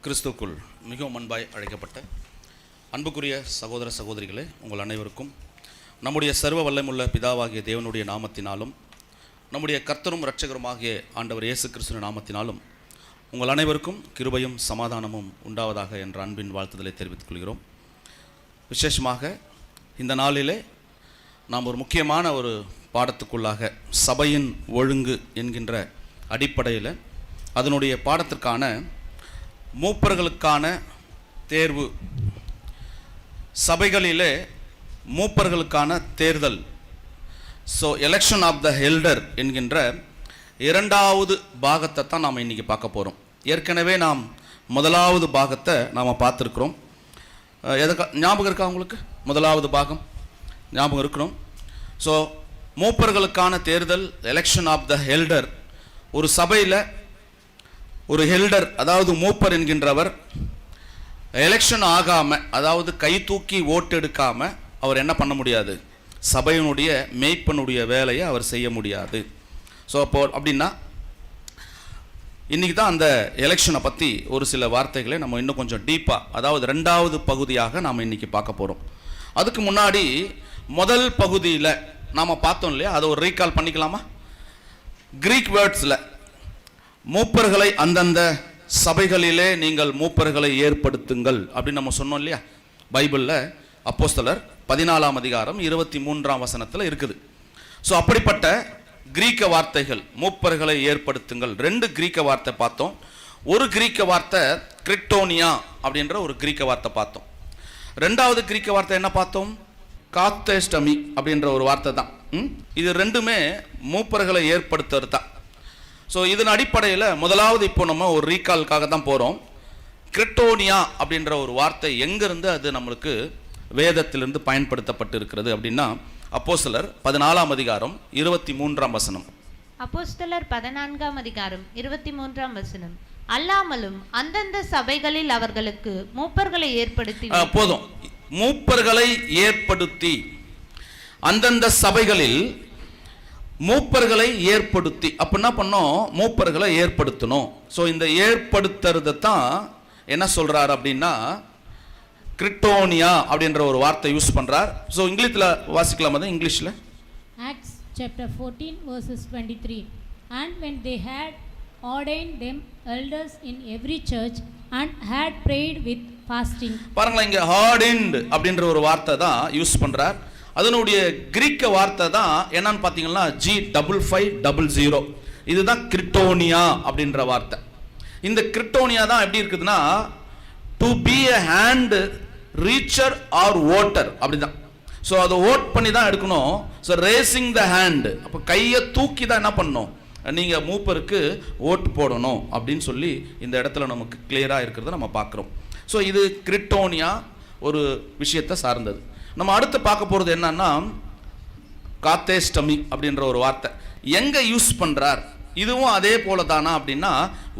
கிறிஸ்துக்குள் மிகவும் அன்பாய் அழைக்கப்பட்ட அன்புக்குரிய சகோதர சகோதரிகளே, உங்கள் அனைவருக்கும் நம்முடைய சர்வ வல்லமுள்ள பிதாவாகிய தேவனுடைய நாமத்தினாலும் நம்முடைய கர்த்தரும் இரட்சகருமாகிய ஆண்டவர் இயேசு கிறிஸ்துவின் நாமத்தினாலும் உங்கள் அனைவருக்கும் கிருபையும் சமாதானமும் உண்டாவதாக என்ற அன்பின் வாழ்த்துதலை தெரிவித்துக் கொள்கிறோம். விசேஷமாக இந்த நாளிலே நாம் ஒரு முக்கியமான ஒரு பாடத்துக்குள்ளாக சபையின் ஒழுங்கு என்கின்ற அடிப்படையில் அதனுடைய பாடத்திற்கான மூப்பர்களுக்கான தேர்வு, சபைகளிலே மூப்பர்களுக்கான தேர்தல், எலெக்ஷன் ஆஃப் த எல்டர் என்கின்ற இரண்டாவது பாகத்தை தான் நாம் இன்றைக்கி பார்க்க போகிறோம். ஏற்கனவே நாம் முதலாவது பாகத்தை நாம் பார்த்துருக்குறோம். ஞாபகம் இருக்கா உங்களுக்கு? முதலாவது பாகம் ஞாபகம் இருக்கணும். மூப்பர்களுக்கான தேர்தல், எலெக்ஷன் ஆஃப் த எல்டர். ஒரு சபையில் ஒரு ஹெல்டர், அதாவது மூப்பர் என்கின்றவர் எலெக்ஷன் ஆகாமல், அதாவது கை தூக்கி ஓட்டு எடுக்காமல் அவர் என்ன பண்ண முடியாது? சபையினுடைய மேய்ப்பனுடைய வேலையை அவர் செய்ய முடியாது. அப்படின்னா இன்றைக்கி தான் அந்த எலெக்ஷனை பற்றி ஒரு சில வார்த்தைகளை நம்ம இன்னும் கொஞ்சம் டீப்பாக, அதாவது ரெண்டாவது பகுதியாக நாம் இன்றைக்கி பார்க்க போகிறோம். அதுக்கு முன்னாடி முதல் பகுதியில் நாம் பார்த்தோம் இல்லையா, அதை ஒரு ரீகால் பண்ணிக்கலாமா? கிரீக் வேர்ட்ஸில் மூப்பர்களை அந்தந்த சபைகளிலே நீங்கள் மூப்பர்களை ஏற்படுத்துங்கள் அப்படின்னு நம்ம சொன்னோம் இல்லையா. பைபிளில் அப்போஸ்தலர் 14ஆம் அதிகாரம் 23ஆம் வசனத்தில் இருக்குது. அப்படிப்பட்ட கிரீக்க வார்த்தைகள், மூப்பர்களை ஏற்படுத்துங்கள், ரெண்டு கிரீக்க வார்த்தை பார்த்தோம். ஒரு கிரீக்க வார்த்தை கிரிட்டோனியா அப்படின்ற ஒரு கிரீக்க வார்த்தை பார்த்தோம். ரெண்டாவது கிரீக்க வார்த்தை என்ன பார்த்தோம்? காத்தேஸ்டமி அப்படின்ற ஒரு வார்த்தை தான். இது ரெண்டுமே மூப்பர்களை ஏற்படுத்துறது தான். இதன் அடிப்படையில் முதலாவது இப்போ நம்ம ஒரு ரீகாலுக்காக தான் போகிறோம். கிரிட்டோனியா அப்படின்ற ஒரு வார்த்தை எங்கேருந்து அது நம்மளுக்கு வேதத்திலிருந்து பயன்படுத்தப்பட்டு இருக்கிறது அப்படின்னா, அப்போஸ்தலர் 14ஆம் அதிகாரம் 23ஆம் வசனம். அப்போஸ்தலர் 14ஆம் அதிகாரம் 23ஆம் வசனம். அல்லாமலும் அந்தந்த சபைகளில் அவர்களுக்கு மூப்பர்களை ஏற்படுத்தி, போதும், மூப்பர்களை ஏற்படுத்தி, அந்தந்த சபைகளில் மூப்பர்களை ஏற்படுத்தி, அப்போ என்ன பண்ணோம்? மூப்பர்களை ஏற்படுத்தணும். இந்த ஏற்படுத்துறதை தான் என்ன சொல்றார் அப்படின்னா கிரிட்டோனியா அப்படின்ற ஒரு வார்த்தை யூஸ் பண்றார். இங்கிலீஷ்ல வாசிக்கலாம். அது இங்கிலீஷ்ல Acts chapter 14 verses 23. And when they had ordained them elders in every church and had prayed with fasting. பாருங்களேன், இங்க ordained அப்படின்ற ஒரு வார்த்தை தான் யூஸ் பண்றார். அதனுடைய கிரீக்க வார்த்தை தான் என்னன்னு பார்த்தீங்கன்னா G5500. இதுதான் கிரிட்டோனியா அப்படின்ற வார்த்தை. இந்த கிரிட்டோனியா தான் எப்படி இருக்குதுன்னா, to be a hand reacher or voter அப்படிதான். அதை ஓட் பண்ணி தான் எடுக்கணும். ரேசிங் த ஹேண்ட், அப்போ கையை தூக்கி தான் என்ன பண்ணணும்? நீங்கள் மூப்பருக்கு ஓட்டு போடணும் அப்படின்னு சொல்லி இந்த இடத்துல நமக்கு கிளியராக இருக்கிறத நம்ம பார்க்குறோம். இது கிரிட்டோனியா ஒரு விஷயத்தை சார்ந்தது. நம்ம அடுத்து பார்க்க போகிறது என்னன்னா காத்தேஸ்டமி அப்படின்ற ஒரு வார்த்தை எங்கே யூஸ் பண்ணுறார், இதுவும் அதே போல தானா அப்படின்னா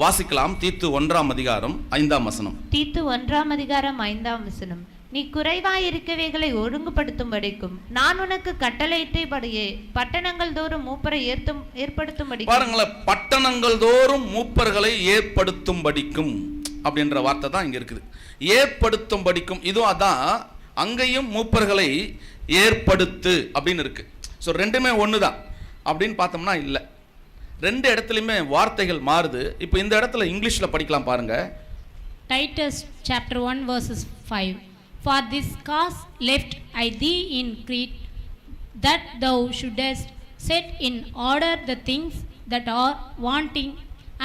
வாசிக்கலாம். தீத்து 1ஆம் அதிகாரம் 5ஆம் வசனம். தீத்து 1ஆம் அதிகாரம் 5ஆம் வசனம். நீ குறைவாயிருக்கவைகளை ஒழுங்குபடுத்தும்படிக்கும் நான் உனக்கு கட்டளையிட்டபடியே பட்டணங்கள் தோறும் மூப்பரை ஏற்படுத்தும்படி. பாருங்களேன், பட்டணங்கள் தோறும் மூப்பர்களை ஏற்படுத்தும்படிக்கும் அப்படின்ற வார்த்தை தான் இங்க இருக்குது. ஏற்படுத்தும்படிக்கும், இதுவும் அதான். அங்கேயும் மூப்பர்களை ஏற்படுத்து அப்படின்னு இருக்கு. ரெண்டுமே ஒன்று தான் அப்படின்னு பார்த்தோம்னா இல்லை, ரெண்டு இடத்துலையுமே வார்த்தைகள் மாறுது. இப்போ இந்த இடத்துல இங்கிலீஷில் படிக்கலாம் பாருங்க. Titus chapter 1 verses 5. For this cause left I thee in Crete, that thou shouldest set in order the things that are wanting,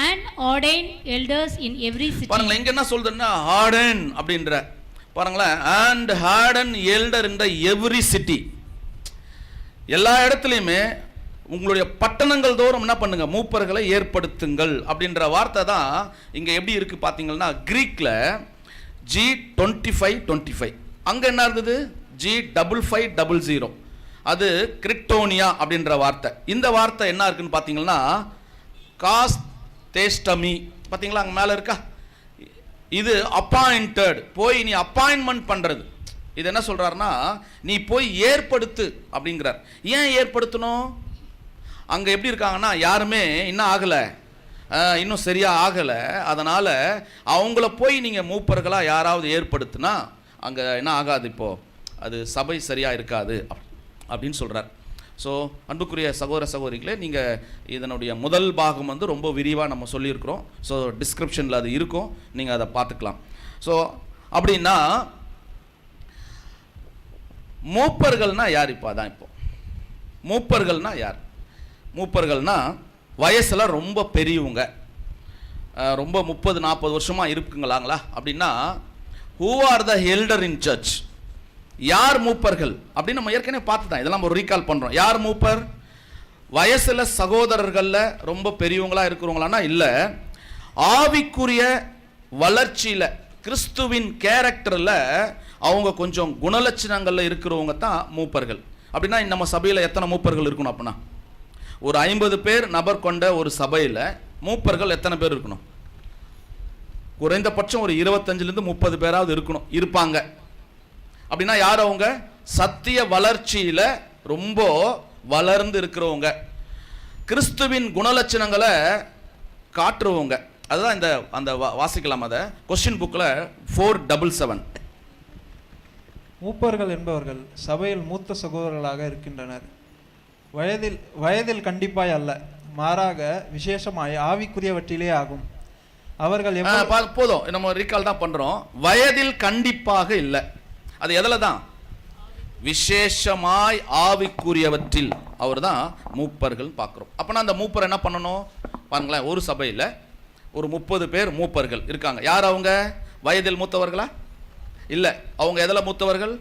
and ordain elders in every city. பாருங்களேன், இங்க என்ன சொல்றதுன்னா harden அப்படின்ற, பாருங்களேன், and harden elder in the every city. எல்லா இடத்துலையுமே உங்களுடைய பட்டணங்கள் தோறும் என்ன பண்ணுங்க? மூப்பர்களை ஏற்படுத்துங்கள் அப்படின்ற வார்த்தை தான் இங்க எப்படி இருக்கு பார்த்தீங்கன்னா, கிரீக்ல G2525, அங்க என்ன இருந்தது? G5500. அது கிரிட்டோனியா அப்படின்ற வார்த்தை. இந்த வார்த்தை என்ன இருக்குன்னு பார்த்தீங்கன்னா காஸ்தேஸ்டமி, பார்த்தீங்களா அங்கே மேலே இருக்கா? இது அப்பாயிண்டட், போய் நீ அப்பாயின்மெண்ட் பண்ணுறது. இது என்ன சொல்கிறாருன்னா, நீ போய் ஏற்படுத்து அப்படிங்கிறார். ஏன் ஏற்படுத்தணும்? அங்கே எப்படி இருக்காங்கன்னா, யாருமே இன்னும் ஆகலை, இன்னும் சரியாக ஆகலை, அதனால் அவங்கள போய் நீங்கள் மூப்பர்களாக யாராவது ஏற்படுத்தினா அங்கே என்ன ஆகாது, இப்போது அது சபை சரியாக இருக்காது அப்படின்னு சொல்கிறார். ஸோ அன்புக்குரிய சகோதர சகோதரிகளே, நீங்கள் இதனுடைய முதல் பாகம் வந்து ரொம்ப விரிவாக நம்ம சொல்லியிருக்கிறோம். ஸோ டிஸ்கிரிப்ஷனில் அது இருக்கும், நீங்கள் அதை பார்த்துக்கலாம். ஸோ அப்படின்னா மூப்பர்கள்னா யார்? இப்போ அதான் இப்போ மூப்பர்கள்னா யார்? மூப்பர்கள்னா வயசில் ரொம்ப பெரியவங்க, ரொம்ப 30-40 வருஷமாக இருக்குங்களாங்களா அப்படின்னா who are the elder in church? யார் மூப்பர்கள் அப்படின்னு நம்ம ஏற்கனவே பார்த்து தான் இதெல்லாம் ஒரு ரீகால் பண்ணுறோம். யார் மூப்பர்? வயசில் சகோதரர்களில் ரொம்ப பெரியவங்களா இருக்கிறவங்களான்னா இல்லை, ஆவிக்குரிய வளர்ச்சியில் கிறிஸ்துவின் கேரக்டரில் அவங்க கொஞ்சம் குணலட்சணங்களில் இருக்கிறவங்க தான் மூப்பர்கள். அப்படின்னா நம்ம சபையில் எத்தனை மூப்பர்கள் இருக்கணும்? அப்படின்னா ஒரு 50 பேர் நபர் கொண்ட ஒரு சபையில் மூப்பர்கள் எத்தனை பேர் இருக்கணும்? குறைந்தபட்சம் ஒரு 25லேருந்து 30 பேராவது இருக்கணும், இருப்பாங்க. அப்படின்னா யார் அவங்க? சத்திய வளர்ச்சியில் ரொம்ப வளர்ந்து இருக்கிறவங்க, கிறிஸ்துவின் குணலட்சணங்களை காட்டுறவங்க. அதுதான் இந்த அந்த வாசிக்கலாம், அதை கொஸ்டின் புக்கில் 477. மூப்பர்கள் என்பவர்கள் சபையில் மூத்த சகோதரர்களாக இருக்கின்றனர். வயதில் கண்டிப்பாய் அல்ல, மாறாக விசேஷமாய் ஆவிக்குரியவற்றிலே ஆகும். அவர்கள் போதும், நம்ம ரீகால் தான் பண்றோம். வயதில் கண்டிப்பாக இல்லை, அது எதில் தான்? விசேஷமாய் ஆவிக்குரியவற்றில் அவர் தான் மூப்பர்கள் பார்க்குறோம். அப்போனா அந்த மூப்பர் என்ன பண்ணணும் பாருங்களேன். ஒரு சபையில் ஒரு 30 பேர் மூப்பர்கள் இருக்காங்க. யார் அவங்க? வயதில் மூத்தவர்களா? இல்லை, அவங்க எதில் மூத்தவர்கள்?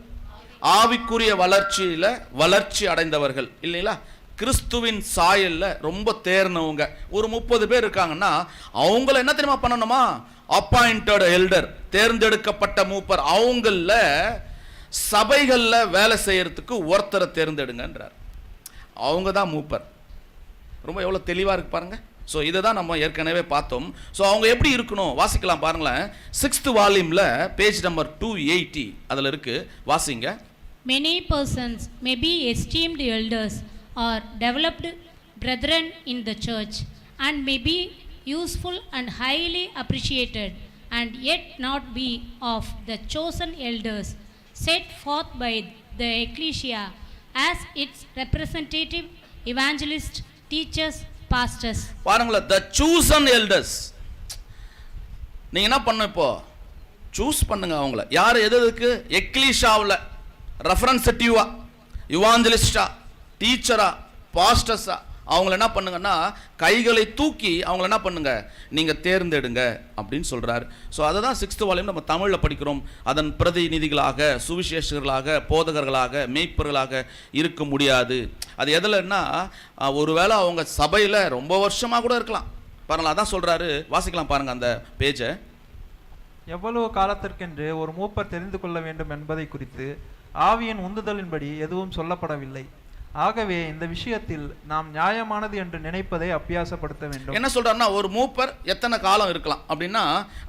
ஆவிக்குரிய வளர்ச்சியில் வளர்ச்சி அடைந்தவர்கள் இல்லைங்களா? கிறிஸ்துவின் சாயலில் ரொம்ப தேர்னவங்க ஒரு 30 பேர் இருக்காங்கன்னா அவங்கள என்ன தெரியுமா பண்ணணுமா? அப்பாயிண்டட் எல்டர், தேர்ந்தெடுக்கப்பட்ட மூப்பர். அவங்கள சபைகளில் வேலை செய்யறதுக்கு ஒருத்தரை தேர்ந்தெடுங்கன்றார். அவங்க தான் மூப்பர். ரொம்ப எவ்வளோ தெளிவாக இருக்கு பாருங்க. ஸோ இதை தான் நம்ம ஏற்கனவே பார்த்தோம். ஸோ அவங்க எப்படி இருக்கணும் வாசிக்கலாம் பாருங்களேன். 6th வால்யூமில் பேஜ் நம்பர் 280 அதில் இருக்கு, வாசிங்க. Many persons may be esteemed elders or developed brethren in the church and may be useful and highly appreciated and yet not be of the chosen elders set forth by the ecclesia as its representative, evangelists, teachers, pastors. பாருங்களேன், the chosen elders. நீங்க என்ன பண்ணணும்? இப்போ choose பண்ணுங்க அவங்கள. யார் எதுக்கு? எக்லீஷாவில் ரெஃபரன்சேட்டிவா, இவாஞ்சலிஸ்டா, டீச்சரா, பாஸ்டர்ஸா அவங்கள என்ன பண்ணுங்கன்னா கைகளை தூக்கி அவங்கள என்ன பண்ணுங்க, நீங்க தேர்ந்தெடுங்க அப்படின்னு சொல்றாரு. ஸோ அதை தான் 6th வால்யூம் நம்ம தமிழில் படிக்கிறோம். அதன் பிரதிநிதிகளாக, சுவிசேஷகர்களாக, போதகர்களாக, மேய்ப்பர்களாக இருக்க முடியாது. அது எதுலன்னா ஒருவேளை அவங்க சபையில் ரொம்ப வருஷமாக கூட இருக்கலாம். பாருங்களா, அதான் சொல்றாரு. வாசிக்கலாம் பாருங்க அந்த பேஜை. எவ்வளவு காலத்திற்கென்று ஒரு மூப்பர் தெரிந்து கொள்ள வேண்டும் என்பதை குறித்து ஆவியின் உந்துதலின்படி எதுவும் சொல்லப்படவில்லை. ஆகவே இந்த விஷயத்தில் நாம் நியாயமானது என்று நினைப்பதை அபியாசப்படுத்த வேண்டும். என்ன சொல்றாருன்னா, ஒரு மூப்பர் எத்தனை காலம் இருக்கலாம் அப்படின்னா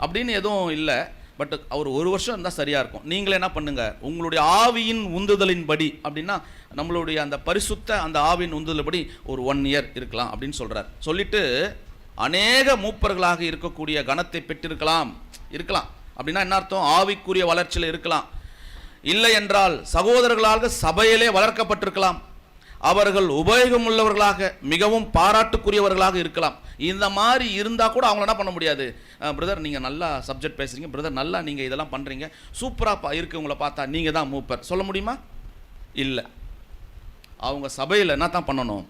அப்படின்னு எதுவும் இல்லை. பட் அவர் 1 வருஷம் இருந்தால் சரியா இருக்கும். நீங்களே என்ன பண்ணுங்க, உங்களுடைய ஆவியின் உந்துதலின்படி அப்படின்னா நம்மளுடைய அந்த பரிசுத்த அந்த ஆவியின் உந்துதலின்படி ஒரு 1 இயர் இருக்கலாம் அப்படின்னு சொல்றார். சொல்லிட்டு அநேக மூப்பர்களாக இருக்கக்கூடிய கணத்தை பெற்றிருக்கலாம் அப்படின்னா என்ன அர்த்தம்? ஆவிக்குரிய வளர்ச்சியில் இருக்கலாம். இல்லை என்றால் சகோதரர்களாக சபையிலே வளர்க்கப்பட்டிருக்கலாம். அவர்கள் உபயோகமுள்ளவர்களாக, மிகவும் பாராட்டுக்குரியவர்களாக இருக்கலாம். இந்த மாதிரி இருந்தால் கூட அவங்கள என்ன பண்ண முடியாது? பிரதர் நீங்கள் நல்லா சப்ஜெக்ட் பேசுகிறீங்க, பிரதர் நல்லா நீங்கள் இதெல்லாம் பண்ணுறீங்க, சூப்பராக இருக்கு உங்களை பார்த்தா, நீங்கள் தான் மூப்பர் சொல்ல முடியுமா? இல்லை. அவங்க சபையில் என்ன தான் பண்ணணும்?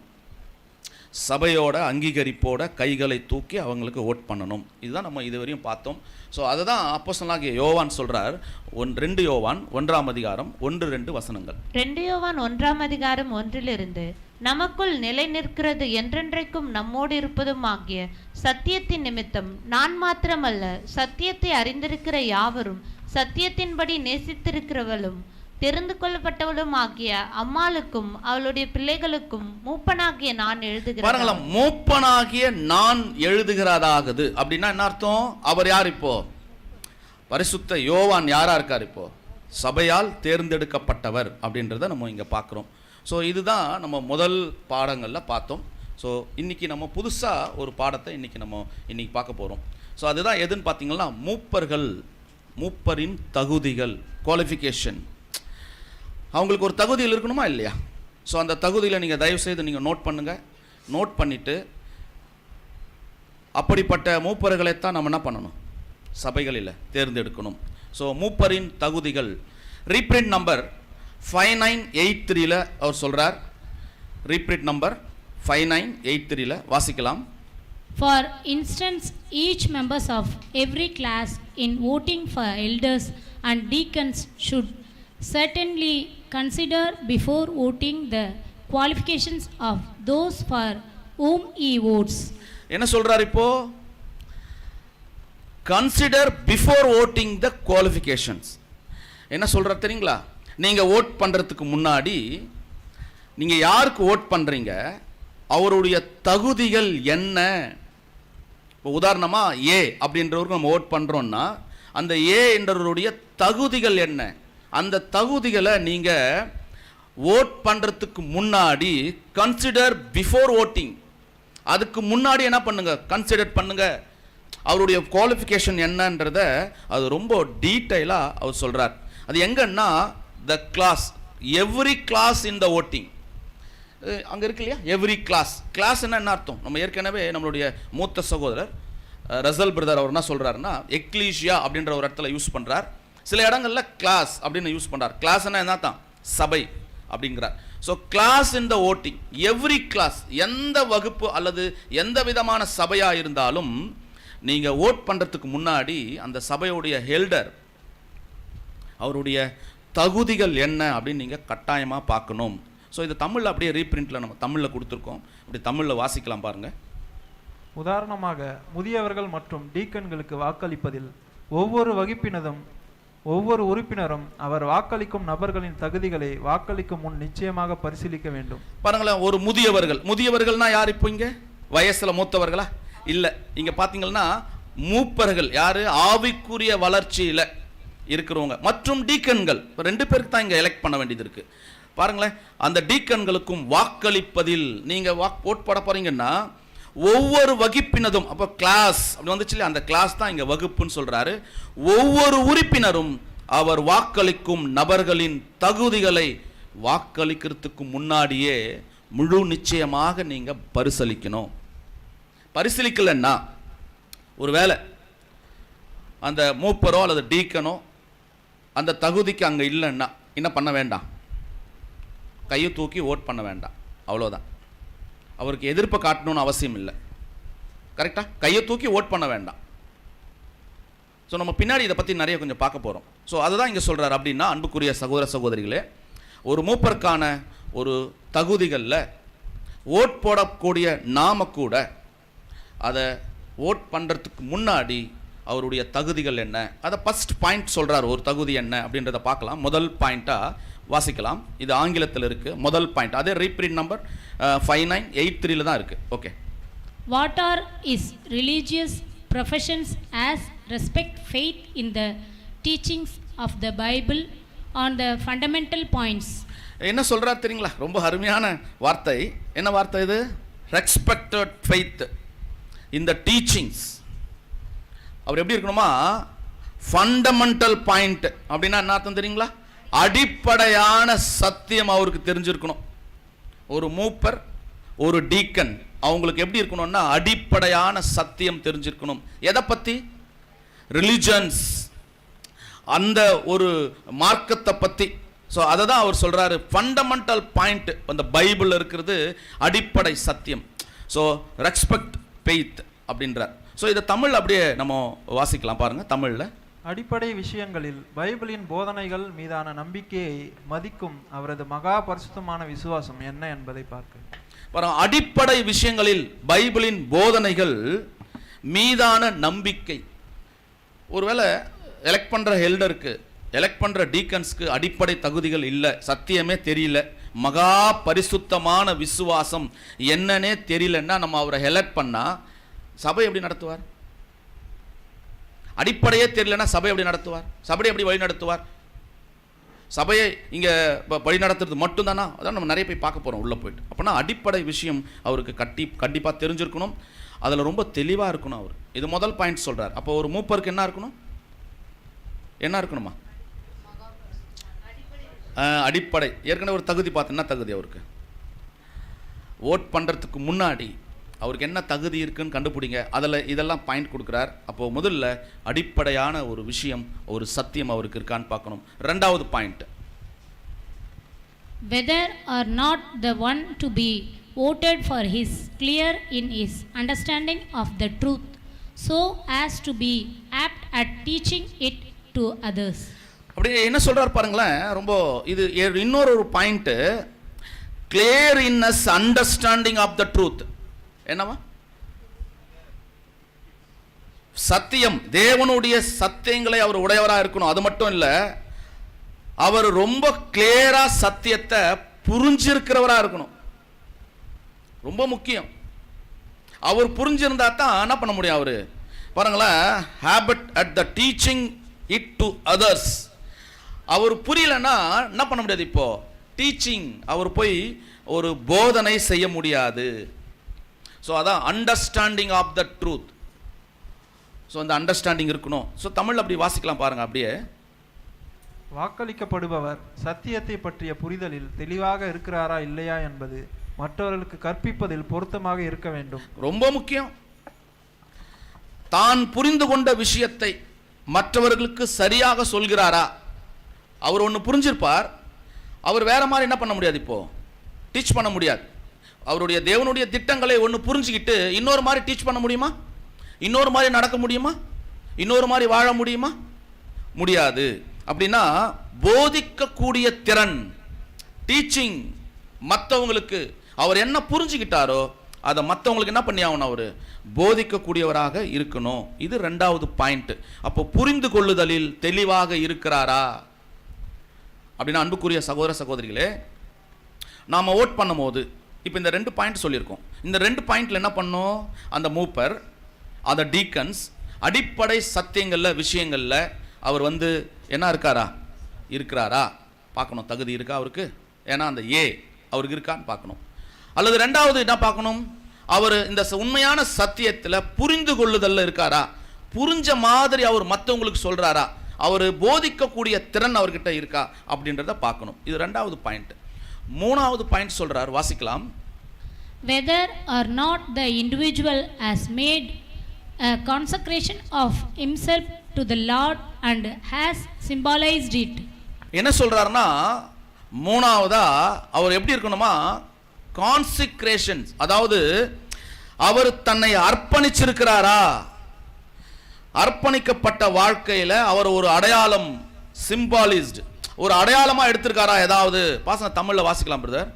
சபையோட அங்கீகரிப்போட கைகளை தூக்கி அவங்களுக்கு ஓட் பண்ணணும். இதுதான் நம்ம இதுவரையும் பார்த்தோம். ஸோ அதை தான் அப்போஸ்தலனாகிய யோவான் சொல்றார். 2 யோவான் 1ஆம் அதிகாரம் 1-2 வசனங்கள். 2 யோவான் 1ஆம் அதிகாரம் 1 நமக்குள் நிலை நிற்கிறது என்றென்றைக்கும் நம்மோடு இருப்பதும் ஆகிய சத்தியத்தின் நிமித்தம் நான் மாத்திரமல்ல, சத்தியத்தை அறிந்திருக்கிற யாவரும், சத்தியத்தின்படி நேசித்திருக்கிறவளும் தெரிந்து கொள்ளப்பட்டவளும் ஆகிய அம்மாளுக்கும் அவளுடைய பிள்ளைகளுக்கும் மூப்பனாகிய நான் எழுதுகிறேன். மூப்பனாகிய நான் எழுதுகிறதாகுது அப்படின்னா என்ன அர்த்தம்? அவர் யார்? இப்போ பரிசுத்த யோவான் யாரா இருக்கார்? இப்போ சபையால் தேர்ந்தெடுக்கப்பட்டவர் அப்படின்றத நம்ம இங்க பார்க்கிறோம். ஸோ இதுதான் நம்ம முதல் பாடங்களில் பார்த்தோம். ஸோ இன்றைக்கி நம்ம புதுசாக ஒரு பாடத்தை இன்றைக்கி பார்க்க போகிறோம். ஸோ அதுதான் எதுன்னு பார்த்தீங்கன்னா மூப்பரின் தகுதிகள், குவாலிஃபிகேஷன். அவங்களுக்கு ஒரு தகுதிகள் இருக்கணுமா இல்லையா? ஸோ அந்த தகுதியில் நீங்கள் தயவுசெய்து நீங்கள் நோட் பண்ணுங்கள். நோட் பண்ணிவிட்டு அப்படிப்பட்ட மூப்பர்களைத்தான் நம்ம என்ன பண்ணணும், சபைகளில் தேர்ந்தெடுக்கணும். ஸோ மூப்பரின் தகுதிகள் ரீப்ரிண்ட் நம்பர் 5983 அவர் சொல்கிறார். ரீப்ரிண்ட் நம்பர் 5983 வாசிக்கலாம். For instance, each members of every class in voting for elders and deacons should certainly consider before voting the qualifications of those for whom he votes. என்ன சொல்றார் இப்போ? Consider before voting the qualifications. என்ன சொல்றார் தெரியுங்களா? நீங்க vote பண்றதுக்கு முன்னாடி நீங்க யாருக்கு ஓட் பண்றீங்க, அவருடைய தகுதிகள் என்ன. இப்போ உதாரணமா ஏ அப்படின்றவருக்கு நம்ம ஓட் பண்றோம்னா அந்த ஏ என்றவருடைய தகுதிகள் என்ன, அந்த தகுதிகளை நீங்க ஓட் பண்றதுக்கு முன்னாடி கன்சிடர் பிஃபோர் ஓட்டிங், அதுக்கு முன்னாடி என்ன பண்ணுங்க, கன்சிடர் பண்ணுங்க அவருடைய குவாலிஃபிகேஷன் என்னன்றத. அது ரொம்ப டீட்டெயிலாக அவர் சொல்றார். அது எங்கன்னா the class, every class in the voting. அங்கே இருக்கு இல்லையா எவ்ரி கிளாஸ் என்ன அர்த்தம்? நம்ம ஏற்கனவே நம்மளுடைய மூத்த சகோதரர் ரசல் பிரதர் அவர் என்ன சொல்கிறாருன்னா எக்லீஷியா அப்படின்ற ஒரு இடத்துல யூஸ் பண்ணுறார். சில இடங்களில் கிளாஸ் அப்படின்னு யூஸ் பண்ணுறார். கிளாஸ்னா என்ன தான், சபை அப்படிங்கிறார். So class in the voting, every class, எந்த வகுப்பு அல்லது எந்த விதமான சபையாக இருந்தாலும் நீங்கள் ஓட் பண்ணுறதுக்கு முன்னாடி அந்த சபையுடைய ஹெல்டர் அவருடைய தகுதிகள் என்ன அப்படின்னு நீங்கள் கட்டாயமாக பார்க்கணும். ஸோ இது தமிழில் அப்படியே ரீப்ரிண்டில் நம்ம தமிழில் கொடுத்துருக்கோம். அப்படி தமிழில் வாசிக்கலாம் பாருங்கள். உதாரணமாக, முதியவர்கள் மற்றும் டீக்கன்களுக்கு வாக்களிப்பதில் ஒவ்வொரு வகுப்பினதும் ஒவ்வொரு உறுப்பினரும் அவர் வாக்களிக்கும் நபர்களின் தகுதிகளை வாக்களிக்கும் முன் நிச்சயமாக பரிசீலிக்க வேண்டும். பாருங்களேன், ஒரு முதியவர்கள்னா யார்? இப்போ இங்கே வயசில் மூத்தவர்களா? இல்லை, இங்கே பார்த்தீங்கன்னா மூப்பர்கள் யார்? ஆவிக்குரிய வளர்ச்சியில் இருக்கிறவங்க மற்றும் டீக்கன்கள். இப்போ 2 பேருக்கு தான் இங்கே எலெக்ட் பண்ண வேண்டியது இருக்குது. பாருங்களேன், அந்த டீக்கன்களுக்கும் வாக்களிப்பதில் நீங்கள் ஓட் போட போறீங்கன்னா ஒவ்வொரு வகுப்பினதும், அப்போ கிளாஸ் அப்படி வந்துச்சு இல்லையா, அந்த கிளாஸ் தான் இங்கே வகுப்புன்னு சொல்றாரு. ஒவ்வொரு உறுப்பினரும் அவர் வாக்களிக்கும் நபர்களின் தகுதிகளை வாக்களிக்கிறதுக்கு முன்னாடியே முழு நிச்சயமாக நீங்க பரிசீலிக்கணும். பரிசீலிக்கலன்னா ஒருவேளை அந்த மூப்பரோ அல்லது டீக்கனோ அந்த தகுதிக்கு அங்கே இல்லைன்னா என்ன பண்ண வேண்டாம், கையை தூக்கி ஓட் பண்ண வேண்டாம், அவ்வளோதான். அவருக்கு எதிர்ப்பை காட்டணும்னு அவசியம் இல்லை. கரெக்டாக கையை தூக்கி ஓட் பண்ண வேண்டாம். ஸோ நம்ம பின்னாடி இதை பற்றி நிறைய கொஞ்சம் பார்க்க போகிறோம். ஸோ அதுதான் இங்கே சொல்கிறார். அப்படின்னா அன்புக்குரிய சகோதர சகோதரிகளே, ஒரு மூப்பருக்கான ஒரு தகுதிகளில் ஓட் போடக்கூடிய நாம கூட அதை ஓட் பண்ணுறதுக்கு முன்னாடி அவருடைய தகுதிகள் என்ன, அதை ஃபஸ்ட் பாயிண்ட் சொல்கிறார். ஒரு தகுதி என்ன அப்படின்றத பார்க்கலாம். முதல் பாயிண்ட்டாக வாசிக்கலாம். இது ஆங்கிலத்தில் இருக்குது. முதல் பாயிண்ட் அதே ரீப்ரிண்ட் நம்பர் 5983 தான் இருக்குது. Okay. What are his religious professions as respect faith in the teachings of the Bible on the fundamental points? என்ன சொல்கிறார் தெரியுங்களா? ரொம்ப அருமையான வார்த்தை. என்ன வார்த்தை இது? Respected faith in the teachings. அவர் எப்படி இருக்கணுமா? ஃபண்டமெண்டல் பாயிண்ட் அப்படின்னா என்ன அர்த்தம் தெரியுங்களா? அடிப்படையான சத்தியம் அவருக்கு தெரிஞ்சிருக்கணும். ஒரு மூப்பர், ஒரு டீக்கன், அவங்களுக்கு எப்படி இருக்கணும்னா அடிப்படையான சத்தியம் தெரிஞ்சிருக்கணும். எதை பற்றி? ரிலிஜன்ஸ், அந்த ஒரு மார்க்கத்தை பற்றி. ஸோ அதை தான் அவர் சொல்கிறாரு. ஃபண்டமெண்டல் பாயிண்ட் அந்த பைபிளில் இருக்கிறது அடிப்படை சத்தியம். ஸோ ரெஸ்பெக்ட் ஃபெய்த் அப்படின்றார். ஸோ இதை தமிழ் அப்படியே நம்ம வாசிக்கலாம் பாருங்கள். தமிழில் அடிப்படை விஷயங்களில் பைபிளின் போதனைகள் மீதான நம்பிக்கையை மதிக்கும் அவரது மகா பரிசுத்தமான விசுவாசம் என்ன என்பதை பார்க்க. அடிப்படை விஷயங்களில் பைபிளின் போதனைகள் மீதான நம்பிக்கை. ஒருவேளை எலெக்ட் பண்ற ஹெல்டருக்கு, எலெக்ட் பண்ற டீக்கன்ஸ்க்கு அடிப்படை தகுதிகள் இல்லை, சத்தியமே தெரியல, மகா பரிசுத்தமான விசுவாசம் என்னன்னே தெரியலன்னா நம்ம அவரை எலெக்ட் பண்ணா சபை எப்படி நடத்துவார்? அடிப்படையே தெரியலன்னா சபை எப்படி நடத்துவார்? சபை எப்படி வழி நடத்துவார்? சபையை இங்கே வழி நடத்துறது மட்டும்தானா? அதான் நம்ம நிறைய போய் பார்க்க போகிறோம் உள்ளே போயிட்டு. அப்போனா அடிப்படை விஷயம் அவருக்கு கண்டிப்பாக தெரிஞ்சிருக்கணும், அதில் ரொம்ப தெளிவாக இருக்கணும் அவர். இது முதல் பாயிண்ட் சொல்கிறார். அப்போ ஒரு மூப்பருக்கு என்ன இருக்கணும்? என்ன இருக்கணுமா? அடிப்படை. ஏற்கனவே ஒரு தகுதி பார்த்து, என்ன தகுதி அவருக்கு? ஓட் பண்ணுறதுக்கு முன்னாடி அவருக்கு என்ன தகுதி இருக்குன்னு கண்டுபிடிங்க. அதில் இதெல்லாம் பாயிண்ட் கொடுக்குறார். அப்போது முதல்ல அடிப்படையான ஒரு விஷயம், ஒரு சத்தியம் அவருக்கு இருக்கான்னு பார்க்கணும். ரெண்டாவது point, whether or not the one to be voted for is clear in his understanding of the truth, so as to be apt at teaching it to others. அப்படியே என்ன சொல்கிறார் பாருங்களேன். ரொம்ப இது இன்னொரு point, clear in us understanding of the truth. என்னவா? சத்தியம், தேவனுடைய சத்தியங்களை அவர் உடையவராக இருக்கணும். அது மட்டும் இல்லை, அவர் ரொம்ப கிளியரா சத்தியத்தை புரிஞ்சிருக்கிறவராக இருக்கணும். ரொம்ப முக்கியம். அவர் புரிஞ்சிருந்தா தான் என்ன பண்ண முடியும்? அவர் பாருங்களேன், habit at the teaching it to others. அவர் புரியலன்னா என்ன பண்ண முடியாது? இப்போ டீச்சிங், அவர் போய் ஒரு போதனை செய்ய முடியாது. ஸோ அதான் understanding of the truth. So அந்த அண்டர்ஸ்டாண்டிங் இருக்கணும். ஸோ தமிழ் அப்படி வாசிக்கலாம் பாருங்க. அப்படியே, வாக்களிக்கப்படுபவர் சத்தியத்தை பற்றிய புரிதலில் தெளிவாக இருக்கிறாரா இல்லையா என்பது மற்றவர்களுக்கு கற்பிப்பதில் பொருத்தமாக இருக்க வேண்டும். ரொம்ப முக்கியம். தான் புரிந்து கொண்ட விஷயத்தை மற்றவர்களுக்கு சரியாக சொல்கிறாரா? அவர் ஒன்று புரிஞ்சிருப்பார், அவர் வேற மாதிரி என்ன பண்ண முடியாது? இப்போ டீச் பண்ண முடியாது. அவருடைய தேவனுடைய திட்டங்களை ஒன்று புரிஞ்சுக்கிட்டு இன்னொரு மாதிரி டீச் பண்ண முடியுமா? இன்னொரு மாதிரி நடக்க முடியுமா? இன்னொரு மாதிரி வாழ முடியுமா? முடியாது. அப்படின்னா போதிக்கக்கூடிய திறன், டீச்சிங், மற்றவங்களுக்கு அவர் என்ன புரிஞ்சுக்கிட்டாரோ அதை மற்றவங்களுக்கு என்ன பண்ணி ஆகணும்? அவர் போதிக்கக்கூடியவராக இருக்கணும். இது ரெண்டாவது பாயிண்ட். அப்போ புரிந்து கொள்ளுதலில் தெளிவாக இருக்கிறாரா அப்படின்னா, அன்புக்குரிய சகோதர சகோதரிகளே, நாம் ஓட் பண்ணும் போது இப்போ இந்த 2 பாயிண்ட் சொல்லியிருக்கோம். இந்த 2 பாயிண்ட்ல என்ன பண்ணோம்? அந்த மூப்பர், அந்த டீக்கன்ஸ் அடிப்படை சத்தியங்களில் விஷயங்களில் அவர் என்ன இருக்கிறாரா பார்க்கணும். தகுதி இருக்கா அவருக்கு? ஏன்னா அந்த அவருக்கு இருக்கான்னு பார்க்கணும். அல்லது ரெண்டாவது என்ன பார்க்கணும்? அவர் இந்த உண்மையான சத்தியத்தில் புரிந்து கொள்ளுதல்ல இருக்காரா? புரிஞ்ச மாதிரி அவர் மற்றவங்களுக்கு சொல்றாரா? அவர் போதிக்கக்கூடிய திறன் அவர்கிட்ட இருக்கா அப்படின்றத பார்க்கணும். இது ரெண்டாவது பாயிண்ட். மூணாவது பாயிண்ட் சொல்றார், வாசிக்கலாம். Whether or not the individual has made a consecration of himself to the Lord and has symbolized it. என்ன சொல்றாருன்னா, மூணாவதா அவர் எப்படி இருக்கணுமா? கான்சிக்ரேஷன், அதாவது அவர் தன்னை அர்ப்பணிச்சிருக்கிறாரா? அர்ப்பணிக்கப்பட்ட வாழ்க்கையில அவர் ஒரு அடையாளம், சிம்பாலிஸ்ட், ஒரு அடையாளமா எடுத்திருக்காரா? ஏதாவது பாசன தமிழ்ல வாசிக்கலாம் பிரதர்.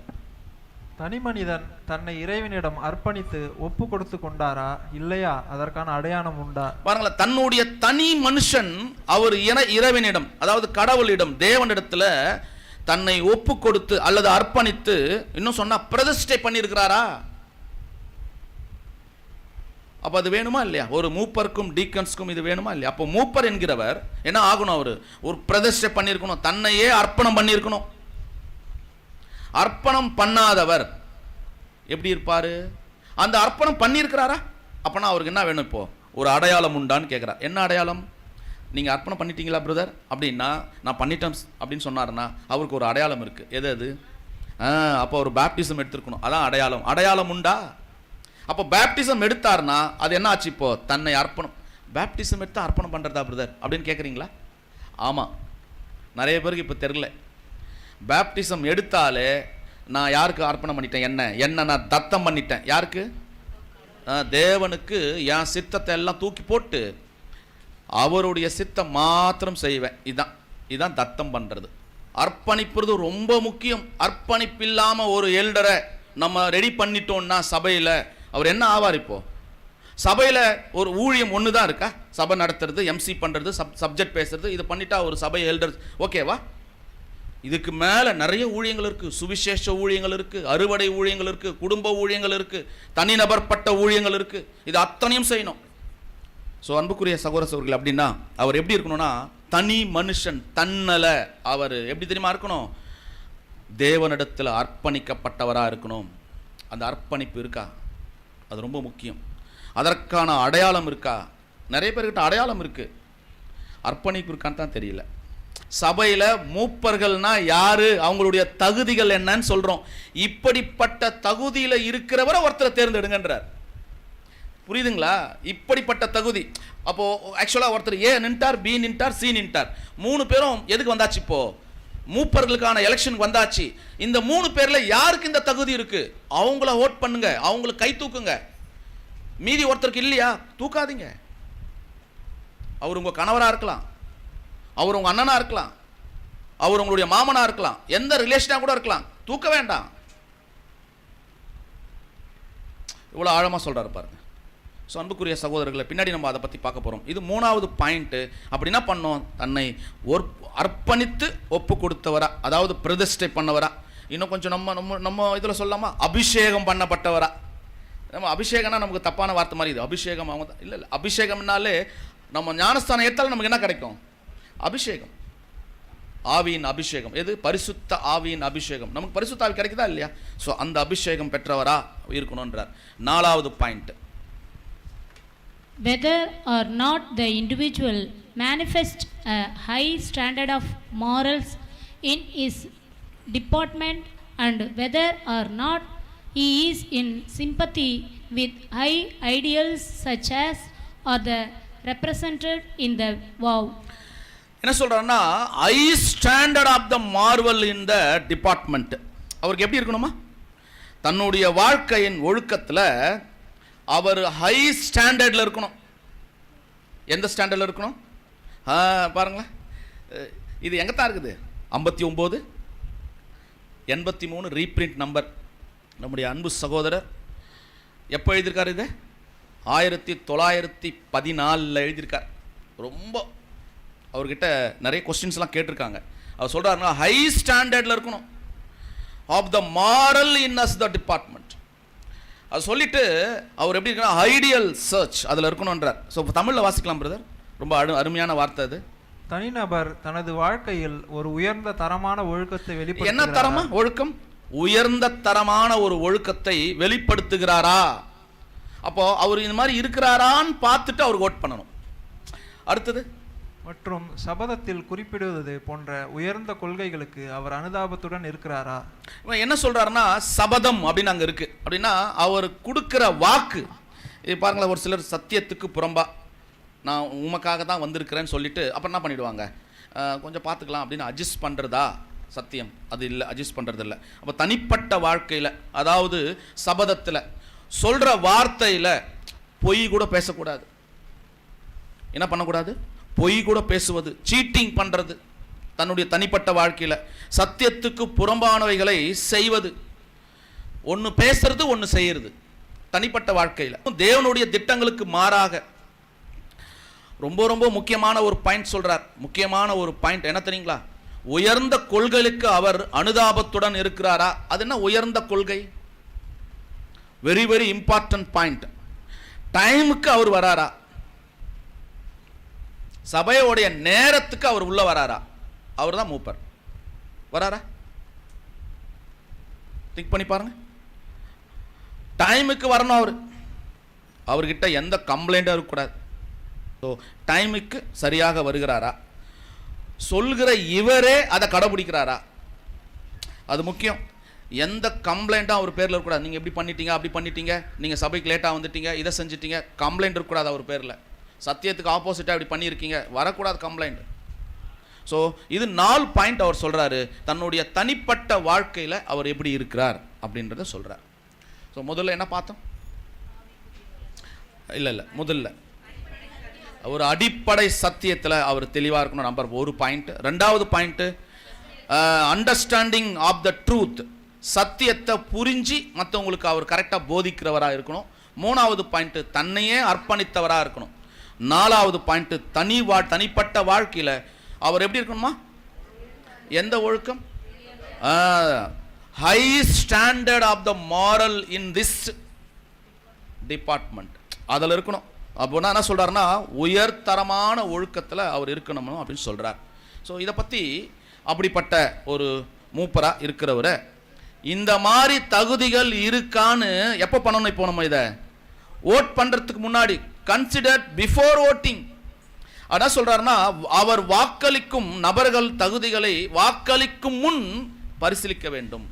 தனி மனிதன் தன்னை இறைவனிடம் அர்ப்பணித்து ஒப்பு கொடுத்து கொண்டாரா இல்லையா? அதற்கான அடையாளம் உண்டா? பாருங்களேன், தன்னுடைய தனி மனுஷன் அவர் இறைவனிடம், அதாவது கடவுளிடம், தேவனிடத்துல தன்னை ஒப்பு கொடுத்து அல்லது அர்ப்பணித்து, இன்னும் சொன்னா பிரதிஷ்டை பண்ணியிருக்கிறாரா? அப்ப அது வேணுமா இல்லையா? ஒரு மூப்பருக்கும் டீக்கன்ஸ்க்கும் இது வேணுமா இல்லையா? அப்போ மூப்பர் என்கிறவர் என்ன ஆகணும்? அவரு ஒரு பிரதிஷ்டை பண்ணியிருக்கணும், தன்னையே அர்ப்பணம் பண்ணியிருக்கணும். அர்ப்பணம் பண்ணாதவர் எப்படி இருப்பாரு? அந்த அர்ப்பணம் பண்ணியிருக்கிறாரா? அப்பனா அவருக்கு என்ன வேணும்? இப்போ ஒரு அடையாளம் உண்டான்னு கேட்குறா. என்ன அடையாளம்? நீங்க அர்ப்பணம் பண்ணிட்டீங்களா பிரதர் அப்படின்னா, நான் பண்ணிட்டேன் அப்படின்னு சொன்னாருன்னா அவருக்கு ஒரு அடையாளம் இருக்கு. எது அது? அப்போ ஒரு பேப்டிசம் எடுத்திருக்கணும். அதான் அடையாளம். அடையாளம் உண்டா? அப்போ பேப்டிசம் எடுத்தார்னா அது என்ன ஆச்சு? இப்போ தன்னை அர்ப்பணம். பேப்டிசம் எடுத்து அர்ப்பணம் பண்றதா பிரதர் அப்படின்னு கேட்குறீங்களா? ஆமா, நிறைய பேருக்கு இப்போ தெரியல. பேப்டிசம் எடுத்தாலே நான் யாருக்கு அர்ப்பணம் பண்ணிட்டேன்? என்ன நான் தத்தம் பண்ணிட்டேன். யாருக்கு? தேவனுக்கு என் சித்தத்தை எல்லாம் தூக்கி போட்டு அவருடைய சித்தம் மாத்திரம் செய்வேன். இதான் தத்தம் பண்றது. அர்ப்பணிப்புறது ரொம்ப முக்கியம். அர்ப்பணிப்பில்லாம ஒரு எல்டரை நம்ம ரெடி பண்ணிட்டோம்னா சபையில அவர் என்ன ஆவார்? இப்போ சபையில ஒரு ஊழியம் ஒன்று தான் இருக்கா? சபை நடத்துறது, எம்சி பண்றது, சப்ஜெக்ட் பேசுறது, இது பண்ணிட்டா ஒரு சபை எல்டர் ஓகேவா? இதுக்கு மேல நிறைய ஊழியங்கள் இருக்கு. சுவிசேஷ ஊழியங்கள் இருக்கு, அறுவடை ஊழியங்கள் இருக்கு, குடும்ப ஊழியங்கள் இருக்கு, தனிநபர்பட்ட ஊழியங்கள் இருக்கு. இது அத்தனையும் செய்யணும். ஸோ அன்புக்குரிய சகோதர சகோதரிகள், அப்படின்னா அவர் எப்படி இருக்கணும்னா தனி மனுஷன் தன்னல அவர் எப்படி தெரியுமா இருக்கணும்? தேவனிடத்தில் அர்ப்பணிக்கப்பட்டவராக இருக்கணும். அந்த அர்ப்பணிப்பு இருக்கா? அது ரொம்ப முக்கியம். அதற்கான அடையாளம் இருக்கா? நிறைய பேர்கிட்ட அடையாளம் இருக்கு, அர்ப்பணிப்பு இருக்கான்னு தான் தெரியல. சபையில் மூப்பர்கள்னா யாரு, அவங்களுடைய தகுதிகள் என்னன்னு சொல்றோம். இப்படிப்பட்ட தகுதியில் இருக்கிறவரை ஒருத்தரை தேர்ந்தெடுங்கன்றார். புரியுதுங்களா? இப்படிப்பட்ட தகுதி. அப்போ ஆக்சுவலாக ஒருத்தர் ஏ நின்ட்டார், பி நின்ட்டார், சி நின்ட்டார். 3 பேரும் எதுக்கு வந்தாச்சு? இப்போ மூப்பர்களுக்கான எலெக்ஷனுக்கு வந்தாச்சு. இந்த 3 பேர்ல யாருக்கு இந்த தகுதி இருக்கு, அவங்கள ஓட் பண்ணுங்க, அவங்களுக்கு கை தூக்குங்க. மீதி ஒருத்தருக்கு இல்லையா, தூக்காதீங்க. அவர் உங்க கணவரா இருக்கலாம், அவர் உங்க அண்ணனா இருக்கலாம், அவர் உங்களுடைய மாமனா இருக்கலாம், எந்த ரிலேஷனா கூட இருக்கலாம், தூக்க வேண்டாம். இவ்வளவு ஆழமா சொல்றாரு பாருங்க. ஸோ அன்புக்குரிய சகோதரர்களை, பின்னாடி நம்ம அதை பற்றி பார்க்க போகிறோம். இது 3வது பாயிண்ட்டு. அப்படின்னா பண்ணோம், தன்னை அர்ப்பணித்து ஒப்பு கொடுத்தவரா, அதாவது பிரதிஷ்டை பண்ணவரா. இன்னும் கொஞ்சம் நம்ம நம்ம நம்ம இதில் சொல்லாமா, அபிஷேகம் பண்ணப்பட்டவரா. நம்ம அபிஷேகம்னா நமக்கு தப்பான வார்த்தை மாதிரி இது. அபிஷேகம் அவங்க தான் இல்லை, அபிஷேகம்னாலே நம்ம ஞானஸ்தானம் ஏற்றாலும் நமக்கு என்ன கிடைக்கும்? அபிஷேகம், ஆவியின் அபிஷேகம். எது? பரிசுத்த ஆவியின் அபிஷேகம். நமக்கு பரிசுத்த ஆவி கிடைக்குதா இல்லையா? ஸோ அந்த அபிஷேகம் பெற்றவரா இருக்கணும்ன்றார். 4வது point, whether or not the individual manifests a high standard of morals in his deportment, and whether or not he is in sympathy with high ideals such as are the represented in the vow. என்ன சொல்றாருன்னா, high standard of the moral in the department. அவருக்கு எப்படி இருக்கணுமா? தன்னுடைய வாழ்க்கையின் ஒழுக்கத்தில் அவர் high ஸ்டாண்டர்டில் இருக்கணும். எந்த ஸ்டாண்டர்டில் இருக்கணும்? பாருங்களேன், இது எங்கே தான் இருக்குது? 59 83 ரீப்ரிண்ட் நம்பர். நம்முடைய அன்பு சகோதரர் எப்போ எழுதியிருக்காரு? இது 1914 எழுதியிருக்கார். ரொம்ப அவர்கிட்ட நிறைய கொஸ்டின்ஸ்லாம் கேட்டிருக்காங்க. அவர் சொல்கிறாருன்னா, ஹை ஸ்டாண்டர்டில் இருக்கணும் of the moral in us the department. அது சொல்லிட்டு அவர் எப்படி இருக்கணும்? ஐடியல் சர்ச் அதில் இருக்கணுன்றார். ஸோ தமிழில் வாசிக்கலாம் பிரதர், ரொம்ப அருமையான வார்த்தை அது. தனிநபர் தனது வாழ்க்கையில் ஒரு உயர்ந்த தரமான ஒழுக்கத்தை வெளிப்படுத்த. என்ன தரமா ஒழுக்கம்? உயர்ந்த தரமான ஒரு ஒழுக்கத்தை வெளிப்படுத்துகிறாரா? அப்போ அவர் இந்த மாதிரி இருக்கிறாரான்னு பார்த்துட்டு அவர் ஓட் பண்ணணும். அடுத்தது, மற்றும் சபதத்தில் குறிப்பிடுவது போன்ற உயர்ந்த கொள்கைகளுக்கு அவர் அனுதாபத்துடன் இருக்கிறாரா? என்ன சொல்றாருன்னா, சபதம் அப்படின்னு அங்கே இருக்கு. அப்படின்னா அவர் கொடுக்கிற வாக்கு. இது பாருங்களேன், ஒரு சிலர் சத்தியத்துக்கு புறம்பா நான் உமக்காக தான் வந்திருக்கிறேன்னு சொல்லிட்டு அப்புறம் என்ன பண்ணிடுவாங்க, கொஞ்சம் பார்த்துக்கலாம் அப்படின்னு அட்ஜஸ்ட் பண்ணுறதா சத்தியம்? அது இல்லை, அட்ஜஸ்ட் பண்ணுறது இல்லை. அப்போ தனிப்பட்ட வாழ்க்கையில், அதாவது சபதத்தில் சொல்கிற வார்த்தையில் பொய் கூட பேசக்கூடாது. என்ன பண்ணக்கூடாது? பொய் கூட பேசுவது, சீட்டிங் பண்ணுறது. தன்னுடைய தனிப்பட்ட வாழ்க்கையில் சத்தியத்துக்கு புறம்பானவைகளை செய்வது. ஒன்று பேசுறது, ஒன்று செய்யறது. தனிப்பட்ட வாழ்க்கையில் தேவனுடைய திட்டங்களுக்கு மாறாக. ரொம்ப ரொம்ப முக்கியமான ஒரு பாயிண்ட் சொல்றார். முக்கியமான ஒரு பாயிண்ட் என்ன தெரியுங்களா? உயர்ந்த கொள்கைகளுக்கு அவர் அனுதாபத்துடன் இருக்கிறாரா? அது என்ன உயர்ந்த கொள்கை? Very very important point. டைமுக்கு அவர் வராரா? சபையோடைய நேரத்துக்கு அவர் உள்ள வராரா? அவர் தான் மூப்பர். வராரா? திங்க் பண்ணி பாருங்க. டைமுக்கு வரணும். அவர்கிட்ட எந்த கம்ப்ளைண்ட்டும் இருக்கக்கூடாது. ஸோ டைமுக்கு சரியாக வருகிறாரா? சொல்கிற இவரே அதை கடைபிடிக்கிறாரா? அது முக்கியம். எந்த கம்ப்ளைண்ட்டும் அவர் பேரில் இருக்கக்கூடாது. நீங்கள் எப்படி பண்ணிட்டீங்க, அப்படி பண்ணிட்டீங்க, நீங்கள் சபைக்கு லேட்டாக வந்துட்டீங்க, இதை செஞ்சிட்டீங்க, கம்ப்ளைண்ட் இருக்கக்கூடாது அவர் பேரில். சத்தியத்துக்கு ஆப்போசிட்டாக இப்படி பண்ணியிருக்கீங்க, வரக்கூடாது கம்ப்ளைண்ட். ஸோ இது 4 பாயிண்ட் அவர் சொல்கிறாரு. தன்னுடைய தனிப்பட்ட வாழ்க்கையில் அவர் எப்படி இருக்கிறார் அப்படின்றத சொல்கிறார். ஸோ முதல்ல என்ன பார்த்தோம்? இல்லை முதல்ல ஒரு அடிப்படை சத்தியத்தில் அவர் தெளிவாக இருக்கணும். Number 1 point. 2வது point, understanding of the truth. சத்தியத்தை புரிஞ்சு மற்றவங்களுக்கு அவர் கரெக்டாக போதிக்கிறவராக இருக்கணும். 3வது பாயிண்ட்டு, தன்னையே அர்ப்பணித்தவராக இருக்கணும். 4வது பாயிண்ட்டு, தனிப்பட்ட வாழ்க்கையில் அவர் எப்படி இருக்கணுமா? எந்த ஒழுக்கம்? High standard of the moral in this department அதில் இருக்கணும். அப்போனா என்ன சொல்கிறாருன்னா உயர்தரமான ஒழுக்கத்தில் அவர் இருக்கணும் அப்படின்னு சொல்கிறார். ஸோ இதை பற்றி அப்படிப்பட்ட ஒரு மூப்பராக இருக்கிறவரை இந்த மாதிரி தகுதிகள் இருக்கான்னு எப்போ பண்ணணும்? இப்போ நம்ம இதை ஓட் பண்ணுறதுக்கு முன்னாடி, கன்சிடர் பிஃபோர் ஓட்டிங். அதான் சொல்கிறாருன்னா அவர் வாக்களிக்கும் நபர்கள் தகுதிகளை வாக்களிக்கும் முன் பரிசீலிக்க வேண்டும்.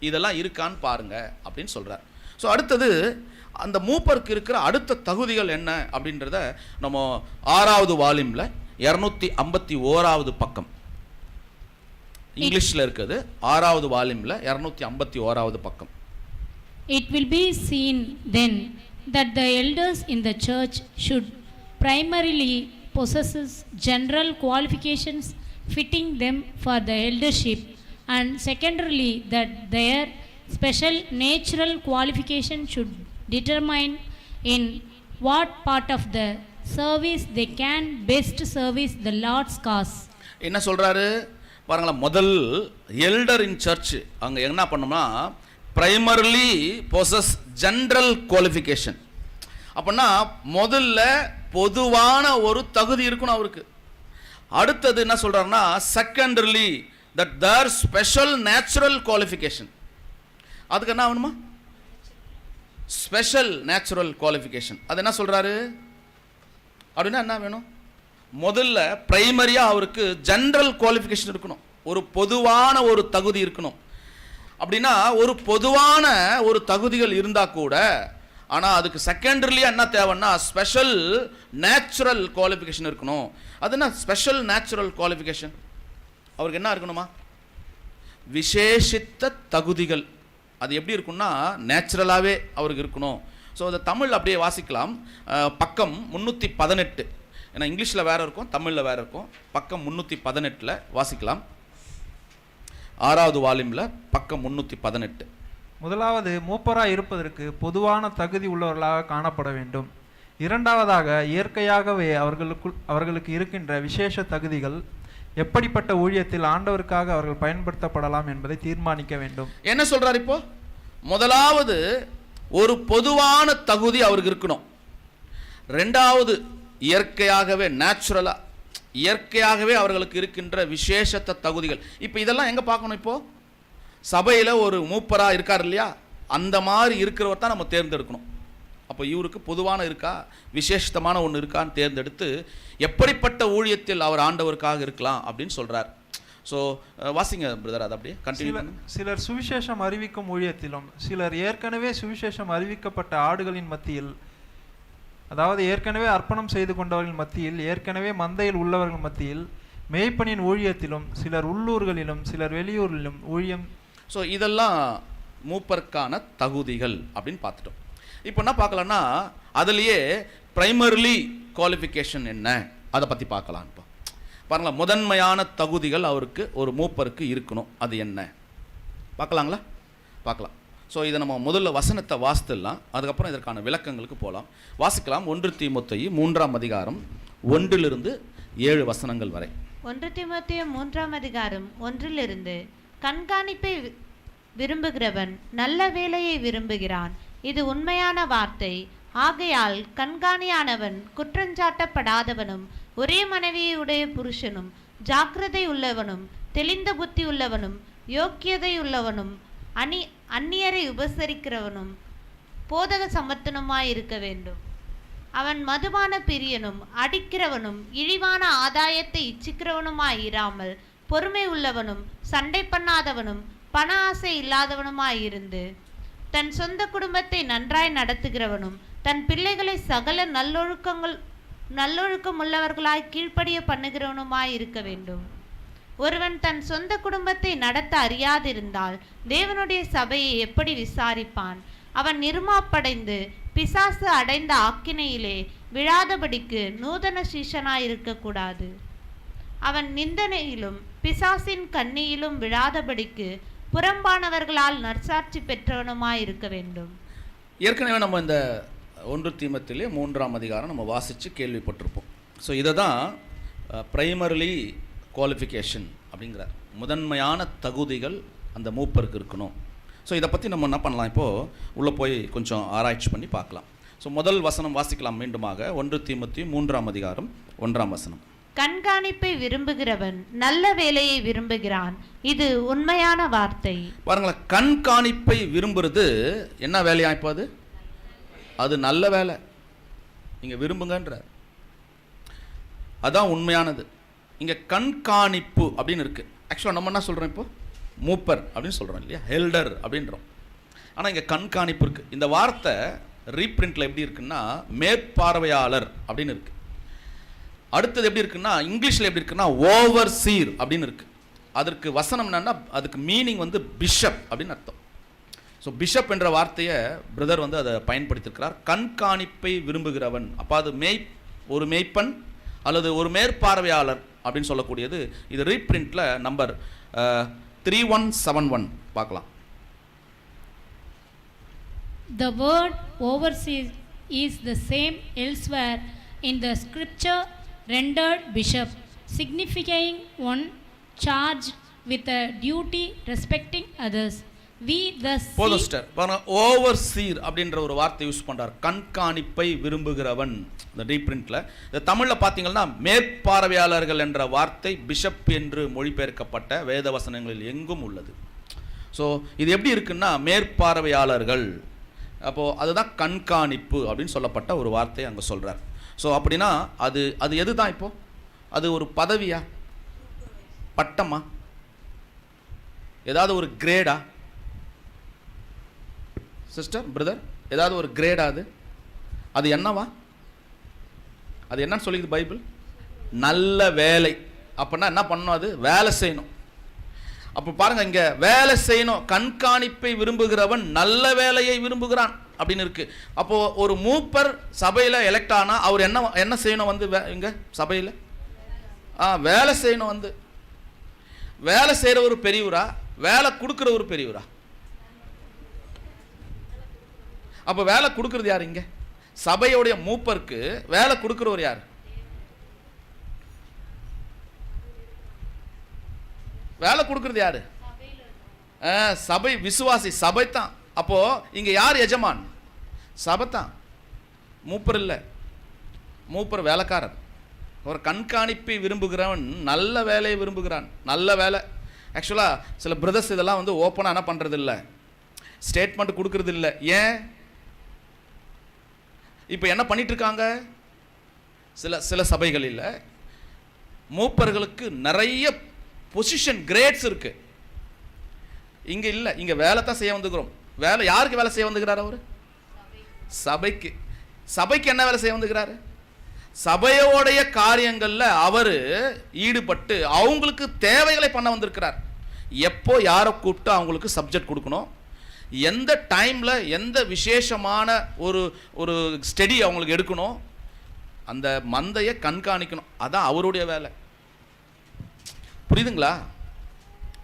இதெல்லாம் இருக்கான்னு பாருங்க அப்படின்னு சொல்கிறார். ஸோ அடுத்தது அந்த மூப்பருக்கு இருக்கிற அடுத்த தகுதிகள் என்ன அப்படின்றத நம்ம 6வது வால்யூமில் 251வது பக்கம் இங்கிலீஷில் இருக்குது. 6வது வால்யூமில் 251வது பக்கம். It will be seen then that the elders in the church should primarily possess general qualifications fitting them for the eldership, and secondarily that their special natural qualification should determine in what part of the service they can best service the Lord's cause. என்ன சொல்றாரு பாருங்களா, முதல் elder in search அங்கே என்ன பண்ணோம்னா primarily possess general qualification. அப்படின்னா முதல்ல பொதுவான ஒரு தகுதி இருக்கணும் அவருக்கு. அடுத்தது என்ன சொல்றாருன்னா secondarily that there special natural qualification. அதுக்கு என்ன ஆகணுமா? Special natural qualification. அது என்ன சொல்றாரு அப்படின்னா என்ன வேணும்? முதல்ல பிரைமரியாக அவருக்கு ஜென்ரல் குவாலிஃபிகேஷன் இருக்கணும், ஒரு பொதுவான ஒரு தகுதி இருக்கணும். அப்படின்னா ஒரு பொதுவான ஒரு தகுதிகள் இருந்தால் கூட, ஆனால் அதுக்கு செகண்டரிலியாக என்ன தேவைன்னா ஸ்பெஷல் நேச்சுரல் குவாலிஃபிகேஷன் இருக்கணும். அது என்ன ஸ்பெஷல் நேச்சுரல் குவாலிஃபிகேஷன்? அவருக்கு என்ன இருக்கணுமா? விசேஷித்த தகுதிகள். அது எப்படி இருக்குன்னா நேச்சுரலாகவே அவருக்கு இருக்கணும். ஸோ அதை தமிழ் அப்படியே வாசிக்கலாம். பக்கம் 318, ஏன்னா இங்கிலீஷில் வேறு இருக்கும், தமிழில் வேறு இருக்கும். பக்கம் 318 வாசிக்கலாம். 6வது வால்யூமில் பக்கம் 318. முதலாவது மூப்பராய் இருப்பதற்கு பொதுவான தகுதி உள்ளவர்களாக காணப்பட வேண்டும். இரண்டாவதாக இயற்கையாகவே அவர்களுக்கு இருக்கின்ற விசேஷ தகுதிகள் எப்படிப்பட்ட ஊழியத்தில் ஆண்டவருக்காக அவர்கள் பயன்படுத்தப்படலாம் என்பதை தீர்மானிக்க வேண்டும். என்ன சொல்றார் இப்போ? முதலாவது ஒரு பொதுவான தகுதி அவருக்கு இருக்கணும். ரெண்டாவது இயற்கையாகவே நேச்சுரலா இயற்கையாகவே அவர்களுக்கு இருக்கின்ற விசேஷத்த தகுதிகள். இப்போ இதெல்லாம் எங்க பார்க்கணும்? இப்போ சபையில் ஒரு மூப்பரா இருக்கார் இல்லையா, அந்த மாதிரி இருக்கிறவர் தான் நம்ம தேர்ந்தெடுக்கணும். அப்போ இவருக்கு பொதுவான இருக்கா, விசேஷமான ஒன்று இருக்கான்னு தேர்ந்தெடுத்து எப்படிப்பட்ட ஊழியத்தில் அவர் ஆண்டவருக்காக இருக்கலாம் அப்படின்னு சொல்றார். ஸோ வாசிங்க பிரதர், அது அப்படியே கண்டினியூ. சிலர் சுவிசேஷம் அறிவிக்கும் ஊழியத்திலும், சிலர் ஏற்கனவே சுவிசேஷம் அறிவிக்கப்பட்ட ஆடுகளின் மத்தியில், அதாவது ஏற்கனவே அர்ப்பணம் செய்து கொண்டவர்கள் மத்தியில், ஏற்கனவே மந்தையில் உள்ளவர்கள் மத்தியில் மேய்ப்பனின் ஊழியத்திலும், சிலர் உள்ளூர்களிலும் சிலர் வெளியூரிலும் ஊழியம். ஸோ இதெல்லாம் மூப்பருக்கான தகுதிகள் அப்படின்னு பார்த்துட்டோம். இப்போ என்ன பார்க்கலாம்னா அதுலேயே பிரைமரிலி குவாலிஃபிகேஷன் என்ன அதை பற்றி பார்க்கலாம். இப்போ பாருங்களா, முதன்மையான தகுதிகள் அவருக்கு ஒரு மூப்பருக்கு இருக்கணும். அது என்ன பார்க்கலாங்களா? பார்க்கலாம். ஸோ இதை நம்ம முதல்ல வசனத்தை வாசித்துடலாம், அதுக்கப்புறம் இதற்கான விளக்கங்களுக்கு போகலாம். வாசிக்கலாம். 1 தீமோத்தேயு 3ஆம் அதிகாரம் 1-7 வசனங்கள் வரை. 1 தீமோத்தேயு 3ஆம் அதிகாரம் 1-இருந்து. கண்காணிப்பை விரும்புகிறவன் நல்ல வேலையை விரும்புகிறான், இது உண்மையான வார்த்தை. ஆகையால் கண்காணியானவன் குற்றஞ்சாட்டப்படாதவனும் ஒரே மனைவியை உடைய புருஷனும் ஜாக்கிரதை உள்ளவனும் தெளிந்த புத்தி உள்ளவனும் யோக்கியதை உள்ளவனும் அந்நியரை உபசரிக்கிறவனும் போதக சமர்த்தனுமாயிருக்க வேண்டும். அவன் மதுபான பிரியனும் அடிக்கிறவனும் இழிவான ஆதாயத்தை இச்சிக்கிறவனுமாயிராமல் பொறுமை உள்ளவனும் சண்டை பண்ணாதவனும் பண ஆசை இல்லாதவனுமாயிருந்து தன் சொந்த குடும்பத்தை நன்றாய் நடத்துகிறவனும் தன் பிள்ளைகளை சகல நல்லொழுக்கம் உள்ளவர்களாய் கீழ்ப்படிய பண்ணுகிறவனுமாய் இருக்க வேண்டும். ஒருவன் தன் சொந்த குடும்பத்தை நடத்த அறியாதிருந்தால் தேவனுடைய சபையை எப்படி விசாரிப்பான்? அவன் நிர்மாப்படைந்து பிசாசு அடைந்த ஆக்கினையிலே விழாதபடிக்கு நூதன சீஷனாயிருக்க கூடாது. அவன் நிந்தனையிலும் பிசாசின் கண்ணியிலும் விழாதபடிக்கு புறம்பானவர்களால் நற்சாட்சி பெற்றவனுமாயிருக்க வேண்டும். ஏற்கனவே நம்ம இந்த 1 தீமோத்தேயு 3ஆம் அதிகாரம் நம்ம வாசித்து கேள்விப்பட்டிருப்போம். ஸோ இதை தான் பிரைமரிலி குவாலிஃபிகேஷன் அப்படிங்கிறார். முதன்மையான தகுதிகள் அந்த மூப்பருக்கு இருக்கணும். ஸோ இதை பற்றி நம்ம என்ன பண்ணலாம், இப்போது உள்ளே போய் கொஞ்சம் ஆராய்ச்சி பண்ணி பார்க்கலாம். ஸோ முதல் வசனம் வாசிக்கலாம் மீண்டுமாக. 1 தீமோத்தேயு 3ஆம் அதிகாரம் 1ஆம் வசனம். கண்காணிப்பை விரும்புகிறவன் நல்ல வேலையை விரும்புகிறான், இது உண்மையான வார்த்தை. பாருங்களேன், கண்காணிப்பை விரும்புறது என்ன வேலையா? இப்போ அது நல்ல வேலை, நீங்க விரும்புங்கன்றார். அதான் உண்மையானது. இங்க கண்காணிப்பு அப்படின்னு இருக்கு. ஆக்சுவலாக நம்ம என்ன சொல்றோம், இப்போ மூப்பர் அப்படின்னு சொல்றோம் இல்லையா, ஹெல்டர் அப்படின்றோம். ஆனால் இங்க கண்காணிப்பு இருக்கு. இந்த வார்த்தை ரீப்ரிண்ட்ல எப்படி இருக்குன்னா மேற்பார்வையாளர் அப்படின்னு இருக்கு. அடுத்தது எப்படி இருக்குன்னா இங்கிலீஷில் எப்படி இருக்குன்னா ஓவர்சீர் அப்படின்னு இருக்கு. அதற்கு வசனம் என்னன்னா அதுக்கு மீனிங் பிஷப் அப்படின்னு அர்த்தம். ஸோ பிஷப் என்ற வார்த்தையை பிரதர் அதை பயன்படுத்தியிருக்கிறார். கண்காணிப்பை விரும்புகிறவன், அப்போ அது ஒரு மேய்ப்பன் அல்லது ஒரு மேற்பார்வையாளர் அப்படின்னு சொல்லக்கூடியது. இது ரீப்ரிண்ட்ல நம்பர் 3171 பார்க்கலாம். The word overseer is the same elsewhere in the scripture rendered bishop, signifying one charged with a duty respecting others. We thus போதஸ்டர் ஓவர்சீர் அப்படின்ற ஒரு வார்த்தை யூஸ் பண்றார். கண்காணிப்பை விரும்புகிறவன். இந்த ரீப்ரிண்ட்ல இந்த தமிழ்ல பாத்தீங்கன்னா மேற்பார்வையாளர்கள் என்ற வார்த்தை பிஷப் என்று மொழிபெயர்க்கப்பட்ட வேத வசனங்களில் எங்கும் உள்ளது. ஸோ இது எப்படி இருக்குன்னா மேற்பார்வையாளர்கள், அப்போ அதுதான் கண்காணிப்பு அப்படின்னு சொல்லப்பட்ட ஒரு வார்த்தை அங்க சொல்றார். ஸோ அப்படின்னா அது எதுதான்? இப்போ அது ஒரு பதவியா, பட்டமா, ஏதாவது ஒரு கிரேடா? சிஸ்டர், பிரதர், ஏதாவது ஒரு கிரேடா? அது என்னவா? அது என்னன்னு சொல்லிக்குது பைபிள்? நல்ல வேலை. அப்படின்னா என்ன பண்ணணும்? அது வேலை செய்யணும். அப்போ பாருங்க, இங்க வேலை செய்யணும். கண்காணிப்பை விரும்புகிறவன் நல்ல வேலையை விரும்புகிறான் அப்படின்னு இருக்கு. அப்போ ஒரு மூப்பர் சபையில எலெக்ட் ஆனா அவர் என்ன செய்யணும்? இங்க சபையில வேலை செய்யணும். வேலை செய்யற ஒரு பெரியவரா, வேலை கொடுக்கிற ஒரு பெரியவரா? அப்ப வேலை கொடுக்கிறது யாரு? இங்க சபையோடைய மூப்பருக்கு வேலை கொடுக்கிறவர் யார்? வேலை கொடுக்கிறது யாரு? சபை விசுவாசி, சபை தான். அப்போ இங்க யார் எஜமான்? சபை தான், மூப்பர் இல்லை. மூப்பர் வேலைக்காரர். ஒரு கண்காணிப்பை விரும்புகிறவன் நல்ல வேலையை விரும்புகிறான். நல்ல வேலை. ஆக்சுவலா சில பிரதர்ஸ் இதெல்லாம் ஓப்பனா என்ன பண்றது இல்லை, ஸ்டேட்மெண்ட் கொடுக்கறது இல்லை. ஏன்? இப்போ என்ன பண்ணிட்டு இருக்காங்க? சில சபைகளில் மூப்பர்களுக்கு நிறைய பொசிஷன், கிரேட்ஸ் இருக்கு. இங்க இல்ல, இங்க வேலை தான் செய்ய வந்துக்கிறோம். வேலை யாருக்கு வேலை செய்ய வந்துக்கிறார்? அவரு சபைக்கு. சபைக்கு என்ன வேலை செய்ய வந்துக்கிறாரு? சபையோடைய காரியங்கள்ல அவரு ஈடுபட்டு அவங்களுக்கு தேவைகளை பண்ண வந்திருக்கிறார். எப்போ யாரை கூப்பிட்டு அவங்களுக்கு சப்ஜெக்ட் கொடுக்கணும், எந்த டைம்ல எந்த விசேஷமான ஒரு ஸ்டடி அவங்களுக்கு எடுக்கணும், அந்த மந்தையை கண்காணிக்கணும். அதான் அவருடைய வேலை. புரியுதுங்களா?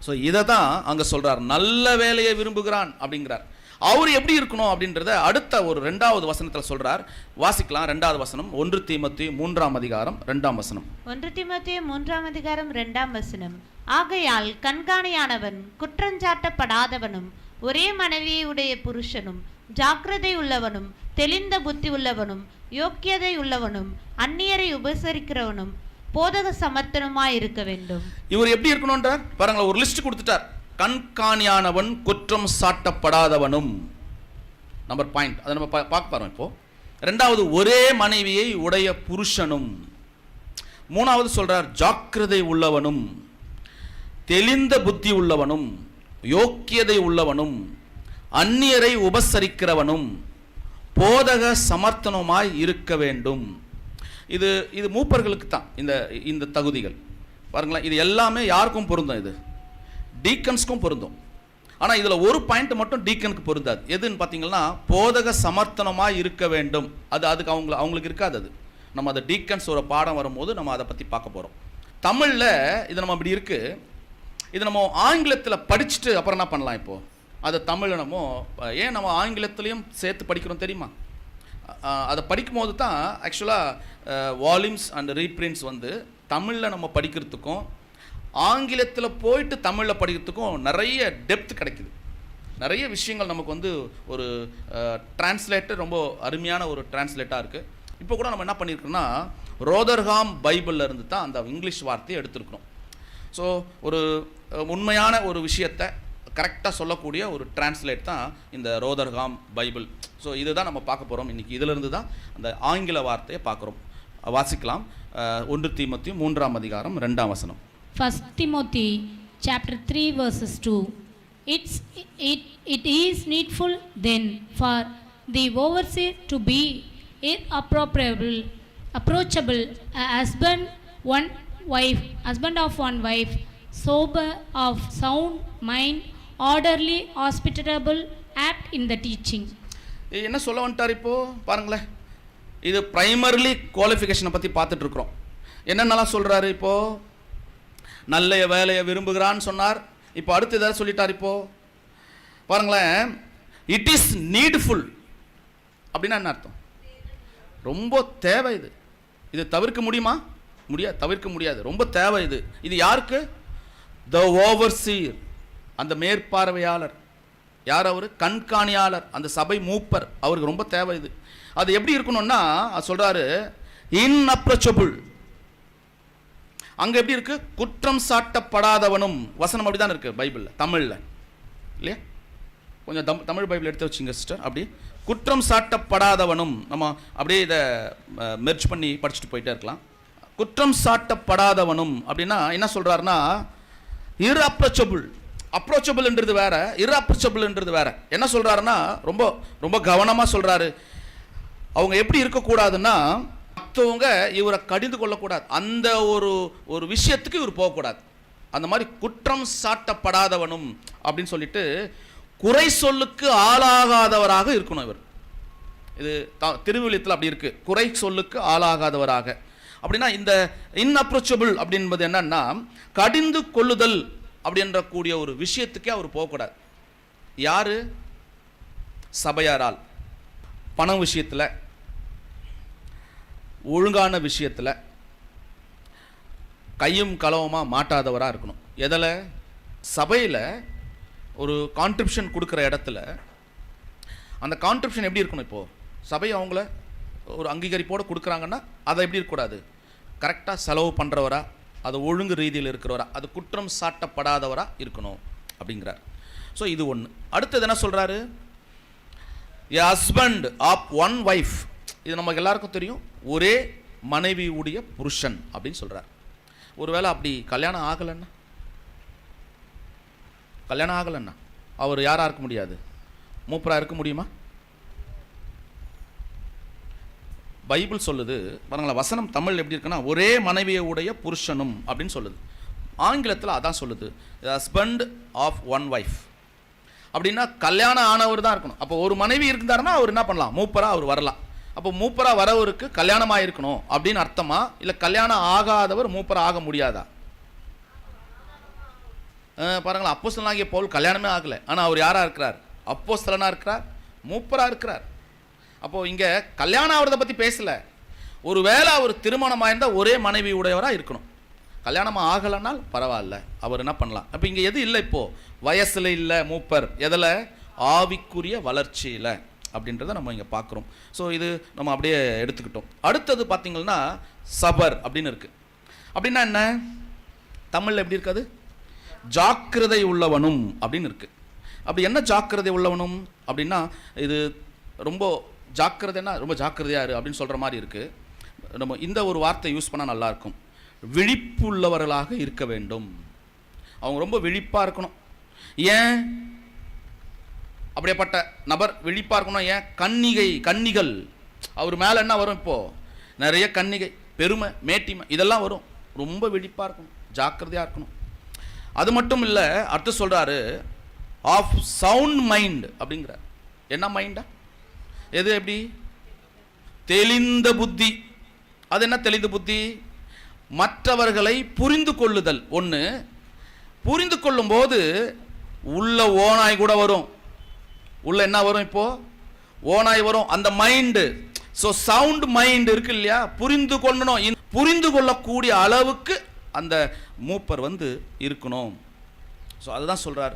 ஸோ இதை தான் அங்க சொல்றார், நல்ல வேலையை விரும்புகிறான் அப்படிங்கிறார். அவர் எப்படி இருக்கணும் அப்படின்றத அடுத்த ஒரு 2வது வசனத்தில் சொல்றார். வாசிக்கலாம். 2வது வசனம் 1 தீமோத்தேயு 3ஆம் அதிகாரம் 2ஆம் வசனம். 1 தீமோத்தேயு 3ஆம் அதிகாரம் 2ஆம் வசனம். ஆகையால் கண்காணியானவன் குற்றஞ்சாட்டப்படாதவனும் ஒரே மனைவியை உடைய புருஷனும் ஜாக்கிரதை உள்ளவனும் தெளிந்த புத்தி உள்ளவனும் யோக்கியதை உள்ளவனும் அந்நியரை உபசரிக்கிறவனும் போதக சமர்த்தனமாய் இருக்க வேண்டும். இவர் எப்படி இருக்கணும்ன்றார் பாருங்களேன். ஒரு லிஸ்ட் கொடுத்துட்டார். கண்காணியானவன் குற்றம் சாட்டப்படாதவனும், நம்பர் பாயிண்ட். அதை நம்ம பார்க்க போறோம் இப்போ. 2வது ஒரே மனைவியை உடைய புருஷனும். 3வது சொல்றார் ஜாக்கிரதை உள்ளவனும் தெளிந்த புத்தி உள்ளவனும் யோக்கியதை உள்ளவனும் அந்நியரை உபசரிக்கிறவனும் போதக சமர்த்தனமாய் இருக்க வேண்டும். இது மூப்பர்களுக்கு தான் இந்த தகுதிகள். பாருங்களேன், இது எல்லாமே யாருக்கும் பொருந்தும். இது டீக்கன்ஸ்க்கும் பொருந்தும். ஆனால் இதில் ஒரு பாயிண்ட் மட்டும் டீக்கனுக்கு பொருந்தாது. எதுன்னு பார்த்தீங்கன்னா போதக சமர்த்தனமாக இருக்க வேண்டும். அதுக்கு அவங்களுக்கு இருக்காது. அது நம்ம அதை டீக்கன்ஸ் ஒரு பாடம் வரும்போது நம்ம அதை பற்றி பார்க்க போகிறோம். தமிழில் இது நம்ம இப்படி இருக்கு. இது நம்ம ஆங்கிலத்தில் படிச்சுட்டு அப்புறம் என்ன பண்ணலாம்? இப்போது அதை தமிழில் நம்ம ஆங்கிலத்திலையும் சேர்த்து படிக்கிறோம் தெரியுமா? அதை படிக்கும் போது தான் ஆக்சுவலாக வால்யூம்ஸ் அண்ட் ரீப்ரிண்ட்ஸ் தமிழில் நம்ம படிக்கிறதுக்கும் ஆங்கிலத்தில் போயிட்டு தமிழில் படிக்கிறதுக்கும் நிறைய டெப்த் கிடைக்குது. நிறைய விஷயங்கள் நமக்கு வந்து ஒரு டிரான்ஸ்லேட்டர் ரொம்ப அருமையான ஒரு டிரான்ஸ்லேட்டாக இருக்குது. இப்போ கூட நம்ம என்ன பண்ணியிருக்கோம்னா ரோதர்ஹாம் பைபிளில் இருந்து தான் அந்த இங்கிலீஷ் வார்த்தையை எடுத்திருக்கிறோம். ஸோ ஒரு உண்மையான ஒரு விஷயத்தை கரெக்டாக சொல்லக்கூடிய ஒரு டிரான்ஸ்லேட் தான் இந்த ரோதர்ஹாம் பைபிள். ஸோ இதுதான் நம்ம பார்க்க போகிறோம் இன்றைக்கி. இதிலிருந்து தான் அந்த ஆங்கில வார்த்தையை பார்க்குறோம். வாசிக்கலாம். 1 தீமோத்தேயு 3ஆம் அதிகாரம் 2ஆம் வசனம். 1 Timothy chapter 3 verses 2. It is needful then for the overseer to be approachable, a husband of one wife, sober, of sound mind, orderly, hospitable, apt in the teaching. என்ன சொல்ல வந்துட்டார் இப்போ பாருங்களேன். இது பிரைமரிலி குவாலிஃபிகேஷனை பற்றி பார்த்துட்டு இருக்கிறோம். என்னென்னலாம் சொல்கிறாரு இப்போ? நல்ல வேலையை விரும்புகிறான்னு சொன்னார். இப்போ அடுத்து எதாவது சொல்லிட்டார். இப்போ பாருங்களேன், இட் இஸ் நீட்ஃபுல் அப்படின்னா என்ன அர்த்தம்? ரொம்ப தேவை. இது தவிர்க்க முடியுமா? முடியாது, தவிர்க்க முடியாது. ரொம்ப தேவை இது. இது யாருக்கு? த ஓவர்சீர், அந்த மேற்பார்வையாளர். யார் அவர்? கண்காணியாளர், அந்த சபை மூப்பர். அவருக்கு ரொம்ப தேவை இது. அது எப்படி இருக்கணும்னா சொல்றாரு இன்அப்ரோச்சபிள். அங்க எப்படி இருக்கு? குற்றம் சாட்டப்படாதவனும். வசனம் அப்படிதான் இருக்கு பைபிள்ல, தமிழ்ல இல்லையா? கொஞ்சம் தமிழ் பைபிள் எடுத்து வச்சுங்க சிஸ்டர். அப்படி குற்றம் சாட்டப்படாதவனும், நம்ம அப்படியே இதை மெர்ஜ் பண்ணி படிச்சுட்டு போயிட்டே இருக்கலாம். குற்றம் சாட்டப்படாதவனும் அப்படின்னா என்ன சொல்றாருன்னா இர்அப்ரோச்சபிள். அப்ரோச்சபிள்ன்றது வேற, இர்அப்ரோச்சபிள்ன்றது வேற. என்ன சொல்றாருன்னா ரொம்ப ரொம்ப கவனமா சொல்றாரு. அவங்க எப்படி இருக்கக்கூடாதுன்னா மற்றவங்க இவரை கடிந்து கொள்ளக்கூடாது, அந்த ஒரு விஷயத்துக்கு இவர் போகக்கூடாது. அந்த மாதிரி குற்றம் சாட்டப்படாதவனும் அப்படின்னு சொல்லிட்டு குறை சொல்லுக்கு ஆளாகாதவராக இருக்கணும் இவர். இது திருவிழியத்தில் அப்படி இருக்கு, குறை சொல்லுக்கு ஆளாகாதவராக. அப்படின்னா இந்த இன்அப்ரோச்சபிள் அப்படின்பது என்னன்னா கடிந்து கொள்ளுதல் அப்படின்ற கூடிய ஒரு விஷயத்துக்கே அவர் போகக்கூடாது. யாரு? சபையாரால். பண விஷயத்தில், ஒழுங்கான விஷயத்தில் கையும் களவுமாக மாட்டாதவராக இருக்கணும். எதில்? சபையில் ஒரு கான்ட்ரிபியூஷன் கொடுக்குற இடத்துல அந்த கான்ட்ரிபியூஷன் எப்படி இருக்கணும்? இப்போது சபை அவங்கள ஒரு அங்கீகரிப்போடு கொடுக்குறாங்கன்னா அதை எப்படி இருக்கக்கூடாது? கரெக்டாக செலவு பண்ணுறவரா, அது ஒழுங்கு ரீதியில் இருக்கிறவரா, அது குற்றம் சாட்டப்படாதவரா இருக்கணும் அப்படிங்கிறார். ஸோ இது ஒன்று. அடுத்தது என்ன சொல்கிறாரு? எ ஹஸ்பண்ட் ஆஃப் ஒன் ஒய்ஃப். இது நமக்கு எல்லாருக்கும் தெரியும், ஒரே மனைவியுடைய புருஷன் அப்படின்னு சொல்கிறார். ஒருவேளை அப்படி கல்யாணம் ஆகலைன்னா அவர் யாராக இருக்க முடியாது? மூப்பராக இருக்க முடியுமா? பைபிள் சொல்லுது பாருங்களா, வசனம் தமிழ் எப்படி இருக்குன்னா ஒரே மனைவியுடைய புருஷனும் அப்படின்னு சொல்லுது. ஆங்கிலத்தில் அதான் சொல்லுது, ஹஸ்பண்ட் ஆஃப் ஒன் ஒய்ஃப். அப்படின்னா கல்யாணம் ஆனவர் தான் இருக்கணும். அப்போ ஒரு மனைவி இருந்தாருன்னா அவர் என்ன பண்ணலாம்? மூப்பராக அவர் வரலாம். அப்போ மூப்பராக வரவருக்கு கல்யாணமாக இருக்கணும் அப்படின்னு அர்த்தமா? இல்லை கல்யாணம் ஆகாதவர் மூப்பராக ஆக முடியாதா? பாருங்களா, அப்போஸ்தலனாகிய பவுல் கல்யாணமே ஆகலை, ஆனால் அவர் யாராக இருக்கிறார்? அப்போஸ்தலனாக இருக்கிறார், மூப்பராக இருக்கிறார். அப்போது இங்கே கல்யாணம் ஆகிறத பற்றி பேசலை. ஒரு வேளை அவர் திருமணமாக இருந்தால் ஒரே மனைவி உடையவராக இருக்கணும். கல்யாணமாக ஆகலைனால் பரவாயில்ல, அவர் என்ன பண்ணலாம். அப்போ இங்கே எது இல்லை? இப்போது வயசில் இல்லை மூப்பர், எதில்? ஆவிக்குரிய வளர்ச்சியில் அப்படின்றத நம்ம இங்கே பார்க்குறோம். ஸோ இது நம்ம அப்படியே எடுத்துக்கிட்டோம். அடுத்தது பார்த்திங்கன்னா சபர் அப்படின்னு இருக்குது. அப்படின்னா என்ன? தமிழில் எப்படி இருக்காது? ஜாக்கிரதை உள்ளவனும் அப்படின்னு இருக்குது. அப்படி என்ன ஜாக்கிரதை உள்ளவனும் அப்படின்னா, இது ரொம்ப ஜாக்கிரதைன்னா ரொம்ப ஜாக்கிரதையாரு அப்படின்னு சொல்கிற மாதிரி இருக்குது. நம்ம இந்த ஒரு வார்த்தை யூஸ் பண்ணால் நல்லாயிருக்கும். விழிப்புள்ளவர்களாக இருக்க வேண்டும். அவங்க ரொம்ப விழிப்பாக இருக்கணும். ஏன் அப்படியேப்பட்ட நபர் விழிப்பாக இருக்கணும்? ஏன்? கன்னிகள் அவர் மேலே என்ன வரும்? இப்போது நிறைய கன்னிகை, பெருமை, மேட்டிமை இதெல்லாம் வரும். ரொம்ப விழிப்பாக இருக்கணும், ஜாக்கிரதையாக இருக்கணும். அது மட்டும் இல்லை, அடுத்து சொல்கிறாரு ஆஃப் சவுண்ட் மைண்ட் அப்படிங்கிறார். என்ன மைண்டா? எது? எப்படி? தெளிந்த புத்தி. அது என்ன தெளிந்த புத்தி? மற்றவர்களை புரிந்து கொள்ளுதல். ஒன்று, புரிந்து கொள்ளும் போது உள்ள ஓனாய் கூட வரும். உள்ள என்ன வரும்? இப்போ ஓனாய் வரும், அந்த மைண்டு. ஸோ சவுண்ட் மைண்ட் இருக்கு இல்லையா? புரிந்து கொள்ளணும். புரிந்து கொள்ளக்கூடிய அளவுக்கு அந்த மூப்பர் இருக்கணும். ஸோ அதுதான் சொல்றார்,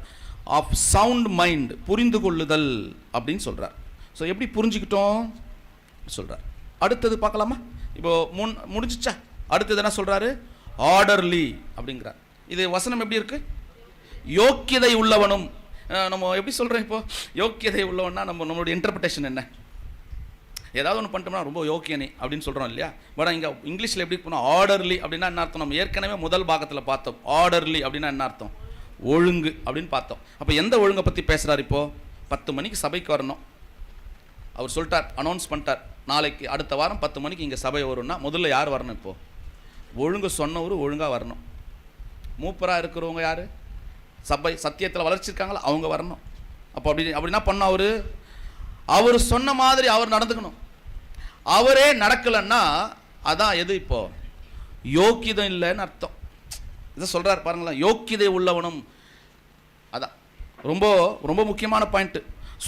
ஆஃப் சவுண்ட் மைண்ட், புரிந்து கொள்ளுதல் அப்படின்னு சொல்றார். ஸோ எப்படி புரிஞ்சுக்கிட்டோம் சொல்றார். அடுத்தது பார்க்கலாமா? இப்போ முடிஞ்சிச்சா? அடுத்தது என்ன சொல்றாரு? ஆர்டர்லி அப்படிங்கிறார். இது வசனம் எப்படி இருக்கு? யோக்கியதை உள்ளவனும். நம்ம எப்படி சொல்றோம் இப்போ? யோக்கியதை உள்ளவன்னா நம்மளுடைய இன்டர்பிரேஷன் என்ன? ஏதாவது ஒன்று பண்ணிட்டோம்னா ரொம்ப யோக்கியனே அப்படின்னு சொல்கிறோம் இல்லையா? பட் இங்கே இங்கிலீஷில் எப்படி போனால் ஆர்டர்லி அப்படின்னா என்ன அர்த்தம்? நம்ம ஏற்கனவே முதல் பாகத்தில் பார்த்தோம். ஆர்டர்லி அப்படின்னா என்ன அர்த்தம்? ஒழுங்கு அப்படின்னு பார்த்தோம். அப்போ எந்த ஒழுங்கை பற்றி பேசுகிறார்? இப்போது 10 மணிக்கு சபைக்கு வரணும். அவர் சொல்லிட்டார், அனௌன்ஸ் பண்ணிட்டார், நாளைக்கு அடுத்த வாரம் 10 மணிக்கு இங்கே சபை வரும்னா முதல்ல யார் வரணும்? இப்போது ஒழுங்கு சொன்னவர் ஒழுங்காக வரணும். மூப்பராக இருக்கிறவங்க யார்? சபை சத்தியத்தில் வளர்ச்சிருக்காங்களா அவங்க வரணும். அப்போ அப்படின்னா பண்ண அவர் சொன்ன மாதிரி அவர் நடந்துக்கணும். அவரே நடக்கலைன்னா அதான் எது? இப்போ யோக்கியதை இல்லைன்னு அர்த்தம். இதை சொல்றார் பாருங்களேன், யோக்கியதை உள்ளவனும். அதான் ரொம்ப ரொம்ப முக்கியமான பாயிண்ட்.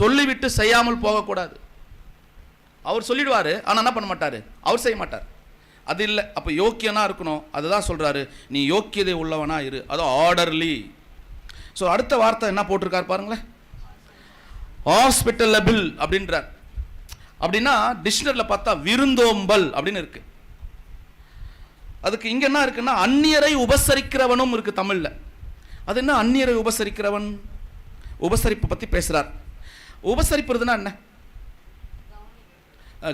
சொல்லிவிட்டு செய்யாமல் போகக்கூடாது. அவர் சொல்லிடுவாரு, ஆனால் என்ன பண்ண மாட்டார்? அவர் செய்ய மாட்டார். அது இல்லை. அப்போ யோக்கியனா இருக்கணும். அதுதான் சொல்றாரு, நீ யோக்கியதை உள்ளவனா இரு. அதுவும் ஆர்டர்லி. ஸோ அடுத்த வார்த்தை என்ன போட்டிருக்கார் பாருங்களேன், ஹாஸ்பிட்டலபிள் அப்படின்றார். அப்படின்னா டிக்ஷனரியில் பார்த்தா விருந்தோம்பல் அப்படின்னு இருக்கு. அதுக்கு இங்க என்ன இருக்குன்னா அந்நியரை உபசரிக்கிறவனும் இருக்கு தமிழ்ல. அது என்ன அந்நியரை உபசரிக்கிறவன்? உபசரிப்பு பத்தி பேசுறார். உபசரிப்புறதுன்னா என்ன?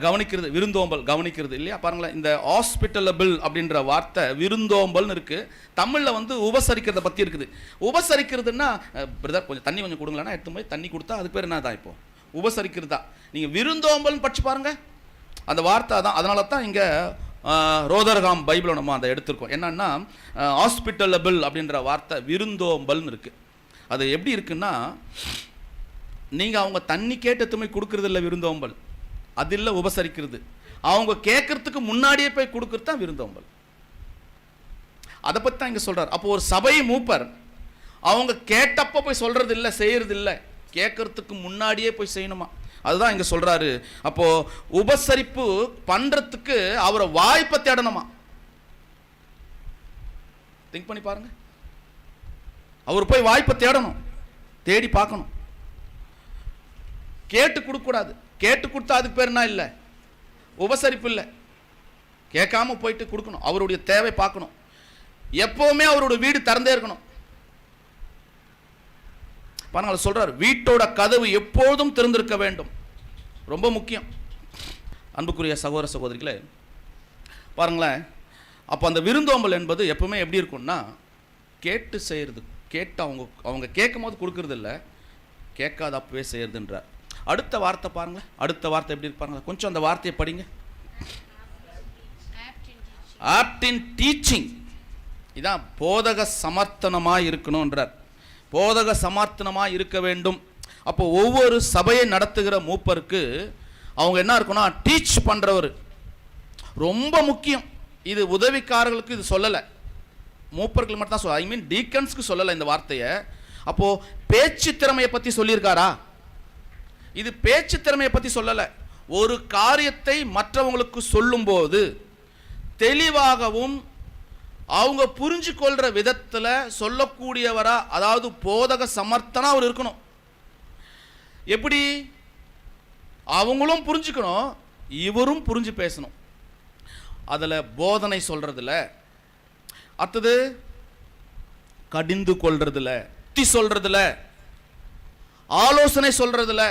கவனிக்கிறது, விருந்தோம்பல், கவனிக்கிறது இல்லையா? பாருங்களேன், இந்த ஹாஸ்பிட்டலபிள் அப்படின்ற வார்த்தை விருந்தோம்பல்னு இருக்கு. தமிழில் உபசரிக்கிறத பற்றி இருக்குது. உபசரிக்கிறதுன்னா, பிரதர் கொஞ்சம் தண்ணி கொஞ்சம் கொடுங்களேன்னா எடுத்து போய் தண்ணி கொடுத்தா அதுக்கு பேர் என்ன தான்? இப்போ உபசரிக்கிறது தான். நீங்கள் விருந்தோம்பல்னு படிச்சு பாருங்க, அந்த வார்த்தை தான். அதனால தான் இங்கே ரோதர்காம் பைபிளை நம்ம அதை எடுத்திருக்கோம். என்னன்னா ஹாஸ்பிட்டலபிள் அப்படின்ற வார்த்தை விருந்தோம்பல்னு இருக்கு. அது எப்படி இருக்குன்னா, நீங்கள் அவங்க தண்ணி கேட்டதுமே கொடுக்கறது இல்லை விருந்தோம்பல், அது இல்லை உபசரிக்கிறது. அவங்க கேட்கறதுக்கு முன்னாடியே போய் கொடுக்கறது தான் விருந்தோம்பல். அதை பற்றி தான் இங்கே சொல்றார். அப்போ ஒரு சபை மூப்பர் அவங்க கேட்டப்போ போய் சொல்றது இல்லை, செய்யறது இல்லை, கேட்கறதுக்கு முன்னாடியே போய் செய்யணுமா. அதுதான் இங்கே சொல்றாரு. அப்போ உபசரிப்பு பண்றதுக்கு அவரை வாய்ப்பை தேடணுமா. திங்க் பண்ணி பாருங்க. அவர் போய் வாய்ப்பை தேடணும், தேடி பார்க்கணும். கேட்டு கொடுக்கக்கூடாது. கேட்டு கொடுத்தா அதுக்கு பேர் என்ன? இல்லை, உபசரிப்பு இல்லை. கேட்காம போயிட்டு கொடுக்கணும். அவருடைய தேவை பார்க்கணும். எப்பவுமே அவருடைய வீடு திறந்தே இருக்கணும். பாருங்க, சொல்றாரு, வீட்டோட கதவு எப்பொழுதும் திறந்திருக்க வேண்டும். ரொம்ப முக்கியம். அன்புக்குரிய சகோதர சகோதரிகளே, பாருங்களேன், அப்போ அந்த விருந்தோம்பல் என்பது எப்பவுமே எப்படி இருக்கும்னா, கேட்டு செய்யறது. கேட்டு அவங்க கேட்கும் போது கொடுக்கறது இல்லை, கேட்காத அப்பவே செய்யறதுன்றார். அடுத்த வார்த்தை பாருங்க. அடுத்த வார்த்தை எப்படி இருப்பாங்க? கொஞ்சம் அந்த வார்த்தையை படிங்க. Apt in teaching. இதான் போதக சமர்த்தனமாக இருக்கணும்ன்றார். போதக சமர்த்தனமாக இருக்க வேண்டும். அப்போ ஒவ்வொரு சபையை நடத்துகிற மூப்பருக்கு அவங்க என்ன இருக்குன்னா, டீச் பண்றவர் ரொம்ப முக்கியம். இது உதவிக்காரர்களுக்கு இது சொல்லலை, மூப்பர்கள் மட்டும் தான் சொல்ல. ஐ மீன் டீக்கன்ஸ்க்கு சொல்லலை இந்த வார்த்தையை. அப்போ பேச்சு திறமையை பற்றி சொல்லியிருக்காரா? இது பேச்சு திறமையை பற்றி சொல்லலை. ஒரு காரியத்தை மற்றவங்களுக்கு சொல்லும்போது தெளிவாகவும் அவங்க புரிஞ்சு கொள்ற விதத்தில் சொல்லக்கூடியவரா, அதாவது போதக சமர்த்தனா அவர் இருக்கணும். எப்படி? அவங்களும் புரிஞ்சுக்கணும், இவரும் புரிஞ்சு பேசணும். அதில் போதனை சொல்றதுல, அடுத்தது கடிந்து கொள்றதுல, புத்தி சொல்றதுல, ஆலோசனை சொல்றதுல,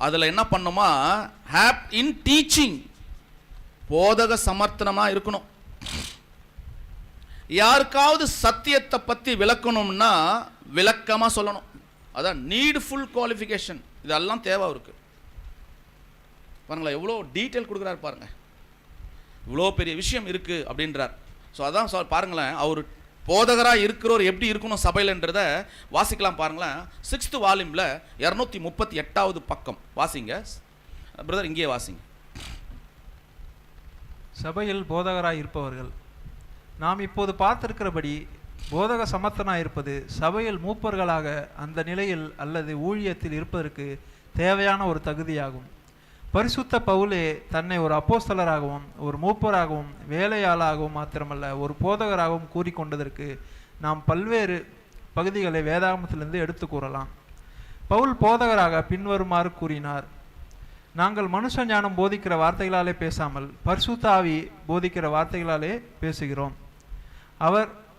அதில் என்ன பண்ணுமா, ஹேப் இன் டீச்சிங், போதக சமர்த்தனமா இருக்கணும். யாருக்காவது சத்தியத்தை பற்றி விளக்கணும்னா விளக்கமா சொல்லணும். அதான் நீட்ஃபுல் குவாலிஃபிகேஷன். இதெல்லாம் தேவை இருக்கு. பாருங்களா, எவ்வளோ டீட்டெயில் கொடுக்குறாரு பாருங்க. இவ்வளோ பெரிய விஷயம் இருக்கு அப்படின்றார். ஸோ அதான் பாருங்களேன், அவர் போதகராக இருக்கிறவர் எப்படி இருக்கணும் சபையில்ன்றத வாசிக்கலாம். பாருங்களேன், 6th வால்யூமில் 238வது பக்கம் வாசிங்க பிரதர். இங்கேயே வாசிங்க. சபையில் போதகராய் இருப்பவர்கள் நாம் இப்போது பார்த்திருக்கிறபடி போதக சமர்த்தனாய் இருப்பது சபையில் மூப்பர்களாக அந்த நிலையில் அல்லது ஊழியத்தில் இருப்பதற்கு தேவையான ஒரு தகுதியாகும். பரிசுத்த பவுலே தன்னை ஒரு அப்போஸ்தலராகவும் ஒரு மூப்பராகவும் வேலையாளாகவும் மாத்திரமல்ல ஒரு போதகராகவும் கூறிக்கொண்டதற்கு நாம் பல்வேறு பகுதிகளை வேதாகமத்திலிருந்து எடுத்து கூறலாம். பவுல் போதகராக பின்வருமாறு கூறினார்: நாங்கள் மனுஷ ஞானம் போதிக்கிற வார்த்தைகளாலே பேசாமல் பரிசுத்த ஆவி போதிக்கிற வார்த்தைகளாலே பேசுகிறோம்.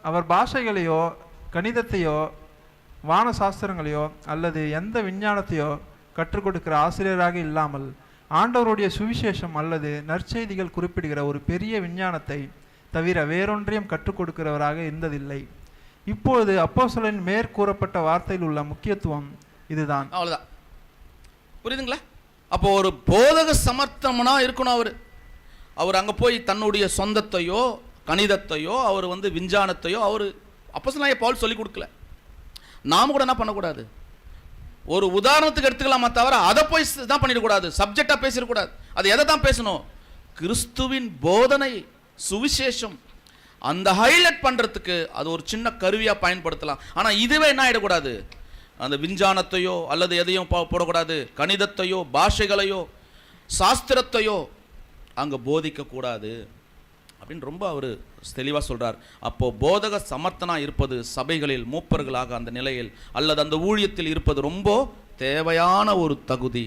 அவர் பாஷைகளையோ கணிதத்தையோ வான சாஸ்திரங்களையோ அல்லது எந்த விஞ்ஞானத்தையோ கற்றுக் கொடுக்கிற ஆசிரியராக இல்லாமல் ஆண்டவருடைய சுவிசேஷம் அல்லது நற்செய்திகள் குறிப்பிடுகிற ஒரு பெரிய விஞ்ஞானத்தை தவிர வேறொன்றையும் கற்றுக் கொடுக்கிறவராக இருந்ததில்லை. இப்பொழுது அப்போஸ்தலரின் மேற்கூறப்பட்ட வார்த்தையில் உள்ள முக்கியத்துவம் இதுதான். அவ்வளவுதான். புரியுதுங்களா? அப்போ ஒரு போதக சமர்த்தமனா இருக்கணும். அவர் அங்க போய் தன்னுடைய சொந்தத்தையோ கணிதத்தையோ அவர் விஞ்ஞானத்தையோ அவர் அப்போஸ்தலனாகிய பவுல் சொல்லி கொடுக்கல. நாம கூட என்ன பண்ணக்கூடாது, ஒரு உதாரணத்துக்கு எடுத்துக்கலாமா தவிர அதை போய் தான் பண்ணிடக்கூடாது, சப்ஜெக்டா பேசிடக்கூடாது. அது எதை தான் பேசணும்? கிறிஸ்துவின் போதனை, சுவிசேஷம். அந்த ஹைலைட் பண்றதுக்கு அது ஒரு சின்ன கருவியா பயன்படுத்தலாம். ஆனா இதுவே என்ன ஆயிடக்கூடாது, அந்த விஞ்ஞானத்தையோ அல்லது எதையும் போடக்கூடாது, கணிதத்தையோ பாஷைகளையோ சாஸ்திரத்தையோ அங்க போதிக்க கூடாது அப்படின்னு ரொம்ப அவர் தெளிவாக சொல்றார். அப்போ போதக சமர்த்தனா இருப்பது சபைகளில் மூப்பர்களாக அந்த நிலையில் அல்லது அந்த ஊழியத்தில் இருப்பது ரொம்ப தேவையான ஒரு தகுதி,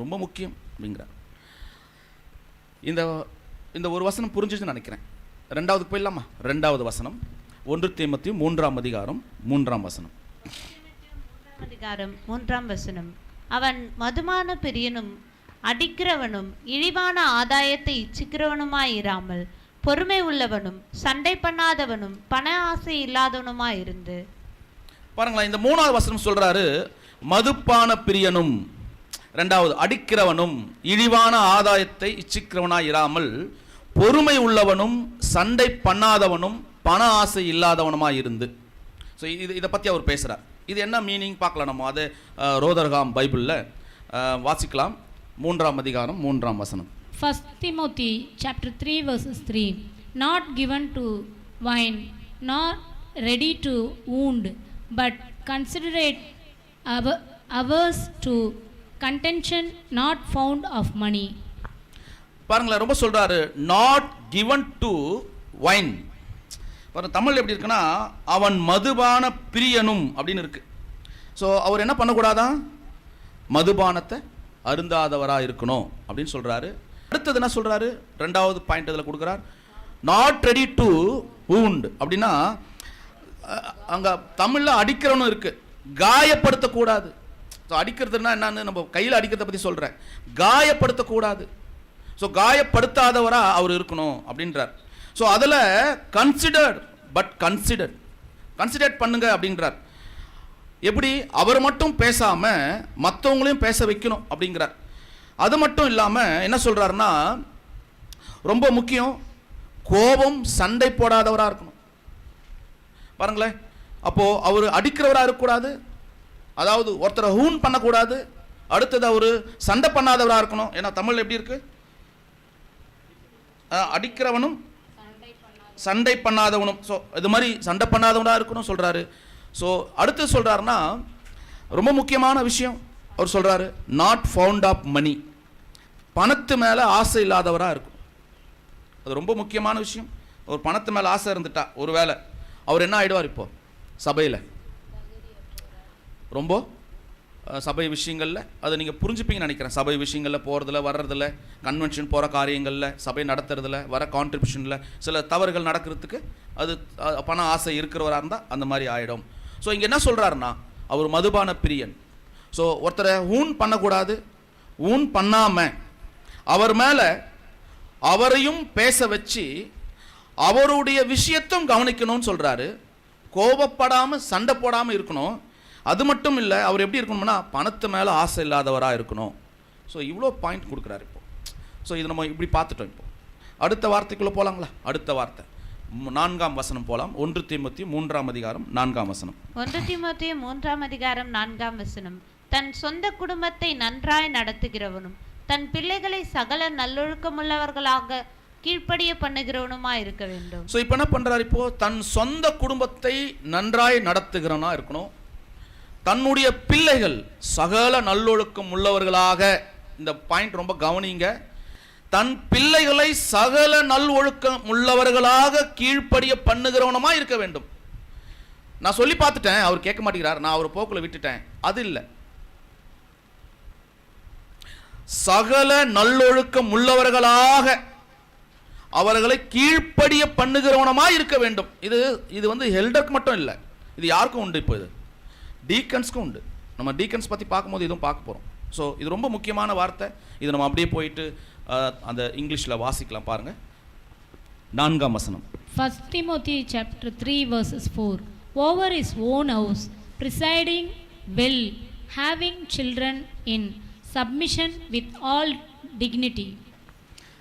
ரொம்ப முக்கியம் அப்படிங்கிறார். இந்த ஒரு வசனம் புரிஞ்சுன்னு நினைக்கிறேன். ரெண்டாவது போயிடலாமா? ரெண்டாவது வசனம் 1 தீமோத்தேயு 3ஆம் அதிகாரம் 3ஆம் வசனம். 3ஆம் அதிகாரம் 3ஆம் வசனம். அவன் மதுமான பிரியனும் அடிக்கிறவனும் இழிவான ஆதாயத்தை இச்சிக்கிறவனுமாயிராமல் பொறுமை உள்ளவனும் சண்டை பண்ணாதவனும் பண ஆசை இல்லாதவனுமாயிருந்து. பாருங்களேன், இந்த 3ஆவது வசனம் சொல்றாரு மதுப்பான பிரியனும், ரெண்டாவது அடிக்கிறவனும் இழிவான ஆதாயத்தை இச்சிக்கிறவனாயிராமல் பொறுமை உள்ளவனும் சண்டை பண்ணாதவனும் பண ஆசை இல்லாதவனுமாய் இருந்து. ஸோ இதை பற்றி அவர் பேசுகிறார். இது என்ன மீனிங் பார்க்கலாம். நம்ம அது ரோதர்காம் பைபிளில் வாசிக்கலாம். 3ஆம் அதிகாரம் 3ஆம் வசனம். 1 Timothy chapter 3 verses 3. Not given to wine, not ready to wound, but considerate, averse to contention, not fond of money. பாருங்களேன், ரொம்ப சொல்றாரு not given to wine. Tamil எப்படி இருக்குன்னா அவன் மதுபான பிரியனும் அப்படின்னு இருக்கு. ஸோ அவர் என்ன பண்ணக்கூடாதான், மதுபானத்தை அருந்தாதவராக இருக்கணும் அப்படின்னு சொல்றாரு. அடுத்தது என்ன சொல்றாரு, ரெண்டாவது பாயிண்ட் அதில் கொடுக்குறார், நாட் ரெடி டு வூண்ட் அப்படின்னா அங்க தமிழ்ல அடிக்கிறவனும் இருக்கு, காயப்படுத்தக்கூடாது. ஸோ அடிக்கிறதுனா என்னன்னு நம்ம கையில் அடிக்கிறத பற்றி சொல்றேன், காயப்படுத்தக்கூடாது. ஸோ காயப்படுத்தாதவரா அவர் இருக்கணும் அப்படின்றார். ஸோ அதில் கன்சிடர் பட் கன்சிடர் பண்ணுங்க அப்படின்றார். எப்படி, அவர் மட்டும் பேசாம மற்றவங்களையும் பேச வைக்கணும் அப்படிங்கிறார். அது மட்டும் இல்லாமல் என்ன சொல்றாருன்னா ரொம்ப முக்கியம், கோபம் சண்டை போடாதவராக இருக்கணும். பாருங்களேன், அப்போ அவர் அடிக்கிறவராக இருக்கக்கூடாது, அதாவது ஒருத்தரை ஹூன் பண்ணக்கூடாது. அடுத்தது அவர் சண்டை பண்ணாதவராக இருக்கணும். ஏன்னா தமிழ் எப்படி இருக்கு, அடிக்கிறவனும் சண்டை பண்ணாதவனும். ஸோ இது மாதிரி சண்டை பண்ணாதவனாக இருக்கணும் சொல்றாரு. ஸோ அடுத்து சொல்றாருன்னா ரொம்ப முக்கியமான விஷயம் அவர் சொல்றாரு, நாட் ஃபவுண்ட் ஆஃப் மணி, பணத்து மேலே ஆசை இல்லாதவராக இருக்கும். அது ரொம்ப முக்கியமான விஷயம். ஒரு பணத்து மேலே ஆசை இருந்துட்டா ஒருவேளை அவர் என்ன ஆயிடுவார், இப்போ சபையில் ரொம்ப சபை விஷயங்களில் அதை நீங்கள் புரிஞ்சுப்பீங்கன்னு நினைக்கிறேன். சபை விஷயங்களில் போகிறதுல வர்றதில்ல, கன்வென்ஷன் போகிற காரியங்களில், சபை நடத்துறதுல, வர கான்ட்ரிபியூஷனில் சில தவறுகள் நடக்கிறதுக்கு அது பண ஆசை இருக்கிறவராக இருந்தால் அந்த மாதிரி ஆகிடும். ஸோ இங்கே என்ன சொல்கிறாருன்னா அவர் மதுபான பிரியன். ஸோ ஒருத்தரை ஊன் பண்ணக்கூடாது, ஊன் பண்ணாமல் அவர் மேலே அவரையும் பேச வச்சு அவருடைய விஷயத்தும் கவனிக்கணும்னு சொல்கிறாரு. கோபப்படாமல் சண்டை போடாமல் இருக்கணும். அது மட்டும் இல்லை, அவர் எப்படி இருக்கணும்னா பணத்து மேலே ஆசை இல்லாதவராக இருக்கணும். ஸோ இவ்வளோ பாயிண்ட் கொடுக்குறாரு இப்போ. ஸோ இது நம்ம இப்படி பார்த்துட்டோம். இப்போ அடுத்த வார்த்தைக்குள்ளே போகலாங்களா? அடுத்த வார்த்தை 4ஆம் வசனம் போகலாம். 1 தீமோத்தேயு 3ஆம் அதிகாரம் 4ஆம் வசனம். 1 தீமோத்தேயு 3ஆம் அதிகாரம் 4ஆம் வசனம். தன் சொந்த குடும்பத்தை நன்றாய் நடத்துகிறவனும் தன் பிள்ளைகளை சகல நல்லொழுக்கமுள்ளவர்களாக கீழ்ப்படிய பண்ணுகிறவனுமா இருக்க வேண்டும். ஸோ இப்போ என்ன பண்ணுறாரு, இப்போ தன் சொந்த குடும்பத்தை நன்றாய் நடத்துகிறவனா இருக்கணும், தன்னுடைய பிள்ளைகள் சகல நல்லொழுக்கம் உள்ளவர்களாக. இந்த பாயிண்ட் ரொம்ப கவனிங்க. தன் பிள்ளைகளை சகல நல்லொழுக்கம் உள்ளவர்களாக கீழ்ப்படிய பண்ணுகிறவனமா இருக்க வேண்டும். நான் சொல்லி பார்த்துட்டேன், அவர் கேட்க மாட்டேங்கிறார், நான் அவர் போக்குல விட்டுட்டேன், அது இல்லை. சகல நல்லொழுக்கம் உள்ளவர்களாக அவர்களை கீழ்ப்படிய பண்ணுகிறவனமாய் இருக்க வேண்டும். இது வந்து எல்டருக்கு மட்டும் இல்லை, இது யாருக்கும் உண்டு. இப்போ இது டீக்கன்ஸ்க்கும் உண்டு. நம்ம டீக்கன்ஸ் பற்றி பார்க்கும்போது இதுவும் பார்க்க போகிறோம். ஸோ இது ரொம்ப முக்கியமான வார்த்தை. இது நம்ம அப்படியே போயிட்டு அந்த இங்கிலீஷில் வாசிக்கலாம். பாருங்கள், 4ஆம் வசனம். 1 Timothy chapter 3 verses 4. Over his own house, presiding well, having children in submission with all dignity.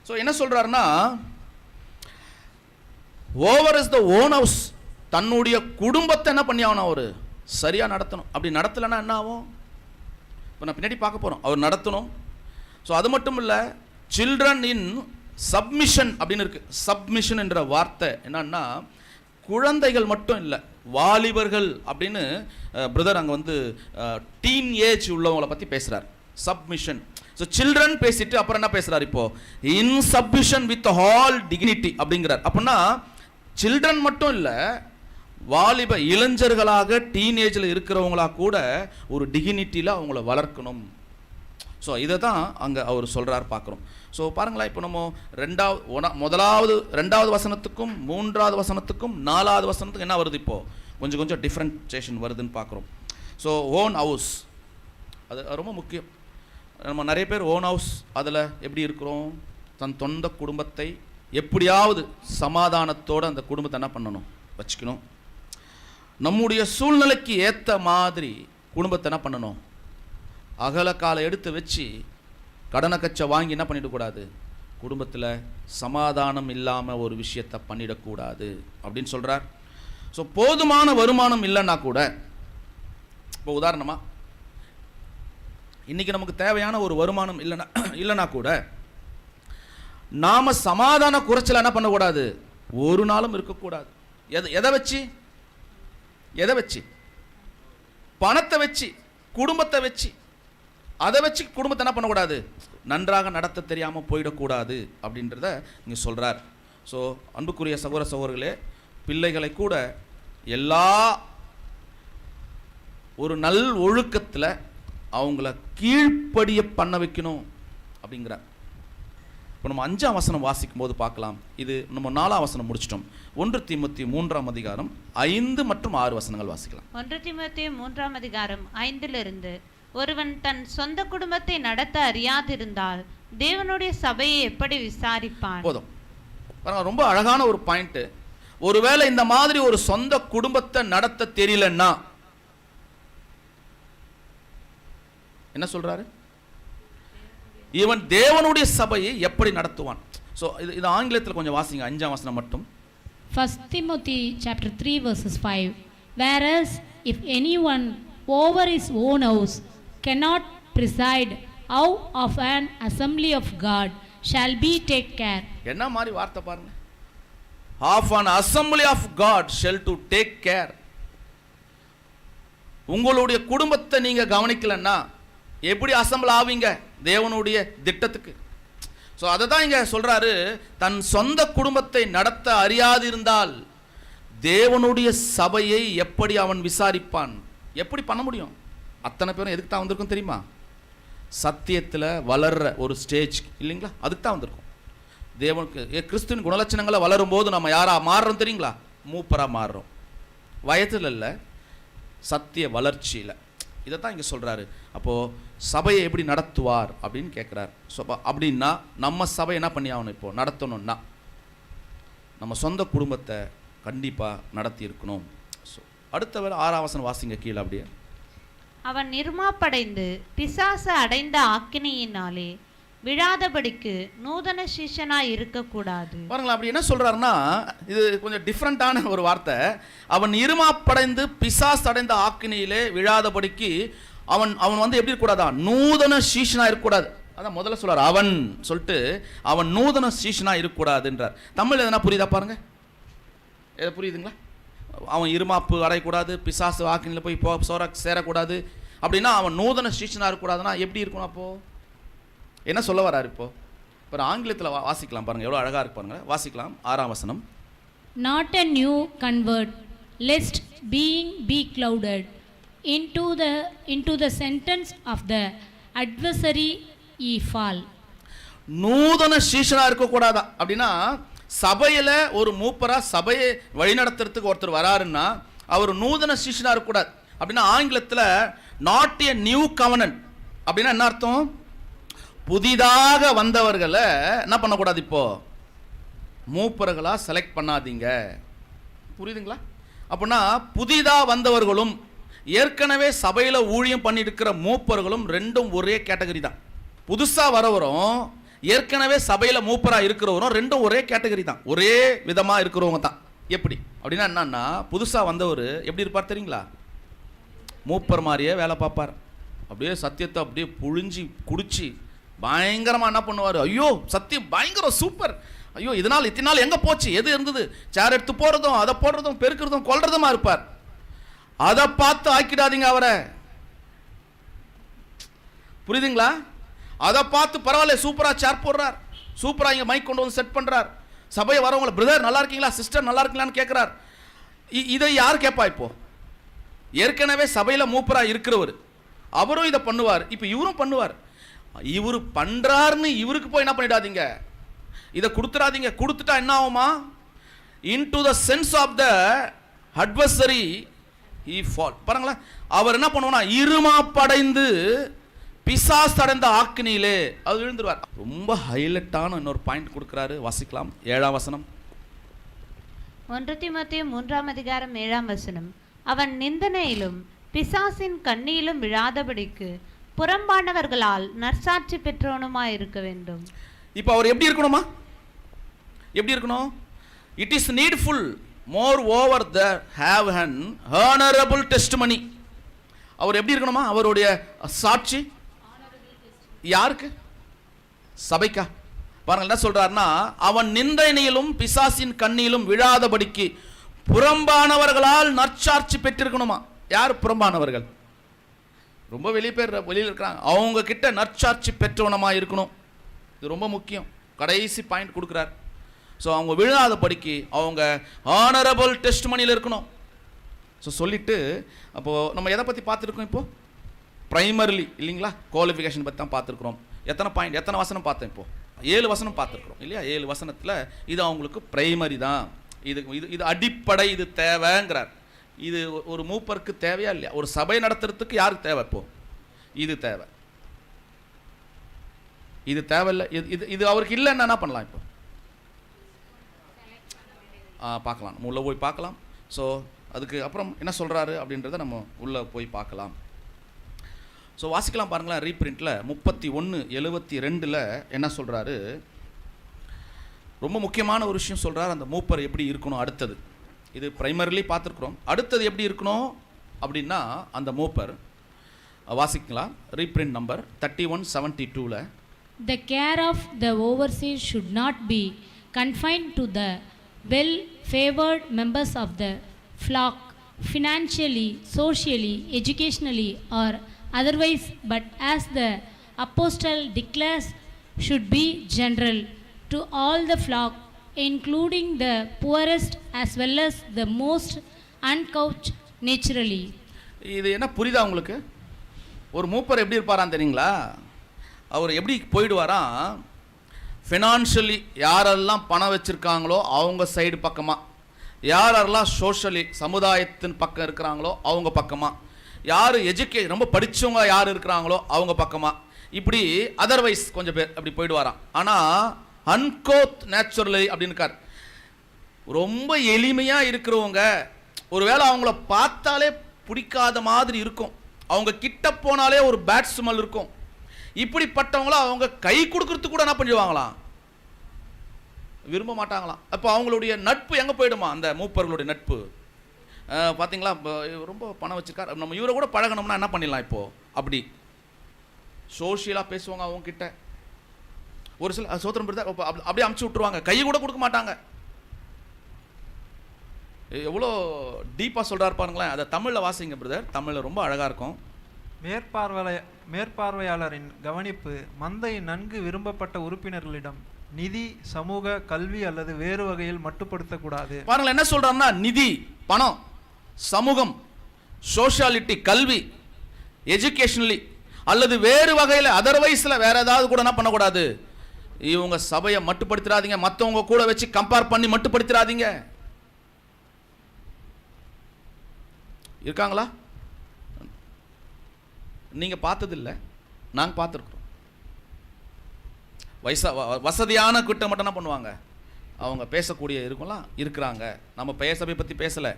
So என்ன சொல்கிறாருன்னா, over is the own house, தன்னுடைய குடும்பத்தை என்ன பண்ணி ஆகணும், அவர் சரியாக நடத்தணும். அப்படி நடத்தலைன்னா என்ன ஆகும்? இப்போ நான் பின்னாடி பார்க்க போகிறோம். அவர் நடத்தணும். ஸோ அது மட்டும் இல்லை, சில்ட்ரன் இன் சப்மிஷன் அப்படின்னு இருக்குது. சப்மிஷன் என்ற வார்த்தை என்னன்னா, குழந்தைகள் மட்டும் இல்லை, வாலிபர்கள் அப்படின்னு பிரதர் அங்கே வந்து டீன் ஏஜ் உள்ளவங்களை பற்றி பேசுகிறார். சப்மிஷன். ஸோ சில்ட்ரன் பேசிட்டு அப்புறம் என்ன பேசுகிறார் இப்போ, இன் சப்மிஷன் வித் ஆல் டிக்னிட்டி அப்படிங்கிறார். அப்படின்னா சில்ட்ரன் மட்டும் இல்லை, வாலிப இளைஞர்களாக டீனேஜில் இருக்கிறவங்களா கூட ஒரு டிக்னிட்டியில் அவங்கள வளர்க்கணும். ஸோ இதை தான் அங்கே அவர் சொல்கிறார் பார்க்குறோம். ஸோ பாருங்களா, இப்போ நம்ம ரெண்டாவது வசனத்துக்கும் 3ஆவது வசனத்துக்கும் 4ஆவது வசனத்துக்கும் என்ன வருது, இப்போது கொஞ்சம் கொஞ்சம் டிஃப்ரென்ஷியேஷன் வருதுன்னு பார்க்குறோம். ஸோ ஓன் ஹவுஸ் அது ரொம்ப முக்கியம். நம்ம நிறைய பேர் ஓன் ஹவுஸ் அதில் எப்படி இருக்கிறோம், தன் சொந்த குடும்பத்தை எப்படியாவது சமாதானத்தோடு அந்த குடும்பத்தை என்ன பண்ணணும், வச்சுக்கணும். நம்முடைய சூழ்நிலைக்கு ஏற்ற மாதிரி குடும்பத்தை என்ன பண்ணணும், அகலக்காலை எடுத்து வச்சு கடனை கச்சை வாங்கி என்ன பண்ணிடக்கூடாது, குடும்பத்தில் சமாதானம் இல்லாமல் ஒரு விஷயத்தை பண்ணிடக்கூடாது அப்படின்னு சொல்கிறார். ஸோ போதுமான வருமானம் இல்லைன்னா கூட, இப்போ உதாரணமாக இன்றைக்கி நமக்கு தேவையான ஒரு வருமானம் இல்லைன்னா கூட நாம் சமாதான குறைச்சல் என்ன பண்ணக்கூடாது, ஒரு நாளும் இருக்கக்கூடாது. எதை வச்சு பணத்தை வச்சு, குடும்பத்தை வச்சு, அதை வச்சு குடும்பத்தை என்ன பண்ணக்கூடாது, நன்றாக நடத்த தெரியாமல் போயிடக்கூடாது அப்படின்றத இங்கே சொல்கிறார். ஸோ அன்புக்குரிய சகோதர சகோதரர்களே, பிள்ளைகளை கூட எல்லா ஒரு நல் ஒழுக்கத்தில் அவங்கள கீழ்ப்படிய பண்ண வைக்கணும் அப்படிங்கிறார். இப்போ நம்ம 5ஆம் வசனம் வாசிக்கும் போது பார்க்கலாம். இது நம்ம 4ஆம் வசனம் முடிச்சிட்டோம். 1 தீமோத்தேயு 3ஆம் அதிகாரம் 5 மற்றும் 6 வசனங்கள் வாசிக்கலாம். 1 தீமோத்தேயு 3ஆம் அதிகாரம் 5 ஒருவன் தன் சொந்த குடும்பத்தை நடத்த அறியாதிருந்தால் தேவனுடைய சபையை எப்படி விசாரிப்பான்? போதும். ரொம்ப அழகான ஒரு பாயிண்ட். ஒருவேளை இந்த மாதிரி ஒரு சொந்த குடும்பத்தை நடத்த தெரியலன்னா என்ன சொல்றாரு, இவன் தேவனுடைய சபையை எப்படி நடத்துவான்? ஸோ இது ஆங்கிலத்தில் கொஞ்சம் வாசிங்க, 5ஆம் வசனம் மட்டும். 1 Timothy chapter 3 verses 5. Whereas if anyone over his own house cannot preside, how of an assembly of God shall be take care? என்ன மாதிரி வார்த்தை பாருங்க, of an assembly of God shall to take care. உங்களுடைய குடும்பத்தை நீங்க கவனிக்கலன்னா எப்படி assemble ஆவீங்க தேவனுடைய திட்டத்துக்கு? ஸோ அதை தான் இங்கே சொல்கிறாரு, தன் சொந்த குடும்பத்தை நடத்த அறியாதிருந்தால் தேவனுடைய சபையை எப்படி அவன் விசாரிப்பான்? எப்படி பண்ண முடியும்? அத்தனை பேரும் எதுக்கு தான் வந்திருக்கும் தெரியுமா? சத்தியத்தில் வளர்ற ஒரு ஸ்டேஜ் இல்லைங்களா, அதுக்கு தான் வந்திருக்கும். தேவனுக்கு கிறிஸ்துவின் குணலட்சணங்களை வளரும் போது நம்ம யாராக மாறுறோம் தெரியுங்களா? மூப்பராக மாறுறோம். வயதில் இல்லை, சத்திய வளர்ச்சியில். இதைத்தான் இங்கே சொல்கிறாரு. அப்போது சபையை எப்படி நடத்துவார் அப்படின்னு கேட்குறாரு. ஸோ அப்படின்னா நம்ம சபை என்ன பண்ணி ஆகணும், இப்போது நடத்தணும்னா நம்ம சொந்த குடும்பத்தை கண்டிப்பாக நடத்தி இருக்கணும். ஸோ அடுத்தவர் 6ஆம் வசனம் வாசிங்க கீழே அப்படியே. அவன் நிர்மாப்படைந்து பிசாசு அடைந்த ஆக்கினையினாலே விழாதபடிக்கு நூதன சீஷனாய் இருக்கக்கூடாது. பாருங்களா, அப்படி என்ன சொல்றாருன்னா, இது கொஞ்சம் டிஃப்ரெண்டான ஒரு வார்த்தை. அவன் இருமாப்படைந்து பிசாசு அடைந்த ஆக்கினையிலே விழாதபடிக்கு அவன் வந்து எப்படி இருக்கக்கூடாதா, நூதன சீஷனா இருக்கக்கூடாது. அதான் முதல்ல சொல்றாரு, அவன் சொல்லிட்டு அவன் நூதன சீஷனா இருக்கக்கூடாதுன்றார். தமிழ் எதனா புரியுதா பாருங்க, எதை புரியுதுங்களா? அவன் இருமாப்பு அடையக்கூடாது, பிசாசு ஆக்கினையில் போய் சேரக்கூடாது அப்படின்னா அவன் நூதன சீஷனா இருக்கக்கூடாதுன்னா எப்படி இருக்கணும்? அப்போ என்ன சொல்ல வராரு? இப்போ ஆங்கிலத்தில் வாசிக்கலாம் பாருங்க, எவ்வளோ அழகாக இருக்கு பாருங்க. வாசிக்கலாம் 6ஆம் வசனம். Not a new convert lest being be clouded into the sentence of the adversary ye fall. நூதன சீஷனா இருக்கக்கூடாதா அப்படின்னா, சபையில ஒரு மூப்பரா சபையை வழிநடத்துறதுக்கு ஒருத்தர் வராருன்னா அவர் நூதன சீஷனா இருக்கக்கூடாது. அப்படின்னா ஆங்கிலத்தில் நாட் எ நியூ கவர்னன்ட் அப்படின்னா என்ன அர்த்தம்? புதிதாக வந்தவர்களை என்ன பண்ணக்கூடாது, இப்போ மூப்பர்களா செலக்ட் பண்ணாதீங்க. புரியுதுங்களா? அப்படின்னா புதிதாக வந்தவர்களும் ஏற்கனவே சபையில் ஊழியம் பண்ணியிருக்கிற மூப்பர்களும் ரெண்டும் ஒரே கேட்டகரி தான். புதுசாக வரவரும் ஏற்கனவே சபையில் மூப்பராக இருக்கிறவரும் ரெண்டும் ஒரே கேட்டகரி தான், ஒரே விதமாக இருக்கிறவங்க தான். எப்படி அப்படின்னா என்னன்னா, புதுசாக வந்தவர் எப்படி இருப்பார் தெரியுங்களா? மூப்பர் மாதிரியே வேலை பார்ப்பார். அப்படியே சத்தியத்தை அப்படியே புழிஞ்சி குடிச்சு பயங்கரமாக என்ன பண்ணுவார், ஐயோ சத்தியம் பயங்கரம் சூப்பர், ஐயோ இதனால் இத்தனை நாள் எங்கே போச்சு, எது இருந்தது, சேர் எடுத்து போடுறதும் அதை போடுறதும் பெருக்கிறதும் கொல்றதுமா இருப்பார். அதை பார்த்து ஆக்கிடாதீங்க அவரை. புரியுதுங்களா? அதை பார்த்து பரவாயில்ல சூப்பராக சேர் போடுறார், சூப்பராக இங்கே மைக் கொண்டு வந்து செட் பண்ணுறார், சபையை வரவங்களை பிரதர் நல்லா இருக்கீங்களா, சிஸ்டர் நல்லா இருக்கீங்களான்னு கேட்குறார். இதை யார் கேட்பா? இப்போ ஏற்கனவே சபையில் மூப்பராக இருக்கிறவர் அவரும் இதை பண்ணுவார், இப்போ இவரும் பண்ணுவார். இவர் பண்ணுறாருன்னு இவருக்கு போய் என்ன பண்ணிடாதீங்க, இதை கொடுத்துடாதீங்க. கொடுத்துட்டா என்ன ஆகுமா? Into the sense of the adversary he fall. பாருங்களா, அவர் என்ன பண்ணுவானா, இருமாப்படைந்து பிசாசு அடைந்த ஆக்கினியிலே அது விழுந்துருவார். ரொம்ப ஹைலைட்டான இன்னொரு பாயிண்ட் கொடுக்குறாரு, வாசிக்கலாம். 7ஆம் வசனம். 1 தீமோத்தேயு 3ஆம் அதிகாரம் 7ஆம் வசனம். அவன் நிந்தனையிலும் பிசாசின் கண்ணியிலும் விழாதபடிக்கு புறம்பானவர்களால் நற்சாட்சி பெற்றவனுமாய் இருக்க வேண்டும். இப்போ அவர் எப்படி இருக்கணுமா? எப்படி இருக்கணும்? It is needful moreover the have an honourable testimony. அவர் எப்படி இருக்கணுமா? அவருடைய சாட்சி யாருக்கு? சபைக்கா? பாருங்க என்ன சொல்றாருன்னா, அவன் நிந்தனையிலும் பிசாசின் கண்ணியிலும் விழாதபடிக்கு புறம்பானவர்களால் நற்சாட்சி பெற்றிருக்கணுமா? யார் புறம்பானவர்கள்? ரொம்ப வெளியில் இருக்கிறாங்க, அவங்க கிட்ட நற்சாட்சி பெற்றவனமா இருக்கணும். இது ரொம்ப முக்கியம். கடைசி பாயிண்ட் கொடுக்குறார். ஸோ அவங்க விழாதபடிக்கு அவங்க ஆனரபிள் டெஸ்டிமனியில் இருக்கணும். ஸோ சொல்லிட்டு அப்போது நம்ம எதை பற்றி பார்த்துருக்கோம்? இப்போது ப்ரைமரிலி இல்லைங்களா, குவாலிஃபிகேஷன் பற்றி தான் பார்த்துருக்குறோம். எத்தனை பாயிண்ட், எத்தனை வசனம் பார்த்தேன்? இப்போது 7 வசனம் பார்த்துருக்குறோம் இல்லையா? 7 வசனத்தில் இது அவங்களுக்கு பிரைமரி தான், இது அடிப்படை, இது தேவைங்கிறார். இது ஒரு மூப்பருக்கு தேவையா இல்லையா? ஒரு சபை நடத்துறதுக்கு யாருக்கு தேவை? இப்போ இது தேவை. இது தேவையில்லை, இது அவருக்கு இல்லைன்னா என்ன பண்ணலாம்? இப்போ பார்க்கலாம், நம்ம உள்ளே போய் பார்க்கலாம். ஸோ அதுக்கு அப்புறம் என்ன சொல்கிறாரு அப்படின்றத நம்ம உள்ளே போய் பார்க்கலாம். ஸோ வாசிக்கலாம் பாருங்களேன். ரீப்ரிண்டில் 31:72 என்ன சொல்கிறாரு? ரொம்ப முக்கியமான ஒரு விஷயம் சொல்கிறார். அந்த மூப்பர் எப்படி இருக்கணும் அடுத்தது. இது பிரைமரிலி பார்த்துருக்குறோம். அடுத்தது எப்படி இருக்கணும் அப்படின்னா, அந்த மூப்பர் வாசிக்கலாம். Reprint number 3172. The care of the overseer should not be confined to the well-favored members of the flock, financially, socially, educationally, or otherwise, but as the apostle declares, should be general to all the flock, including the poorest as well as the most uncouched naturally. இது என்ன புரியுதா உங்களுக்கு? ஒரு மூப்பர் எப்படி இருப்பாரான்னு தெரியுங்களா? அவர் எப்படி போயிடுவாராம், financially யாரெல்லாம் பணம் வச்சுருக்காங்களோ அவங்க சைடு பக்கமாக, யாரெல்லாம் சோஷியலி சமுதாயத்தின் பக்கம் இருக்கிறாங்களோ அவங்க பக்கமாக, யார் ரொம்ப படித்தவங்க யார் இருக்கிறாங்களோ அவங்க பக்கமாக, இப்படி அதர்வைஸ் கொஞ்சம் பேர் அப்படி போயிடுவாராம். ஆனால் அன்கோத் நேச்சுரலி அப்படின்னு இருக்கார். ரொம்ப எளிமையாக இருக்கிறவங்க, ஒருவேளை அவங்கள பார்த்தாலே பிடிக்காத மாதிரி இருக்கும், அவங்க கிட்ட போனாலே ஒரு பேட் ஸ்மெல் இருக்கும். இப்படிப்பட்டவங்கள அவங்க கை கொடுக்கறதுக்கு கூட என்ன பண்ணிடுவாங்களாம், விரும்ப மாட்டாங்களாம். அப்போ அவங்களுடைய நட்பு எங்கே போயிடுமா? அந்த மூப்பர்களுடைய நட்பு பார்த்தீங்களா, ரொம்ப பணம் வச்சுருக்கார், நம்ம இவரை கூட பழகணும்னா என்ன பண்ணிடலாம்? இப்போது அப்படி சோஷியலாக பேசுவாங்க அவங்க கிட்ட. ஒரு சில சோத்திரம் பிரதர் அப்படியே அமுச்சு விட்டுருவாங்க, கை கூட கொடுக்க மாட்டாங்க. எவ்வளோ டீப்பாக சொல்கிறாரு பாருங்களேன். அதை தமிழில் வாசிங்க பிரதர், தமிழில் ரொம்ப அழகாக இருக்கும். மேற்பார்வையாளரின் கவனிப்பு மந்தை நன்கு விரும்பப்பட்ட உறுப்பினர்களிடம் நிதி, சமூக, கல்வி அல்லது வேறு வகையில் மட்டுப்படுத்தக்கூடாது. பாருங்களேன் என்ன சொல்றாருன்னா, நிதி, பணம், சமூகம், சோஷியாலிட்டி, கல்வி, எஜுகேஷனலி அல்லது வேறு வகையில் அதர்வைஸில் வேற ஏதாவது கூட என்ன பண்ணக்கூடாது, இவங்க சபையை மட்டுப்படுத்திடாதீங்க, மற்றவங்க கூட வச்சு கம்பேர் பண்ணி மட்டுப்படுத்திடாதீங்க. இருக்காங்களா? நீங்க பார்த்ததில்லை, நாங்கள் பார்த்துருக்குறோம். வசதியான கிட்ட மட்டும் என்ன பண்ணுவாங்க, அவங்க பேசக்கூடிய இருக்கலாம் இருக்கிறாங்க. நம்ம பெயர் சபையை பற்றி பேசலை,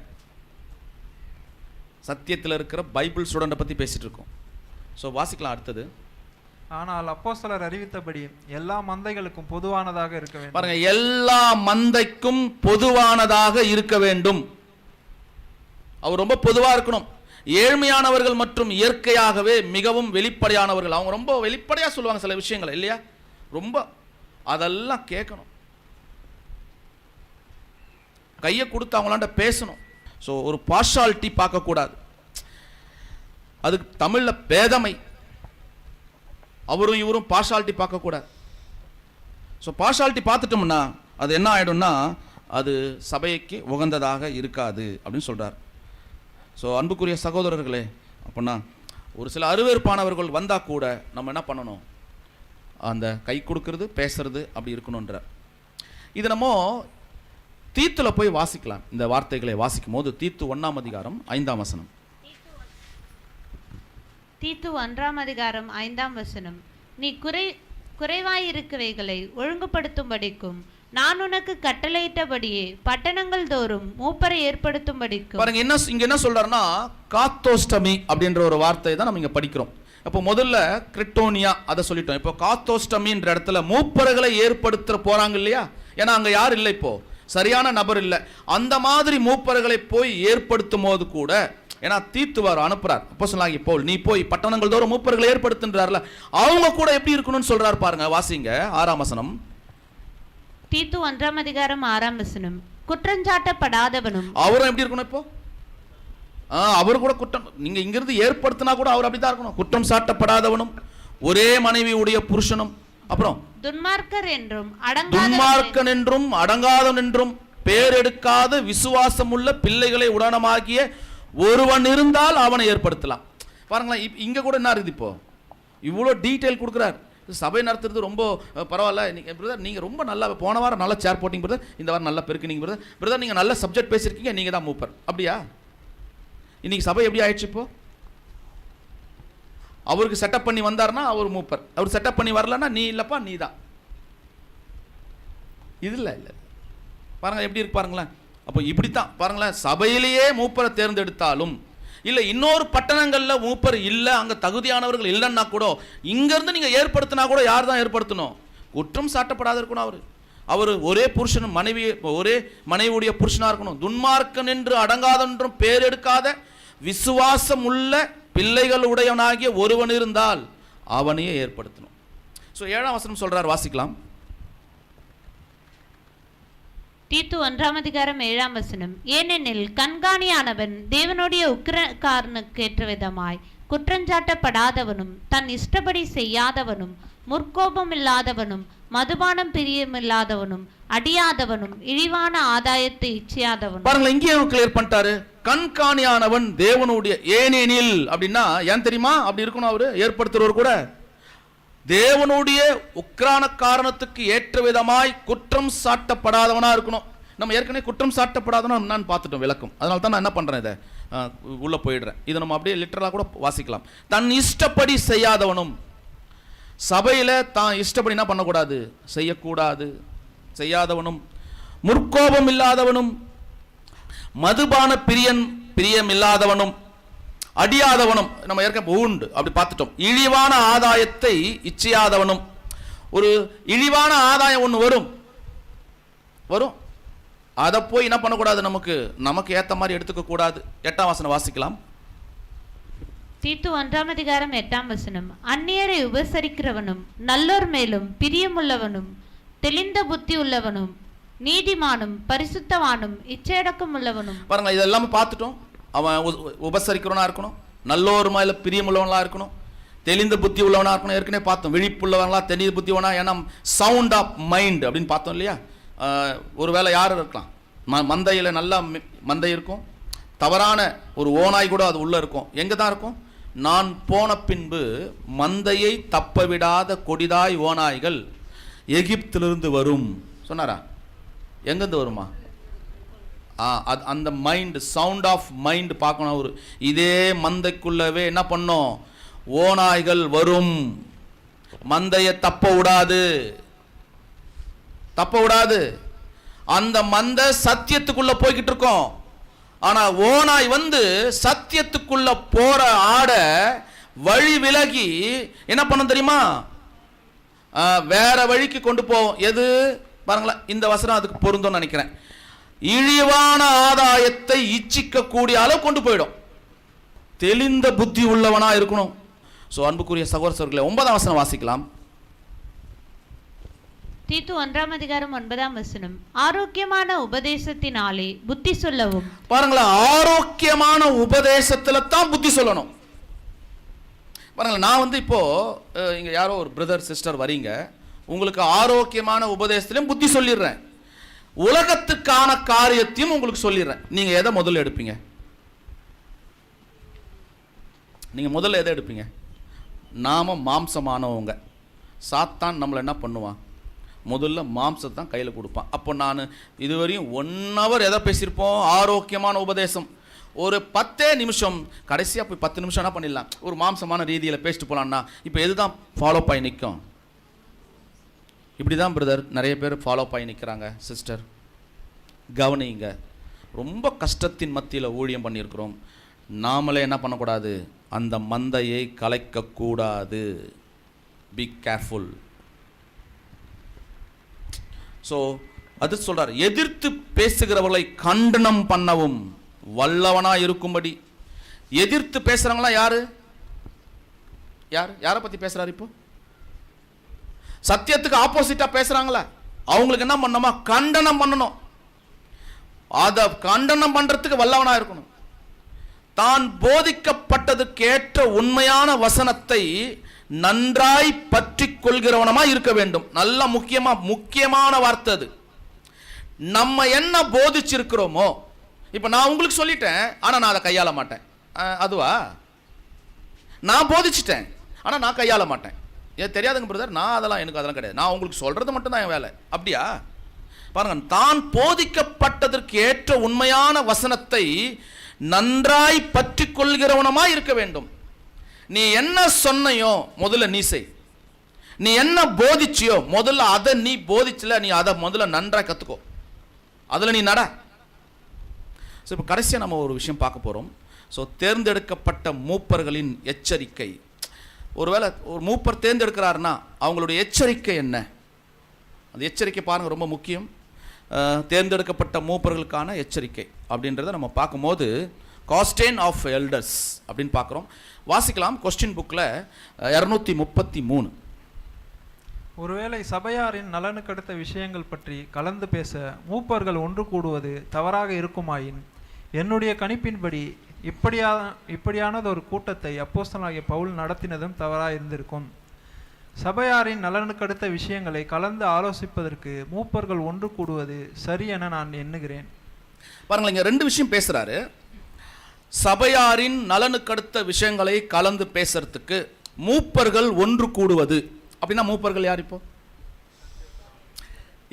சத்தியத்தில் இருக்கிற பைபிள் ஸ்டூடெண்ட்டை பற்றி பேசிட்டு இருக்கோம். ஸோ வாசிக்கலாம் அடுத்தது. ஆனால் அப்போஸ்தலர் அறிவித்தபடி எல்லா மந்தைகளுக்கும் பொதுவானதாக இருக்க வேண்டும். பாருங்க, எல்லா மந்தைக்கும் பொதுவானதாக இருக்க வேண்டும். அவர் ரொம்ப பொதுவாக இருக்கணும். ஏழ்மையானவர்கள் மற்றும் இயற்கையாகவே மிகவும் வெளிப்படையானவர்கள், அவங்க ரொம்ப வெளிப்படையாக சொல்லுவாங்க சில விஷயங்கள் இல்லையா, ரொம்ப அதெல்லாம் கேட்கணும், கையை கொடுத்து அவங்களாண்ட பேசணும். ஸோ ஒரு பார்ஷாலிட்டி பார்க்கக்கூடாது, அதுக்கு தமிழில் பேதமை, அவரும் இவரும் பார்ஷாலிட்டி பார்க்கக்கூடாது. ஸோ பார்ஷாலிட்டி பார்த்துட்டோம்னா அது என்ன ஆகிடும்னா அது சபைக்கு உகந்ததாக இருக்காது அப்படின்னு சொல்கிறார். ஸோ அன்புக்குரிய சகோதரர்களே, அப்படின்னா ஒரு சில அருவருப்பானவர்கள் வந்தால் கூட நம்ம என்ன பண்ணணும், அந்த கை கொடுக்கறது பேசுறது அப்படி இருக்கணுன்ற. இது நம்ம தீத்துல போய் வாசிக்கலாம். இந்த வார்த்தைகளை வாசிக்கும் போது தீத்து 1ஆம் அதிகாரம் 5ஆம் வசனம். தீத்து 1ஆம் அதிகாரம் 5ஆம் வசனம். நீ குறைவாயிருக்கவைகளை ஒழுங்குபடுத்தும்படிக்கும் நான் உனக்கு கட்டளையிட்டபடியே பட்டணங்கள் தோறும் மூப்பரை ஏற்படுத்தும்படிக்கும். பாருங்க, இங்க என்ன சொல்றாருன்னா காத்தோஸ்டமி அப்படின்ற ஒரு வார்த்தை தான் நம்ம இங்க படிக்கிறோம். அப்போ முதல்ல கிரிட்டோனியா அதை சொல்லிட்டோம். இப்போ காத்தோஸ்டமின்ற இடத்துல மூப்பர்களை ஏற்படுத்த போறாங்க இல்லையா, ஏன்னா அங்க யார் இல்லை, இப்போ சரியான நபர் இல்லை. அந்த மாதிரி மூப்பர்களை போய் ஏற்படுத்தும் போது கூட, ஏன்னா தீத்துவார் அனுப்புறார், அப்போ சொன்னாங்க இப்போ நீ போய் பட்டணங்கள் தோறும் மூப்பர்களை ஏற்படுத்துன்றார்ல, அவங்க கூட எப்படி இருக்கணும்னு சொல்றாரு பாருங்க. வாசிங்க 6ஆம் வசனம். தீத்து 1ஆம் அதிகாரம் 6ஆம் வசனம். குற்றஞ்சாட்டப்படாதவனும். அவரும் எப்படி இருக்கணும் இப்போ, அவரு கூட குற்றம், நீங்க இங்கிருந்து ஏற்படுத்தினா கூட அவர் அப்படிதான் இருக்கணும். குற்றம் சாட்டப்படாதவனும், ஒரே மனைவி உடைய புருஷனும், அப்புறம் துன்மார்க்கர் என்றும் துன்மார்க்கன் என்றும் அடங்காதவன் என்றும் பேர் எடுக்காத விசுவாசம் உள்ள பிள்ளைகளை உடனமாகிய ஒருவன் இருந்தால் அவனை ஏற்படுத்தலாம். பாருங்களேன், இங்க கூட என்ன இருக்குது, இப்போ இவ்வளோ டீட்டெயில் கொடுக்குறார். சபை நடத்துறது ரொம்ப பரவாயில்ல. பிரதர் நீங்க ரொம்ப நல்லா, போன வாரம் நல்லா சேர் போட்டிங்க பிரதர், இந்த வாரம் நல்லா பெருக்கினீங்க பிரதர், பிரதர் நீங்க நல்ல சப்ஜெக்ட் பேசியிருக்கீங்க, நீங்க தான் மூப்பர். அப்படியா? இன்னைக்கு சபை எப்படி ஆயிடுச்சு? இப்போ அவருக்கு செட்டப் பண்ணி வந்தார்னா அவர் மூப்பர், அவர் செட்டப் பண்ணி வரலன்னா நீ இல்லப்பா நீ தான். இது இல்லை இல்லை, பாருங்க எப்படி இருக்கு பாருங்களேன். அப்போ இப்படித்தான் பாருங்களேன், சபையிலேயே மூப்பரை தேர்ந்தெடுத்தாலும் இல்லை, இன்னொரு பட்டணங்கள்ல மூப்பர் இல்லை, அங்க தகுதியானவர்கள் இல்லைன்னா கூட இங்கிருந்து நீங்க ஏற்படுத்தினா கூட யார் தான் ஏற்படுத்தணும், குற்றம் சாட்டப்படாத இருக்கணும். அவர் ஒரே புருஷன் மனைவி, ஒரே மனைவியுடைய புருஷனா இருக்கணும். துன்மார்க்கன் என்று அடங்காதென்றும் பேர் எடுக்காத விசுவாசம் உள்ள பிள்ளைகள் உடையவனாகிய ஒருவன் இருந்தால் அவனையே ஏற்படுத்தணும். ஸோ 7ஆம் வசனம் சொல்றார், வாசிக்கலாம். தீத்து 1ஆம் அதிகாரம் 7ஆம் வசனம். ஏனெனில் கண்காணியானவன் தேவனுடைய உக்கிரக்காரனுக்கு ஏற்ற விதமாய் குற்றஞ்சாட்டப்படாதவனும் தன் இஷ்டப்படி செய்யாதவனும் முற்கோபம் இல்லாதவனும் மதுபானம் பிரியமில்லாதவனும் அடியாதவனும் இழிவான ஆதாயத்தை இச்சியாதவனும். பாருங்களேன், இங்கே கிளியர் பண்ணிட்டாரு. கண்காணியானவன் தேவனுடைய, ஏனெனில் அப்படின்னா ஏன் தெரியுமா அப்படி இருக்கணும், அவரு ஏற்படுத்துறவர் கூட தேவனுடைய உக்கிரான காரணத்துக்கு ஏற்ற விதமாய் குற்றம் சாட்டப்படாதவனா இருக்கணும். நம்ம ஏற்கனவே குற்றம் சாட்டப்படாதவனா நான் பார்த்துட்டோம் விளக்கம், அதனால தான் நான் என்ன பண்றேன், இதை உள்ள போயிடுறேன். இதை நம்ம அப்படியே லிட்டரலா கூட வாசிக்கலாம். தன் இஷ்டப்படி செய்யாதவனும், சபையில தான் இஷ்டப்படி என்ன பண்ணக்கூடாது, செய்யக்கூடாது, செய்யாதவனும், முற்கோபம் இல்லாதவனும், மதுபான பிரியம் இல்லாதவனும், அடியாதவனும், நம்ம ஏற்கனவே உண்டு அப்படி பார்த்துட்டோம். இழிவான ஆதாயத்தை இச்சியாதவனும். ஒரு இழிவான ஆதாயம் ஒன்று வரும், அதை போய் என்ன பண்ணக்கூடாது, நமக்கு ஏத்த மாதிரி எடுத்துக்க கூடாது. 8ஆம் வசனம் வாசிக்கலாம். தீத்து 1ஆம் அதிகாரம் 8ஆம் வசனம். அந்நியரை உபசரிக்கிறவனும் நல்லோர் மேலும் பிரியமுள்ளவனும் தெளிந்த புத்தி உள்ளவனும் நீதிமானும் பரிசுத்தவானும் இச்சையடக்கம் உள்ளவனும். பாருங்க, இதெல்லாம் பார்த்துட்டோம். அவன் உபசரிக்கிறவனா இருக்கணும், நல்லோர் மேல பிரியமுள்ளவனா இருக்கணும், தெளிந்த புத்தி உள்ளவனா இருக்கணும். ஏற்கனவே பார்த்தோம், விழிப்புள்ளவங்களா, தெளிந்த புத்திவனா, ஏன்னா சவுண்ட் ஆஃப் மைண்ட் அப்படின்னு பார்த்தோம் இல்லையா. ஒருவேளை யார் இருக்கலாம், மந்தையில் நல்லா மந்தை இருக்கும், தவறான ஒரு ஓநாய் கூட அது உள்ள இருக்கும். எங்க தான் இருக்கும்? நான் போன பின்பு மந்தையை தப்பவிடாத கொடிதாய் ஓநாய்கள் எகிப்திலிருந்து வரும் சொன்னாரா? எங்கிருந்து வருமா? அந்த மைண்ட், சவுண்ட் ஆஃப் மைண்ட் பார்க்கணும். ஒரு இதே மந்தைக்குள்ளவே என்ன பண்ணும்? ஓநாய்கள் வரும், மந்தையை தப்ப விடாது. அந்த மந்தை சத்தியத்துக்குள்ள போய்கிட்டு இருக்கோம். ஆனா ஓநாய் வந்து சத்தியத்துக்குள்ள போற ஆட வழி விலகி என்ன பண்ணும் தெரியுமா? வேற வழிக்கு கொண்டு போவோம். எது பாருங்களேன், இந்த வசனம் அதுக்கு பொருந்தும் நினைக்கிறேன். இழிவான ஆதாயத்தை இச்சிக்க கூடிய அளவு கொண்டு போயிடும். தெளிந்த புத்தி உள்ளவனா இருக்கணும். சோ அன்புக்குரிய சகோதரர்களே, 9ஆம் வசனம் வாசிக்கலாம். தீத்து 1ஆம் அதிகாரம் 9ஆம் வசனம். ஆரோக்கியமான உபதேசத்தினாலே புத்தி சொல்லவும். பாருங்களேன், ஆரோக்கியமான உபதேசத்துல தான் புத்தி சொல்லணும். பாருங்களேன், நான் வந்து இப்போ இங்க யாரோ ஒரு பிரதர் சிஸ்டர் வரீங்க, உங்களுக்கு ஆரோக்கியமான உபதேசத்திலையும் புத்தி சொல்லிடுறேன், உலகத்துக்கான காரியத்தையும் உங்களுக்கு சொல்லிடுறேன். நீங்க எதை முதல்ல எடுப்பீங்க? நீங்க முதல்ல எதை எடுப்பீங்க? நாம மாம்சமானவங்க. சாத்தான் நம்மளை என்ன பண்ணுவான்? முதல்ல மாம்சத்தான் கையில் கொடுப்பான். அப்போ நான் இதுவரையும் 1 hour எதை பேசியிருப்போம்? ஆரோக்கியமான உபதேசம். ஒரு 10 நிமிஷம், கடைசியாக போய் 10 நிமிஷம் என்ன பண்ணிடலாம்? ஒரு மாம்சமான ரீதியில் பேசிட்டு போகலான்னா இப்போ எதுதான் ஃபாலோ பண்ணி நிற்கும்? இப்படி தான் பிரதர் நிறைய பேர் ஃபாலோ பண்ணி நிற்கிறாங்க. சிஸ்டர் கவனிங்க, ரொம்ப கஷ்டத்தின் மத்தியில் ஊழியம் பண்ணியிருக்கிறோம். நாமளே என்ன பண்ணக்கூடாது? அந்த மந்தையை கலைக்கக்கூடாது. Be careful. ஸோ அது சொல்றார், எதிர்த்து பேசுகிறவர்களை கண்டனம் பண்ணவும் வல்லவனா இருக்கும்படி. எதிர்த்து பேசுறவங்களா யாரு? யாரை பத்தி பேசுறாரு? இப்போ சத்தியத்துக்கு ஆப்போசிட்டா பேசுறாங்களா? அவங்களுக்கு என்ன பண்ணணுமா? கண்டனம் பண்ணணும். அத கண்டனம் பண்றதுக்கு வல்லவனா இருக்கணும். தான் போதிக்கப்பட்டதுக்கு ஏற்ற உண்மையான வசனத்தை நன்றாய் பற்றி கொள்கிறவனமா இருக்க வேண்டும். நல்ல முக்கியமான வார்த்தை அது. நம்ம என்ன போதிச்சிருக்கிறோமோ, இப்ப நான் உங்களுக்கு சொல்லிட்டேன், ஆனா நான் அதை கையாள மாட்டேன். அதுவா? நான் போதிச்சிட்டேன், ஆனா நான் கையாள மாட்டேன். ஏன் தெரியாதுங்க பிரதர், எனக்கு அதெல்லாம் கிடையாது. நான் உங்களுக்கு சொல்றது மட்டும் தான் என் வேலை. அப்படியா? பாருங்க, தான் போதிக்கப்பட்டதற்கு ஏற்ற உண்மையான வசனத்தை நன்றாய் பற்றி கொள்கிறவனமா இருக்க வேண்டும். நீ என்ன சொன்னையோ முதல்ல நீ செய். நீ என்ன போதிச்சியோ முதல்ல அதை நீ போதிச்சல, நீ அதை முதல்ல நன்றாய் கத்துக்கோ. அதுல நீ நட. இப்போ கடைசியா நம்ம ஒரு விஷயம் பார்க்க போறோம். ஸோ தேர்ந்தெடுக்கப்பட்ட மூப்பர்களின் எச்சரிக்கை. ஒருவேளை ஒரு மூப்பர் தேர்ந்தெடுக்கிறாருன்னா அவங்களுடைய எச்சரிக்கை என்ன? அந்த எச்சரிக்கை பாருங்க, ரொம்ப முக்கியம். தேர்ந்தெடுக்கப்பட்ட மூப்பர்களுக்கான எச்சரிக்கை அப்படின்றத நம்ம பார்க்கும்போது காஸ்டேன் ஆஃப் எல்டர்ஸ் அப்படின்னு பார்க்குறோம். வாசிக்கலாம். கொஸ்டின் புக்கில் 233. ஒருவேளை சபையாரின் நலனுக்கடுத்த விஷயங்கள் பற்றி கலந்து பேச மூப்பர்கள் ஒன்று கூடுவது தவறாக இருக்குமாயின், என்னுடைய கணிப்பின்படி இப்படியானது ஒரு கூட்டத்தை அப்போஸ்தலனாகிய பவுல் நடத்தினதும் தவறாக இருந்திருக்கும். சபையாரின் நலனுக்கடுத்த விஷயங்களை கலந்து ஆலோசிப்பதற்கு மூப்பர்கள் ஒன்று கூடுவது சரி என நான் எண்ணுகிறேன். பாருங்கள், இங்க 2 விஷயம் பேசுறாரு. சபையாரின் நலனுக்கடுத்த விஷயங்களை கலந்து பேசுறதுக்கு மூப்பர்கள் ஒன்று கூடுவது அப்படின்னா, மூப்பர்கள் யார்? இப்போ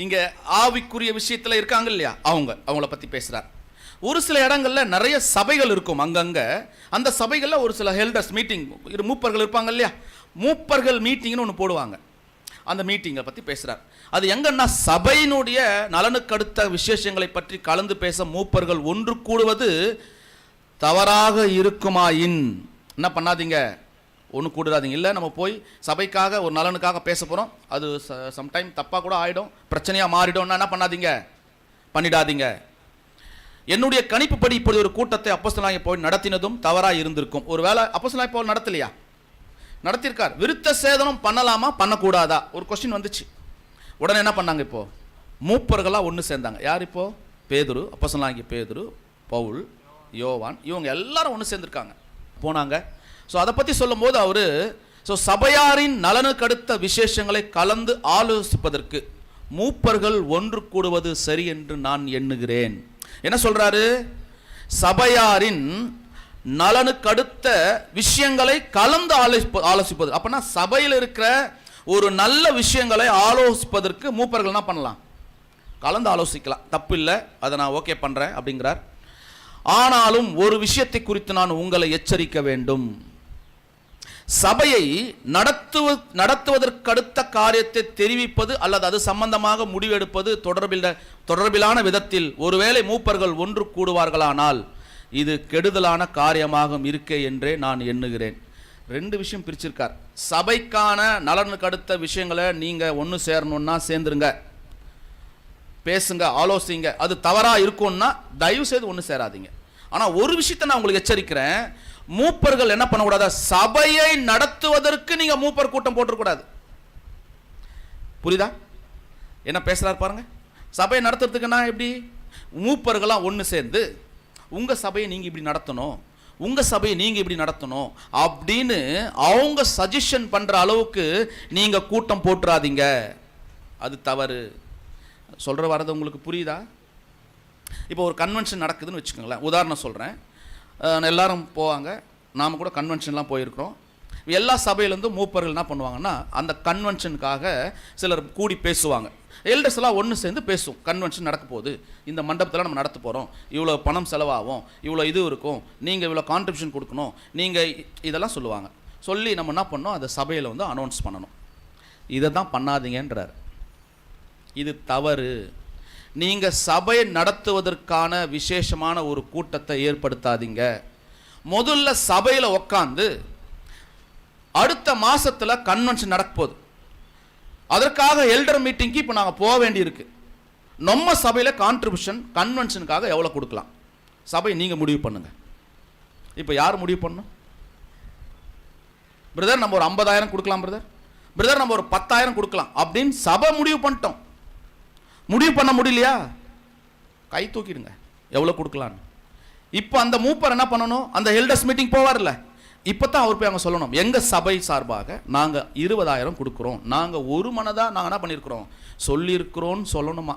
இங்க ஆவிக்குரிய விஷயத்துல இருக்காங்க இல்லையா, அவங்கள பத்தி பேசுறார். ஒரு சில இடங்கள்ல நிறைய சபைகள் இருக்கும். அங்கங்க அந்த சபைகள்ல ஒரு சில ஹெல்டர்ஸ் மீட்டிங், மூப்பர்கள் இருப்பாங்க இல்லையா, மூப்பர்கள் மீட்டிங்னு ஒன்று போடுவாங்க. அந்த மீட்டிங்கை பற்றி பேசுகிறார். அது எங்கன்னா சபையினுடைய நலனுக்கடுத்த விசேஷங்களை பற்றி கலந்து பேச மூப்பர்கள் ஒன்று கூடுவது தவறாக இருக்குமாயின் என்ன பண்ணாதீங்க, ஒன்று கூடாதீங்க. இல்லை நம்ம போய் சபைக்காக ஒரு நலனுக்காக பேச போகிறோம், அது சம்டைம் தப்பாக கூட ஆகிடும், பிரச்சனையாக மாறிடும்னா என்ன பண்ணாதீங்க, பண்ணிடாதீங்க. என்னுடைய கணிப்புப்படி இப்படி ஒரு கூட்டத்தை அப்போஸ்தலனாகிய பவுல் நடத்தினதும் தவறாக இருந்திருக்கும். ஒருவேளை அப்போஸ்தலனாகிய பவுல் நடத்தலையா? நடத்திருக்கார். விருத்த சேதனம் பண்ணலாமா பண்ணக்கூடாதா ஒரு கொஸ்டின் வந்துச்சு. உடனே என்ன பண்ணாங்க? இப்போ மூப்பர்களாக ஒன்று சேர்ந்தாங்க. யார்? இப்போ பேதுரு, அப்போஸ்தலனாகிய பேதுரு, பவுல், யோவான், இவங்க எல்லாரும் ஒன்று சேர்ந்துருக்காங்க, போனாங்க. ஸோ அதை பற்றி சொல்லும் போது அவரு சபையாரின் நலனுக்கு அடுத்த விசேஷங்களை கலந்து ஆலோசிப்பதற்கு மூப்பர்கள் ஒன்று கூடுவது சரி என்று நான் எண்ணுகிறேன். என்ன சொல்றாரு? சபையாரின் நலனுக்கடுத்த விஷயங்களை கலந்து ஆலோசிப்பது. அப்பனா சபையில் இருக்கிற ஒரு நல்ல விஷயங்களை ஆலோசிப்பதற்கு மூப்பர்கள் என்ன பண்ணலாம்? கலந்து ஆலோசிக்கலாம், தப்பு இல்லை, அதை நான் ஓகே பண்றேன் அப்படிங்கிறார். ஆனாலும் ஒரு விஷயத்தை குறித்து நான் உங்களை எச்சரிக்க வேண்டும். சபையை நடத்துவதற்கடுத்த காரியத்தை தெரிவிப்பது அல்லது அது சம்பந்தமாக முடிவெடுப்பது தொடர்பிலான விதத்தில் ஒருவேளை மூப்பர்கள் ஒன்று கூடுவார்களானால் இது கெடுதலான காரியமாக இருக்கே என்றே நான் எண்ணுகிறேன். ரெண்டு விஷயம் பிரிச்சிருக்கார். சபைக்கான நலனுக்கு அடுத்த விஷயங்களை நீங்க ஒன்று சேரணும்னா சேர்ந்துருங்க, பேசுங்க, ஆலோசிங்க. அது தவறா இருக்கும்னா தயவு செய்து ஒன்று சேராதீங்க. ஆனா ஒரு விஷயத்தை நான் உங்களுக்கு எச்சரிக்கிறேன், மூப்பர்கள் என்ன பண்ணக்கூடாது? சபையை நடத்துவதற்கு நீங்க மூப்பர் கூட்டம் போட்டுக்கூடாது. புரியுதா என்ன பேசுறாரு பாருங்க? சபையை நடத்துறதுக்குன்னா எப்படி? மூப்பர்களாம் ஒன்று சேர்ந்து உங்க சபையை நீங்க இப்படி நடத்தணும், உங்க சபையை நீங்க இப்படி நடத்தணும் அப்படின்னு அவங்க சஜஷன் பண்ற அளவுக்கு நீங்க கூட்டம் போட்டுறாதீங்க. அது தவறு. சொல்ற வரது உங்களுக்கு புரியுதா? இப்போ ஒரு கன்வென்ஷன் நடக்குதுன்னு வச்சுக்கோங்களேன், உதாரணம் சொல்கிறேன். எல்லாரும் போவாங்க, நாம் கூட கன்வென்ஷன்லாம் போயிருக்கிறோம். எல்லா சபையிலேருந்தும் மூப்பர்கள் என்ன பண்ணுவாங்கன்னா அந்த கன்வென்ஷனுக்காக சிலர் கூடி பேசுவாங்க. எல்டர்ஸ் எல்லாம் ஒன்று சேர்ந்து பேசும். கன்வென்ஷன் நடக்க போகுது, இந்த மண்டபத்தில் நம்ம நடத்த போகிறோம், இவ்வளோ பணம் செலவாகும், இவ்வளோ இது இருக்கும், நீங்கள் இவ்வளோ கான்ட்ரிபியூஷன் கொடுக்கணும், நீங்கள் இதெல்லாம் சொல்லுவாங்க. சொல்லி நம்ம என்ன பண்ணோம், அதை சபையில் வந்து அனௌன்ஸ் பண்ணணும். இதை தான் பண்ணாதீங்கன்றார். இது தவறு. நீங்க சபை நடத்துவதற்கான விசேஷமான ஒரு கூட்டத்தை ஏற்படுத்தாதீங்க. முதல்ல சபையில உட்கார்ந்து அடுத்த மாசத்துல கன்வென்ஷன் நடக்க போகுது, அதற்காக எல்டர் மீட்டிங்க்கு இப்போ நாங்கள் போக வேண்டியிருக்கு. நம்ம சபையில் கான்ட்ரிபியூஷன் கன்வென்ஷனுக்காக எவ்வளோ கொடுக்கலாம் சபை நீங்க முடிவு பண்ணுங்க. இப்போ யார் முடிவு பண்ணணும்? பிரதர் நம்ம ஒரு 50,000 கொடுக்கலாம், பிரதர் நம்ம ஒரு 10,000 கொடுக்கலாம் அப்படின்னு சபை முடிவு பண்ணிட்டோம். முடிவு பண்ண முடியலையா? கை தூக்கிடுங்க எவ்வளோ கொடுக்கலான்னு. இப்போ அந்த மூப்பர் என்ன பண்ணணும்? அந்த எல்டர்ஸ் மீட்டிங் போவார்ல, இப்போ தான் அவர் போய் அங்கே சொல்லணும், எங்கள் சபை சார்பாக நாங்கள் 20,000 கொடுக்குறோம், நாங்கள் ஒரு மனதாக நாங்கள் என்ன பண்ணியிருக்கிறோம் சொல்லியிருக்கிறோன்னு சொல்லணுமா.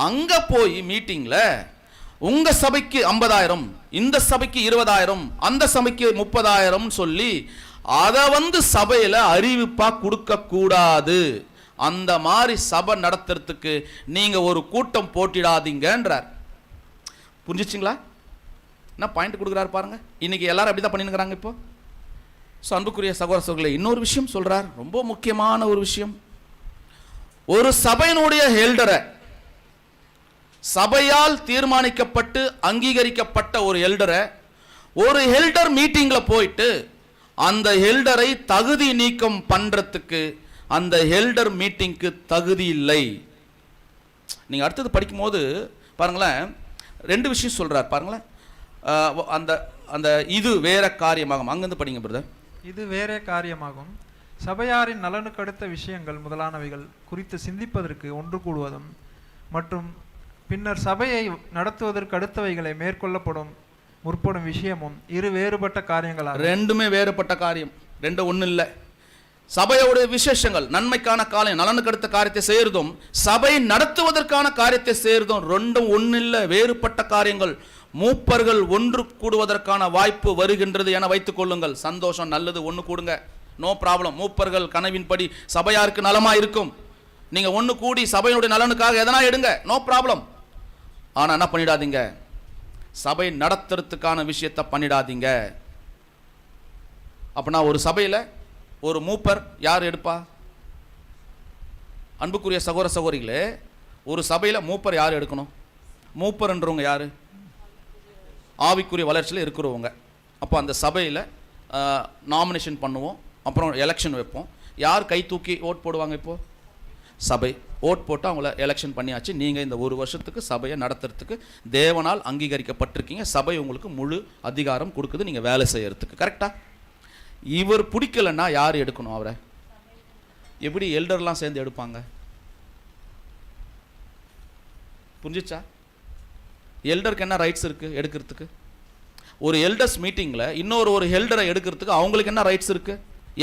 அங்கே போய் மீட்டிங்கில் உங்கள் சபைக்கு 50,000, இந்த சபைக்கு 20,000, அந்த சபைக்கு 30,000 சொல்லி அதை வந்து சபையில் அறிவிப்பாக கொடுக்கக்கூடாது. அந்த மாதிரி சபை நடத்துறதுக்கு நீங்க ஒரு கூட்டம் போட்டிடாதீங்கன்றார். புரிஞ்சுச்சிங்களா? என்ன பாயிண்ட் கொடுக்குறாரு பாருங்க. இன்னைக்கு எல்லாரும் அப்படிதான் பண்ணிருக்கிறாங்க. இப்போ அன்புக்குரிய சகோதரர்களே, இன்னொரு விஷயம் சொல்றார், ரொம்ப முக்கியமான ஒரு விஷயம். ஒரு சபையினுடைய எல்டரை, சபையால் தீர்மானிக்கப்பட்டு அங்கீகரிக்கப்பட்ட ஒரு எல்டரை ஒரு எல்டர் மீட்டிங்ல போயிட்டு அந்த எல்டரை தகுதி நீக்கம் பண்றதுக்கு அந்த எல்டர் மீட்டிங்க்கு தகுதி இல்லை. நீங்க அடுத்தது படிக்கும் போது பாருங்களேன், ரெண்டு விஷயம் சொல்றார் பாருங்களேன். அந்த அந்த இது வேற காரியமாகும். அங்கிருந்து படிங்க பிரதர். இது வேற காரியமாகும். சபையாரின் நலனுக்கு அடுத்த விஷயங்கள் முதலானவைகள் குறித்து சிந்திப்பதற்கு ஒன்று கூடுவதும் மற்றும் பின்னர் சபையை நடத்துவதற்கு அடுத்தவைகளை மேற்கொள்ளப்படும் முற்படும் விஷயமும் இரு வேறுபட்ட காரியங்களாக. ரெண்டுமே வேறுபட்ட காரியம், ரெண்டு ஒண்ணு இல்லை. சபையோடைய விசேஷங்கள், நன்மைக்கான காரியம், நலனுக்கு அடுத்த காரியத்தை செய்யறதும் சபை நடத்துவதற்கான காரியத்தை செய்யறதும் ரெண்டும் ஒண்ணு இல்லை, வேறுபட்ட காரியங்கள். மூப்பர்கள் ஒன்று கூடுவதற்கான வாய்ப்பு வருகின்றது என வைத்துக் கொள்ளுங்கள். சந்தோஷம், நல்லது, ஒன்று கூடுங்க, நோ ப்ராப்ளம். மூப்பர்கள் கனவின்படி சபையாருக்கு நலமா இருக்கும். நீங்க ஒன்று கூடி சபையினுடைய நலனுக்காக எதனா எடுங்க, நோ ப்ராப்ளம். ஆனா என்ன பண்ணிடாதீங்க, சபை நடத்துறதுக்கான விஷயத்தை பண்ணிடாதீங்க. அப்படின்னா ஒரு சபையில ஒரு மூப்பர் யார் எடுப்பா? அன்புக்குரிய சகோதர சகோதரிகளே, ஒரு சபையில மூப்பர் யார் எடுக்கணும்? மூப்பர்ன்றவங்க யாரு? ஆவிக்குரிய வளர்ச்சியில் இருக்கிறவங்க. அப்போ அந்த சபையில் நாமினேஷன் பண்ணுவோம், அப்புறம் எலெக்ஷன் வைப்போம். யார் கை தூக்கி ஓட் போடுவாங்க? இப்போ சபை ஓட் போட்டு அவங்கள எலெக்ஷன் பண்ணியாச்சு. நீங்கள் இந்த ஒரு வருஷத்துக்கு சபையை நடத்துறதுக்கு தேவனால் அங்கீகரிக்கப்பட்டிருக்கீங்க. சபை உங்களுக்கு முழு அதிகாரம் கொடுக்குது நீங்கள் வேலை செய்யறதுக்கு. கரெக்டா? இவர் பிடிக்கலன்னா யார் எடுக்கணும் அவரை? எப்படி எல்டர்லாம் சேர்ந்து எடுப்பாங்க? புரிஞ்சிச்சா? எல்டருக்கு என்ன ரைட்ஸ் இருக்கு எடுக்கிறதுக்கு? ஒரு எல்டர்ஸ் மீட்டிங்ல இன்னொரு எல்டரை எடுக்கிறதுக்கு அவங்களுக்கு என்ன ரைட்ஸ் இருக்கு?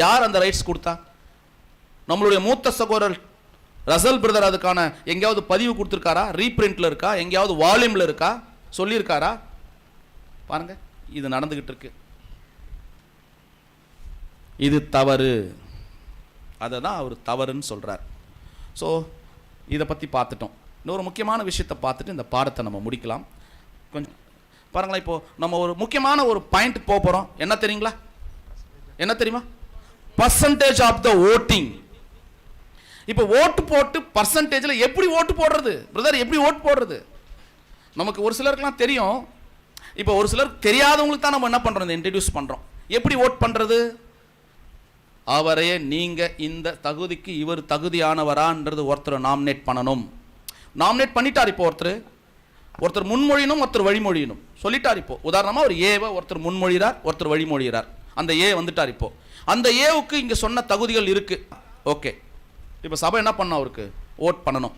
யார் அந்த ரைட்ஸ் கொடுத்தா? நம்மளுடைய மூத்த சகோதரர் ரசல் பிரதர் அதுக்கான எங்கேயாவது பதிவு கொடுத்துருக்காரா? ரீபிரிண்ட்ல இருக்கா? எங்கேயாவது வால்யூம்ல இருக்கா? சொல்லியிருக்காரா? பாருங்க, இது நடந்துகிட்டு இருக்கு. இது தவறு, அதை தான் அவர் தவறுன்னு சொல்றார். ஸோ இதை பற்றி பார்த்துட்டோம். இன்னொரு முக்கியமான விஷயத்தை பார்த்துட்டு இந்த பாடத்தை நம்ம முடிக்கலாம். கொஞ்சம் பாருங்களேன், இப்போ நம்ம ஒரு முக்கியமான ஒரு பாயிண்ட் போக போகிறோம். என்ன தெரியுங்களா? என்ன தெரியுமா? Percentage of the voting. இப்போ ஓட்டு போட்டு பர்சன்டேஜில் எப்படி ஓட்டு போடுறது பிரதர்? எப்படி ஓட்டு போடுறது? நமக்கு ஒரு சிலருக்குலாம் தெரியும். இப்போ ஒரு சிலருக்கு தெரியாதவங்களுக்கு தான் நம்ம என்ன பண்ணுறோம், இன்ட்ரடியூஸ் பண்ணுறோம். எப்படி ஓட் பண்ணுறது? அவரையே நீங்கள் இந்த தகுதிக்கு இவர் தகுதியானவரான்றது ஒருத்தர் நாமினேட் பண்ணணும். நாமினேட் பண்ணிட்டார். இப்போ ஒருத்தர் முன்மொழியணும், ஒருத்தர் வழிமொழியணும் சொல்லிட்டார். இப்போ உதாரணமாக ஒரு ஏவை ஒருத்தர் முன்மொழிகிறார், ஒருத்தர் வழிமொழிகிறார். அந்த ஏ வந்துட்டார். இப்போ அந்த ஏவுக்கு இங்கே சொன்ன தகுதிகள் இருக்கு. ஓகே, இப்போ சபை என்ன பண்ணணும்? அவருக்கு ஓட் பண்ணணும்.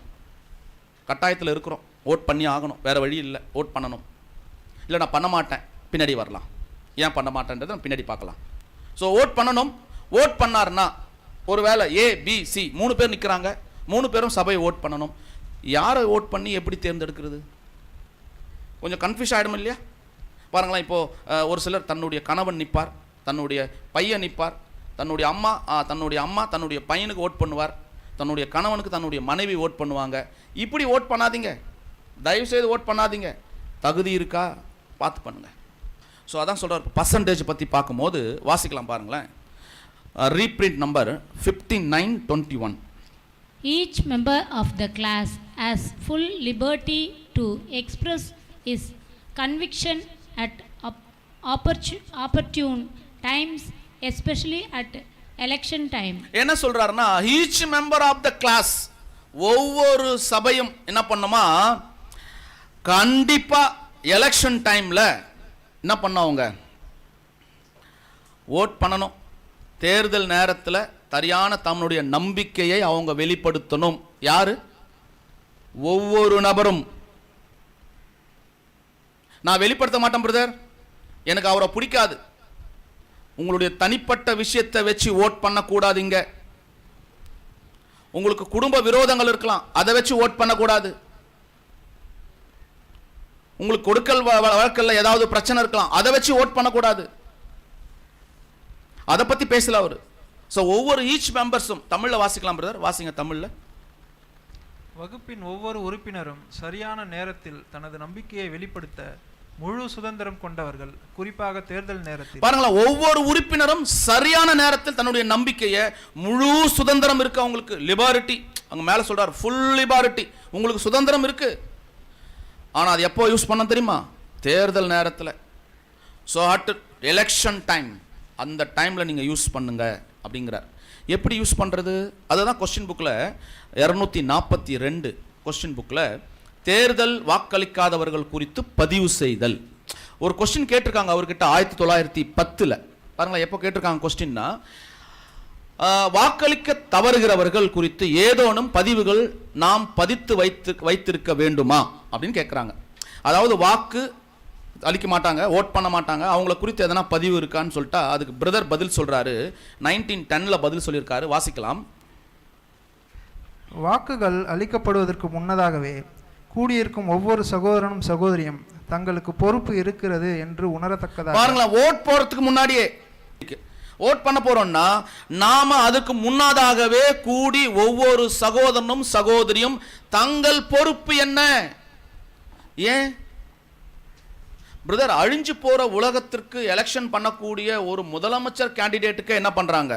கட்டாயத்தில் இருக்கிறோம், ஓட் பண்ணி ஆகணும், வேற வழி இல்லை, ஓட் பண்ணணும். இல்லை நான் பண்ண மாட்டேன், பின்னாடி வரலாம். ஏன் பண்ண மாட்டேன்றதை பின்னாடி பார்க்கலாம். ஸோ ஓட் பண்ணணும். ஓட் பண்ணார்னா ஒரு வேளை ஏ பி சி 3 பேர் நிற்கிறாங்க, 3 பேரும் சபையை ஓட் பண்ணணும். யாரை ஓட் பண்ணி எப்படி தேர்ந்தெடுக்கிறது? கொஞ்சம் கன்ஃபியூஸ் ஆகிடும் இல்லையா? பாருங்களேன், இப்போது ஒரு சிலர் தன்னுடைய கணவன் நிற்பார், தன்னுடைய பையன் நிற்பார், தன்னுடைய அம்மா தன்னுடைய பையனுக்கு ஓட் பண்ணுவார், தன்னுடைய கணவனுக்கு தன்னுடைய மனைவி ஓட் பண்ணுவாங்க. இப்படி ஓட் பண்ணாதீங்க, தயவுசெய்து ஓட் பண்ணாதீங்க. தகுதி இருக்கா பார்த்து பண்ணுங்க. ஸோ அதான் சொல்கிறார். பர்சன்டேஜ் பற்றி பார்க்கும்போது வாசிக்கலாம் பாருங்களேன். Reprint number 5921. Each member of the class has full liberty to express his conviction at opportune times, especially at election time. என்ன சொல்றாருன்னா, each member of the class, ஒவ்வொரு சபையும் என்ன பண்ணுமா, கண்டிப்பா எலெக்ஷன் டைம்ல என்ன பண்ணவங்க ஓட் பண்ணணும். தேர்தல் நேரத்தில் சரியான தன்னுடைய நம்பிக்கையை அவங்க வெளிப்படுத்தணும். யாரு? ஒவ்வொரு நபரும். நான் வெளிப்படுத்த மாட்டேன் பிரதர், எனக்கு அவரை பிடிக்காது. உங்களுடைய தனிப்பட்ட விஷயத்தை வச்சு ஓட் பண்ணக்கூடாதுங்க. உங்களுக்கு குடும்ப விரோதங்கள் இருக்கலாம், அதை வச்சு ஓட் பண்ணக்கூடாது. உங்களுக்கு கொடுக்கல் வழக்கல்ல ஏதாவது பிரச்சனை இருக்கலாம், அதை வச்சு ஓட் பண்ணக்கூடாது. அதை பத்தி பேசல அவரு. ஸோ ஒவ்வொரு ஈச் மெம்பர்ஸும் தமிழ்ல வாசிக்கலாம் பிரதர், வாசிங்க தமிழ்ல. வகுப்பின் ஒவ்வொரு உறுப்பினரும் சரியான நேரத்தில் தனது நம்பிக்கையை வெளிப்படுத்த முழு சுதந்திரம் கொண்டவர்கள். குறிப்பாக தேர்தல் நேரத்தில் பாருங்களா, ஒவ்வொரு உறுப்பினரும் சரியான நேரத்தில் தன்னுடைய நம்பிக்கையை, முழு சுதந்திரம் இருக்கு அவங்களுக்கு. லிபர்ட்டி, அங்க மேல சொல்றாரு, ஃபுல் லிபர்ட்டி. உங்களுக்கு சுதந்திரம் இருக்கு. ஆனா அது எப்போ யூஸ் பண்ண தெரியுமா? தேர்தல் நேரத்தில். ஸோ அட் எலெக்ஷன் டைம், அந்த டைம்ல நீங்க யூஸ் பண்ணுங்க அப்படிங்கிறார். எப்படி யூஸ் பண்றது? அதுதான் கொஸ்டின் புக்ல 242 கொஸ்டின் புக்ல தேர்தல் வாக்களிக்காதவர்கள் குறித்து பதிவு செய்தல் ஒரு கொஸ்டின் கேட்டிருக்காங்க அவர்கிட்ட 1910. பாருங்களா, எப்போ கேட்டிருக்காங்க கொஸ்டின்னா, வாக்களிக்க தவறுகிறவர்கள் குறித்து ஏதோனும் பதிவுகள் நாம் பதித்து வைத்திருக்க வேண்டுமா அப்படின்னு கேட்குறாங்க. அதாவது வாக்கு அளிக்க மாட்டாங்க, ஓட் பண்ண மாட்டாங்க, அவங்கள குறித்து எதனா பதிவு இருக்கான்னு சொல்லிட்டா அதுக்கு பிரதர் பதில் சொல்றாரு. 1910 பதில் சொல்லியிருக்காரு, வாசிக்கலாம். வாக்குகள் அளிக்கப்படுவதற்கு முன்னதாகவே கூடியிருக்கும் ஒவ்வொரு சகோதரனும் சகோதரியும் தங்களுக்கு பொறுப்பு இருக்கிறது என்று உணரத்தக்கதாக. பாருங்களா, ஓட் போறதுக்கு முன்னாடியே, ஓட் பண்ண போறோம்னா நாம அதுக்கு முன்னதாகவே கூடி ஒவ்வொரு சகோதரனும் சகோதரியும் தங்கள் பொறுப்பு என்ன. ஏன் பிரதர், அழிஞ்சு போற உலகத்திற்கு எலெக்ஷன் பண்ணக்கூடிய ஒரு முதலமைச்சர் கேண்டிடேட்டுக்கு என்ன பண்றாங்க?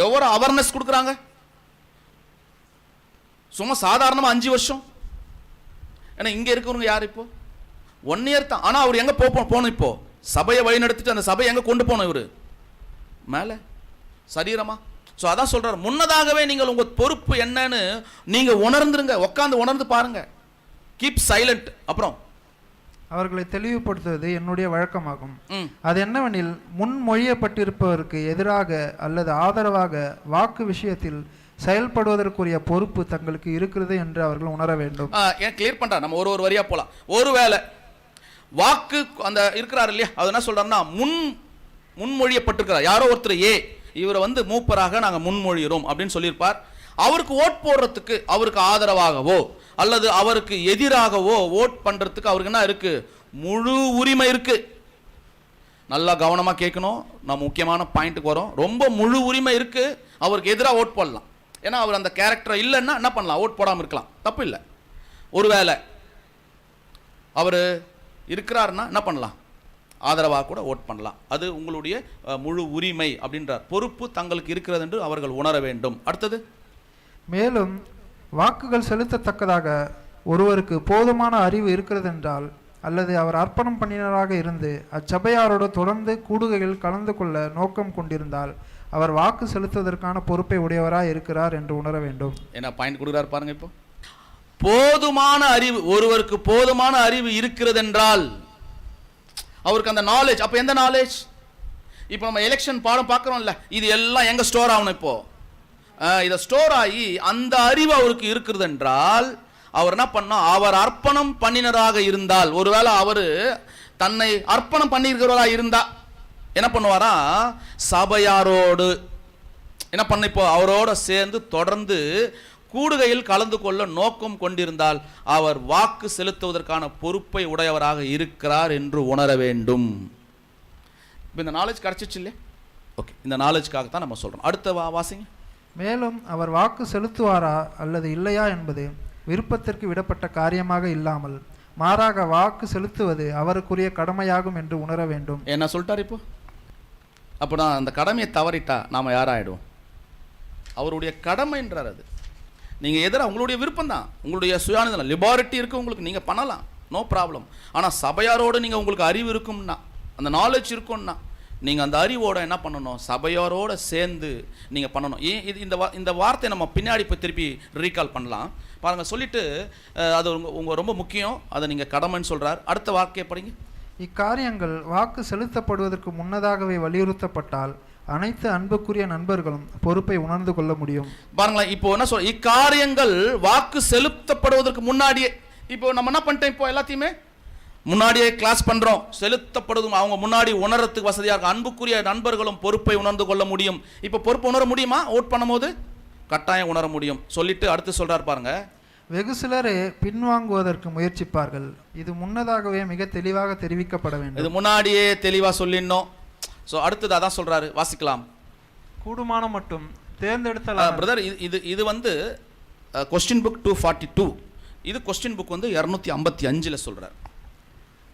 எவ்வளவு அவேர்னஸ் கொடுக்குறாங்க? சும்மா சாதாரணமா 5 வருஷம். ஏன்னா இங்க இருக்கிறவங்க யார் இப்போ 1 இயர் தான். ஆனா அவர் எங்க போகணும்? இப்போ சபையை வழி நடத்திட்டு அந்த சபையை எங்க கொண்டு போகணும்? இவரு மேல சரீரமா. ஸோ அதான் சொல்றாரு, முன்னதாகவே நீங்கள் உங்க பொறுப்பு என்னன்னு நீங்க உணர்ந்துருங்க, உட்காந்து உணர்ந்து பாருங்க. Keep silent. அப்புறம் அவர்களை தெளிவுபடுத்துவது என்னுடைய வழக்கமாகும். அது என்னவெனில், முன்மொழியப்பட்டிருப்பவருக்கு எதிராக அல்லது ஆதரவாக வாக்கு விஷயத்தில் செயல்படுவதற்குரிய பொறுப்பு தங்களுக்கு இருக்கிறது என்று அவர்கள் உணர வேண்டும். ஏன் கிளியர் பண்றா? நம்ம ஒரு வரியா போலாம். ஒருவேளை வாக்கு அந்த இருக்கிறார் இல்லையா, அது என்ன சொல்றாருன்னா, முன்மொழியப்பட்டிருக்கிறார் யாரோ ஒருத்தர், இவரை மூப்பராக நாங்கள் முன்மொழிகிறோம் அப்படின்னு சொல்லியிருப்பார். அவருக்கு ஓட் போடுறதுக்கு அவருக்கு ஆதரவாகவோ அல்லது அவருக்கு எதிராகவோ ஓட் பண்றதுக்கு அவருக்கு என்ன இருக்கு? முழு உரிமை இருக்கு. நல்லா கவனமாக கேட்கணும். நம்ம முக்கியமான பாயிண்ட்டுக்கு வரோம். ரொம்ப முழு உரிமை இருக்குது, அவருக்கு எதிராக ஓட் போடலாம். ஏன்னா அவர் அந்த கேரக்டர் இல்லைன்னா என்ன பண்ணலாம், ஓட் போடாமல் இருக்கலாம், தப்பு இல்லை. ஒருவேளை அவர் இருக்கிறாருன்னா என்ன பண்ணலாம், ஆதரவாக கூட ஓட் பண்ணலாம். அது உங்களுடைய முழு உரிமை அப்படின்றார். பொறுப்பு தங்களுக்கு இருக்கிறது என்று அவர்கள் உணர வேண்டும். அடுத்தது, மேலும் வாக்குகள் செலுத்தத்தக்கதாக ஒருவருக்கு போதுமான அறிவு இருக்கிறது என்றால், அல்லது அவர் அர்ப்பணம் பண்ணினராக இருந்து அச்சபையாரோடு தொடர்ந்து கூடுகையில் கலந்து கொள்ள நோக்கம் கொண்டிருந்தால் அவர் வாக்கு செலுத்துவதற்கான பொறுப்பை உடையவராக இருக்கிறார் என்று உணர வேண்டும். என்ன பாயிண்ட் கொடுக்குறாரு பாருங்க. இப்போ போதுமான அறிவு, ஒருவருக்கு போதுமான அறிவு இருக்கிறது என்றால் அவருக்கு அந்த நாலேஜ். அப்போ எந்த நாலேஜ்? இப்போ நம்ம எலெக்ஷன் பாடம் பார்க்குறோம்ல, இது எல்லாம் எங்கே ஸ்டோர் ஆகணும்? இப்போ இதை ஸ்டோர் ஆகி அந்த அறிவு அவருக்கு இருக்கிறது என்றால் அவர் என்ன பண்ணோம், அவர் அர்ப்பணம் பண்ணினராக இருந்தால், ஒருவேளை அவர் தன்னை அர்ப்பணம் பண்ணியிருக்கிறவரா இருந்தா என்ன பண்ணுவாரா, சபையாரோடு என்ன பண்ண, இப்போ அவரோட சேர்ந்து தொடர்ந்து கூடுகையில் கலந்து கொள்ள நோக்கம் கொண்டிருந்தால் அவர் வாக்கு செலுத்துவதற்கான பொறுப்பை உடையவராக இருக்கிறார் என்று உணர வேண்டும். இப்போ இந்த நாலேஜ் கிடைச்சிச்சு இல்லையா? ஓகே, இந்த நாலேஜ்க்காகத்தான் நம்ம சொல்றோம். அடுத்த வாசிங்க. மேலும் அவர் வாக்கு செலுத்துவாரா அல்லது இல்லையா என்பது விருப்பத்திற்கு விடப்பட்ட காரியமாக இல்லாமல் மாறாக வாக்கு செலுத்துவது அவருக்குரிய கடமையாகும் என்று உணர வேண்டும். என்ன சொல்லிட்டார் இப்போ? அப்போ நான் அந்த கடமையை தவறிட்டா நாம் யாராயிடுவோம்? அவருடைய கடமைன்றார். அது நீங்கள் எதிராக உங்களுடைய விருப்பம் தான், உங்களுடைய சுயாதீனம், லிபர்ட்டி இருக்குது உங்களுக்கு, நீங்கள் பண்ணலாம், நோ ப்ராப்ளம். ஆனால் சபையாரோடு நீங்கள் உங்களுக்கு அறிவு இருக்கும்னா, அந்த நாலேஜ் இருக்கும்னா நீங்கள் அந்த அறிவோட என்ன பண்ணணும், சபையாரோடு சேர்ந்து நீங்கள் பண்ணணும். ஏன் இது இந்த வார்த்தையை நம்ம பின்னாடி இப்போ திருப்பி ரீகால் பண்ணலாம் பாருங்கள். சொல்லிட்டு அது உங்கள் ரொம்ப முக்கியம், அதை நீங்கள் கடமைன்னு சொல்கிறார். அடுத்த வார்த்தையை படிங்க. இக்காரியங்கள் வாக்கு செலுத்தப்படுவதற்கு முன்னதாகவே வலியுறுத்தப்பட்டால் அனைத்து அன்புக்குரிய நண்பர்களும் பொறுப்பை உணர்ந்து கொள்ள முடியும். பாருங்களேன், இப்போ என்ன சொல்ற, இக்காரியங்கள் வாக்கு செலுத்தப்படுவதற்கு முன்னாடியே, இப்போ நம்ம என்ன பண்ணிட்டோம், இப்போ எல்லாத்தையுமே முன்னாடியே கிளாஸ் பண்றோம். செலுத்தப்படுவதும் அவங்க முன்னாடி உணர்றதுக்கு வசதியாக இருக்கும். அன்புக்குரிய நண்பர்களும் பொறுப்பை உணர்ந்து கொள்ள முடியும். இப்போ பொறுப்பை உணர முடியுமா? ஓட் பண்ணும்போது கட்டாயம் உணர முடியும். சொல்லிட்டு அடுத்து சொல்றாரு பாருங்க, வெகு சிலரே பின்வாங்குவதற்கு முயற்சிப்பார்கள், இது முன்னதாகவே மிக தெளிவாக தெரிவிக்கப்பட வேண்டும். இது முன்னாடியே தெளிவாக சொல்லிடணும். ஸோ அடுத்தது அதான் சொல்றாரு, வாசிக்கலாம். கூடுமான மட்டும் தேர்ந்தெடுத்தல். பிரதர், இது வந்து கொஸ்டின் புக் 242, இது கொஸ்டின் புக் வந்து 255 சொல்றாரு.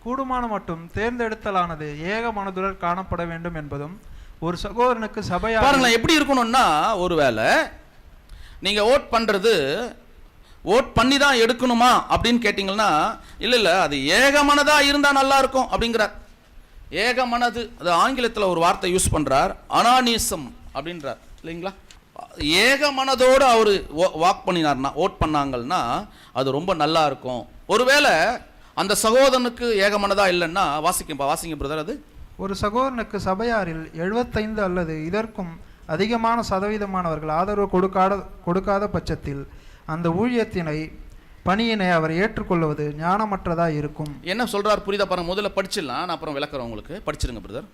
கூடுமான மட்டும் தேர்ந்தெடுத்தலானது ஏக மனதுடன் காணப்பட வேண்டும் என்பதும் ஒரு சகோதரனுக்கு சபையா. பாருங்களேன் எப்படி இருக்கணும்னா, ஒருவேளை நீங்க ஓட் பண்றது ஓட் பண்ணி தான் எடுக்கணுமா அப்படின்னு கேட்டிங்கன்னா, இல்லை அது ஏகமனதா இருந்தா நல்லா இருக்கும் அப்படிங்கிறார். ஏகமனது, அது ஆங்கிலத்தில் ஒரு வார்த்தை யூஸ் பண்றார், அனானிசம் அப்படின்றார் இல்லைங்களா? ஏகமனதோடு அவர் வாக் பண்ணினார்னா, ஓட் பண்ணாங்கன்னா அது ரொம்ப நல்லா இருக்கும். ஒருவேளை அந்த சகோதரனுக்கு ஏகமனதா இல்லைன்னா, வாசிங்க பிரதர். அது ஒரு சகோதரனுக்கு சபையாரில் 75 அல்லது இதற்கும் அதிகமான சதவீதமானவர்கள் ஆதரவு கொடுக்காத பட்சத்தில் அந்த ஊழியத்தினை பணியினை அவர் ஏற்றுக்கொள்வது ஞானமற்றதா இருக்கும். என்ன சொல்றார் புரியுதா பாருங்க. முதல்ல படிச்சிடலாம், நான் அப்புறம் விளக்குறேன் உங்களுக்கு. படிச்சிருங்க பிரதர்.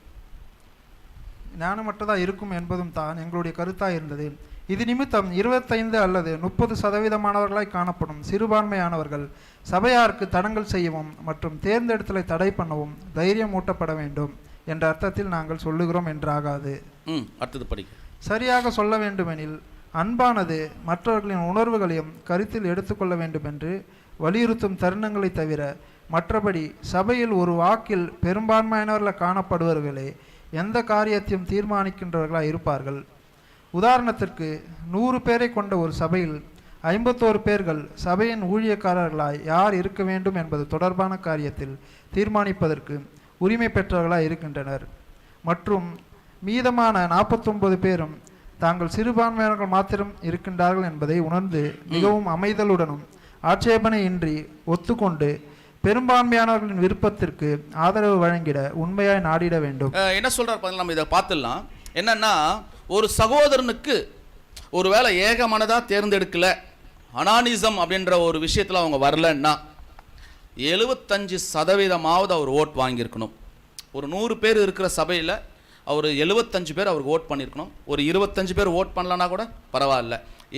ஞானமற்றதா இருக்கும் என்பதும் தான் எங்களுடைய கருத்தாக இருந்தது. இது நிமித்தம் 25 அல்லது 30% காணப்படும் சிறுபான்மையானவர்கள் சபையாருக்கு தடங்கல் செய்யவும் மற்றும் தேர்ந்தெடுத்தலை தடை பண்ணவும் தைரியம் ஊட்டப்பட வேண்டும் என்ற அர்த்தத்தில் நாங்கள் சொல்லுகிறோம் என்றாகாது. அடுத்தது படி. சரியாக சொல்ல வேண்டுமெனில் அன்பானது மற்றவர்களின் உணர்வுகளையும் கருத்தில் எடுத்துக்கொள்ள வேண்டும் என்று வலியுறுத்தும் தருணங்களை தவிர மற்றபடி சபையில் ஒரு வாக்கில் பெரும்பான்மையானவர்கள் காணப்படுபவர்களே எந்த காரியத்தையும் தீர்மானிக்கின்றவர்களாக இருப்பார்கள். உதாரணத்திற்கு 100 பேரை கொண்ட ஒரு சபையில் 51 பேர்கள் சபையின் ஊழியக்காரர்களாய் யார் இருக்க வேண்டும் என்பது தொடர்பான காரியத்தில் தீர்மானிப்பதற்கு உரிமை பெற்றவர்களாய் இருக்கின்றனர். மற்றும் மீதமான 49 பேரும் தாங்கள் சிறுபான்மையினர்கள் மாத்திரம் இருக்கின்றார்கள் என்பதை உணர்ந்து மிகவும் அமைதலுடனும் ஆட்சேபனையின்றி ஒத்துக்கொண்டு பெரும்பான்மையானவர்களின் விருப்பத்திற்கு ஆதரவு வழங்கிட உண்மையாய் நாடிட வேண்டும். என்ன சொல்றாரு நம்ம இதை பார்த்துடலாம். என்னன்னா, ஒரு சகோதரனுக்கு ஒருவேளை ஏகமனதா தேர்ந்தெடுக்கல, அனானிசம் அப்படின்ற ஒரு விஷயத்தில் அவங்க வரலன்னா 75% அவர் ஓட் வாங்கியிருக்கணும். ஒரு 100 பேர் இருக்கிற சபையில் அவர் 75 பேர் அவருக்கு ஓட் பண்ணியிருக்கணும். ஒரு 25 பேர் ஓட் பண்ணலன்னா கூட பரவாயில்ல.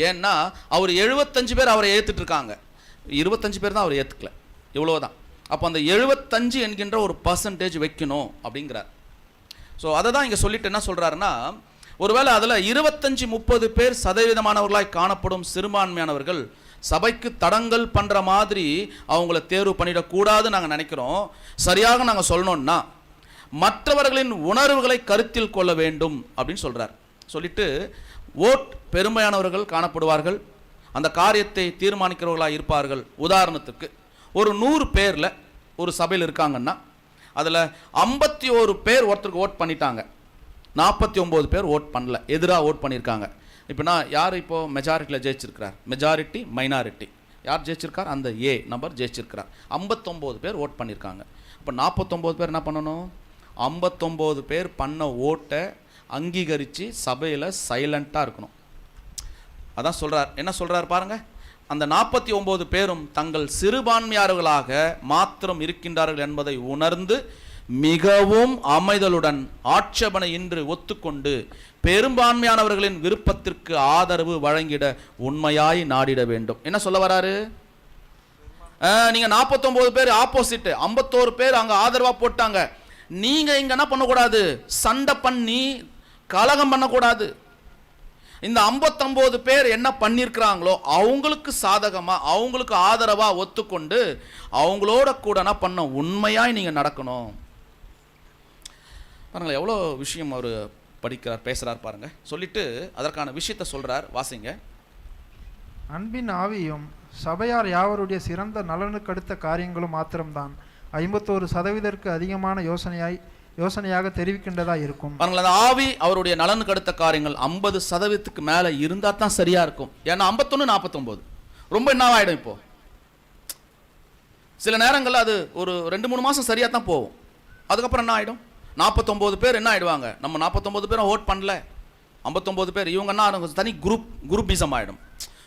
ஏன்னா அவர் 75 பேர் அவரை ஏற்றுட்டு இருக்காங்க, 25 பேர் தான் அவர் ஏற்றுக்கல, இவ்வளோதான். அப்போ அந்த 75 என்கின்ற ஒரு பர்சன்டேஜ் வைக்கணும் அப்படிங்கிறார். ஸோ அதை தான் இங்கே சொல்லிட்டு என்ன சொல்கிறாருன்னா, ஒருவேளை அதில் 25-30 பேர் சதவீதமானவர்களாய் காணப்படும் சிறுபான்மையானவர்கள் சபைக்கு தடங்கல் பண்ணுற மாதிரி அவங்கள தேர்வு பண்ணிடக்கூடாதுன்னு நாங்கள் நினைக்கிறோம். சரியாக நாங்கள் சொல்லணும்னா மற்றவர்களின் உணர்வுகளை கருத்தில் கொள்ள வேண்டும் அப்படின்னு சொல்கிறார். சொல்லிட்டு ஓட் பெருமையானவர்கள் காணப்படுவார்கள், அந்த காரியத்தை தீர்மானிக்கிறவர்களாக இருப்பார்கள். உதாரணத்துக்கு ஒரு 100 பேரில் ஒரு சபையில் இருக்காங்கன்னா அதில் 51 பேர் ஒருத்தருக்கு ஓட் பண்ணிட்டாங்க, 49 பேர் ஓட் பண்ணல, எதிராக ஓட் பண்ணியிருக்காங்க. இப்போனா யார் இப்போது மெஜாரிட்டியில் ஜெயிச்சிருக்கிறார்? மெஜாரிட்டி மைனாரிட்டி யார் ஜெயிச்சிருக்கார்? அந்த ஏ நம்பர் ஜெயிச்சிருக்கிறார். 59 பேர் ஓட் பண்ணியிருக்காங்க. இப்போ 49 பேர் என்ன பண்ணணும்? 59 பேர் பண்ண ஓட்டை அங்கீகரித்து சபையில் சைலண்ட்டாக இருக்கணும். அதான் சொல்கிறார். என்ன சொல்கிறார் பாருங்கள், அந்த 49 பேரும் தங்கள் சிறுபான்மையாளர்களாக மாத்திரம் இருக்கின்றார்கள் என்பதை உணர்ந்து மிகவும் அமைதலுடன் ஆட்சேபனை இன்று ஒத்துக்கொண்டு பெரும்பான்மையானவர்களின் விருப்பத்திற்கு ஆதரவு வழங்கிட உண்மையாய் நாடிட வேண்டும். என்ன சொல்ல வராரு? நீங்க 49 பேர் ஆப்போசிட், 51 பேர் அங்க ஆதரவா போட்டாங்க. நீங்க இங்க என்ன பண்ணக்கூடாது? சண்டை பண்ணி கலகம் பண்ணக்கூடாது. இந்த 59 பேர் என்ன பண்ணியிருக்கிறாங்களோ அவங்களுக்கு சாதகமா, அவங்களுக்கு ஆதரவா ஒத்துக்கொண்டு அவங்களோட கூட என்ன பண்ண உண்மையாய் நீங்க நடக்கணும். பாருங்களேன் எவ்வளோ விஷயம் அவர் படிக்கிறார், பேசுகிறார் பாருங்க. சொல்லிட்டு அதற்கான விஷயத்தை சொல்றார், வாசிங்க. அன்பின் ஆவியும் சபையார் யாவருடைய சிறந்த நலனுக்கு அடுத்த காரியங்களும் மாத்திரம்தான் 51% அதிகமான யோசனையாக தெரிவிக்கின்றதா இருக்கும். பாருங்களேன், அந்த ஆவி அவருடைய நலனுக்கு அடுத்த காரியங்கள் 50% மேலே இருந்தால் தான் சரியா இருக்கும். ஏன்னா 51 49 ரொம்ப என்னவாயிடும். இப்போ சில நேரங்களில் அது ஒரு 2-3 மாதம் சரியாக தான் போகும். அதுக்கப்புறம் என்ன ஆகிடும்? 49 பேர் என்ன ஆயிடுவாங்க? நம்ம 49 பேரும் ஓட் பண்ணல, 59 பேர் இவங்கன்னா தனி குரூப்பிசம் ஆகிடும்.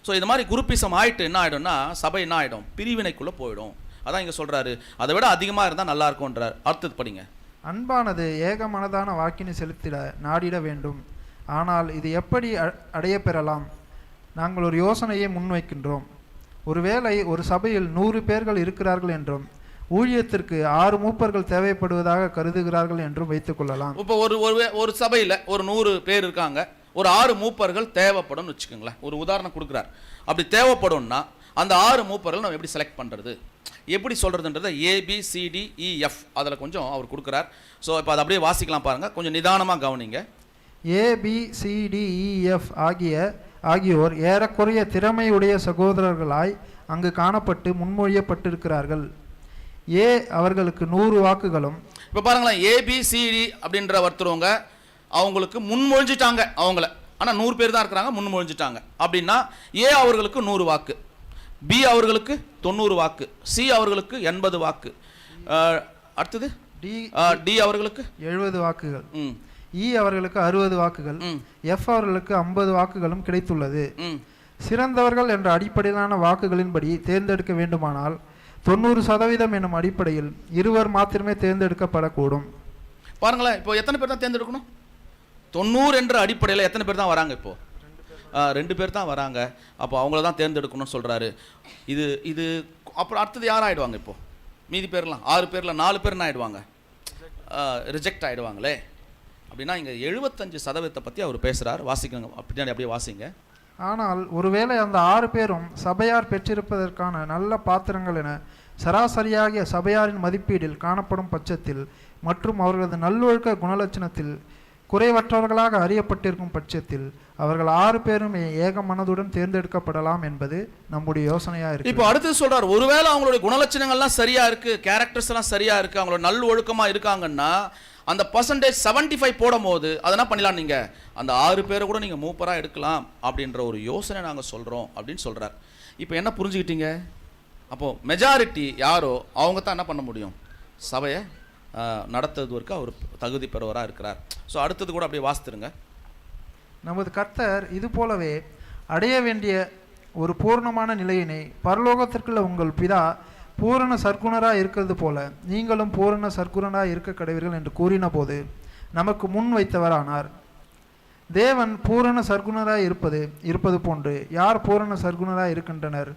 ஸோ இது மாதிரி குரூப்பிசம் ஆகிட்டு என்ன ஆகிடும்னா சபை என்ன ஆகிடும்? பிரிவினைக்குள்ளே போயிடும். அதான் இங்கே சொல்கிறாரு, அதை விட அதிகமாக இருந்தால் நல்லா இருக்கும்ன்றார். அடுத்தது படிங்க. அன்பானது ஏக மனதான வாக்கினை செலுத்திட நாடிட வேண்டும். ஆனால் இது எப்படி அடைய பெறலாம்? நாங்கள் ஒரு யோசனையை முன்வைக்கின்றோம். ஒருவேளை ஒரு சபையில் 100 பேர்கள் இருக்கிறார்கள் என்றும் ஊழியத்திற்கு 6 மூப்பர்கள் தேவைப்படுவதாக கருதுகிறார்கள் என்றும் வைத்துக் கொள்ளலாம். இப்போ ஒரு சபையில் ஒரு 100 பேர் இருக்காங்க, ஒரு 6 மூப்பர்கள் தேவைப்படும் வச்சுக்கோங்களேன். ஒரு உதாரணம் கொடுக்குறார். அப்படி தேவைப்படும்னா அந்த 6 மூப்பர்கள் நம்ம எப்படி செலக்ட் பண்ணுறது, எப்படி சொல்கிறதுன்றதை ABCDEF அதில் கொஞ்சம் அவர் கொடுக்குறார். ஸோ இப்போ அதை அப்படியே வாசிக்கலாம் பாருங்கள், கொஞ்சம் நிதானமாக கவனிங்க. ABCDEF ஆகியோர் ஏறக்குறைய திறமையுடைய சகோதரர்களாய் அங்கு காணப்பட்டு முன்மொழியப்பட்டிருக்கிறார்கள். ஏ அவர்களுக்கு 100 வாக்குகளும். இப்போ பாருங்களேன், ABCD அப்படின்ற ஒருத்தரவங்க அவங்களுக்கு முன்மொழிஞ்சிட்டாங்க அவங்கள, ஆனால் 100 பேர் தான் இருக்கிறாங்க, முன்மொழிஞ்சிட்டாங்க. அப்படின்னா ஏ அவர்களுக்கு 100 வாக்கு, பி அவர்களுக்கு 90 வாக்கு, சி அவர்களுக்கு 80 வாக்கு, அடுத்தது டி அவர்களுக்கு 70 வாக்குகள், இ அவர்களுக்கு 60 வாக்குகள், எஃப் அவர்களுக்கு 50 வாக்குகளும் கிடைத்துள்ளது. சிறந்தவர்கள் என்ற அடிப்படையிலான வாக்குகளின்படி தேர்ந்தெடுக்க வேண்டுமானால் 90% என்னும் அடிப்படையில் 2 மாத்திரமே தேர்ந்தெடுக்கப்படக்கூடும். பாருங்களேன், இப்போ எத்தனை பேர் தான் தேர்ந்தெடுக்கணும்? 90 என்ற அடிப்படையில் எத்தனை பேர் தான் வராங்க? இப்போ 2 பேர் தான் வராங்க. அப்போ அவங்கள தான் தேர்ந்தெடுக்கணும்னு சொல்கிறாரு. இது அப்புறம் அடுத்தது யார் ஆகிடுவாங்க? இப்போ மீதி பேர்லாம் 6 பேரில் 4 பேர் என்ன ஆகிடுவாங்க? ரிஜெக்ட் ஆகிடுவாங்களே. அப்படின்னா இங்கே 75% பற்றி அவர் பேசுகிறார். வாசிக்கங்க, பின்னாடி அப்படியே வாசிங்க. ஆனால் ஒருவேளை அந்த 6 பேரும் சபையார் பெற்றிருப்பதற்கான நல்ல பாத்திரங்கள் என சராசரியாகிய சபையாரின் மதிப்பீடில் காணப்படும் பட்சத்தில் மற்றும் அவர்களது நல்லொழுக்க குணலட்சணத்தில் குறைவற்றவர்களாக அறியப்பட்டிருக்கும் பட்சத்தில் அவர்கள் 6 பேரும் ஏக மனதுடன் தேர்ந்தெடுக்கப்படலாம் என்பது நம்முடைய யோசனையா இருக்கு. இப்போ அடுத்து சொல்றார், ஒருவேளை அவங்களுடைய குணலட்சணங்கள்லாம் சரியா இருக்கு, கேரக்டர்ஸ் எல்லாம் சரியா இருக்கு, அவங்களோட நல்ல ஒழுக்கமா இருக்காங்கன்னா அந்த பர்சன்டேஜ் 75 போடும் போது அதை என்ன பண்ணலாம்? நீங்க அந்த 6 பேரை கூட நீங்க மூப்பரா எடுக்கலாம் அப்படின்ற ஒரு யோசனை நாங்க சொல்றோம் அப்படின்னு சொல்றார். இப்போ என்ன புரிஞ்சுக்கிட்டீங்க? அப்போ மெஜாரிட்டி யாரோ அவங்க தான் என்ன பண்ண முடியும்? சபையை நடத்துவதற்கு அவர் தகுதி பெறுவராக இருக்கிறார். ஸோ அடுத்தது கூட அப்படியே வாசித்துருங்க. நமது கர்த்தர் இது போலவே அடைய வேண்டிய ஒரு பூர்ணமான நிலையினை பரலோகத்திற்குள்ள உங்கள் பிதா பூரண சர்க்குணராக இருக்கிறது போல நீங்களும் பூரண சர்க்குணராக இருக்க கடவீர்கள் என்று கூறின போது நமக்கு முன் வைத்தவரானார். தேவன் பூரண சர்க்குணராக இருப்பது போன்று யார் பூரண சர்க்குணராக இருக்கின்றனர்?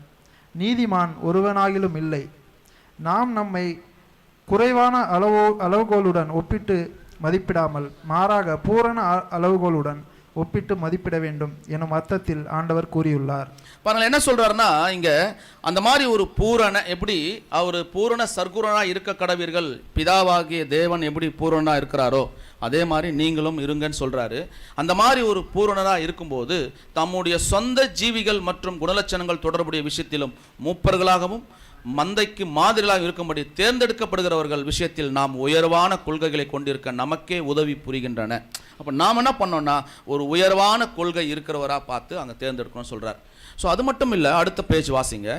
நீதிமான் ஒருவனாகிலும் இல்லை. நாம் நம்மை குறைவான அளவுகோலுடன் ஒப்பிட்டு மதிப்பிடாமல் மாறாக பூரண அளவுகோலுடன் ஒப்பிட்டு மதிப்பிட வேண்டும் எனும் அர்த்தத்தில் ஆண்டவர் கூறியுள்ளார். பாருங்கள் என்ன சொல்றாருன்னா, இங்க அந்த மாதிரி ஒரு பூரண, எப்படி அவர் பூரண சர்க்குணனா இருக்க கடவீர்கள், பிதாவாகிய தேவன் எப்படி பூரணனா இருக்கிறாரோ அதே மாதிரி நீங்களும் இருங்கன்னு சொல்றாரு. அந்த மாதிரி ஒரு பூரணனா இருக்கும்போது தம்முடைய சொந்த ஜீவிகள் மற்றும் குணலட்சணங்கள் தொடர்புடைய விஷயத்திலும் மூப்பர்களாகவும் மந்தைக்கு மாதிரிகளாக இருக்கும்படி தேர்ந்தெடுக்கப்படுகிறவர்கள் விஷயத்தில் நாம் உயர்வான கொள்கைகளை கொண்டிருக்க நமக்கே உதவி புரிகின்றன. அப்போ நாம் என்ன பண்ணோம்னா ஒரு உயர்வான கொள்கை இருக்கிறவராக பார்த்து அங்கே தேர்ந்தெடுக்கணும்னு சொல்கிறார். ஸோ அது மட்டும் இல்லை, அடுத்த பேஜ் வாசிங்க.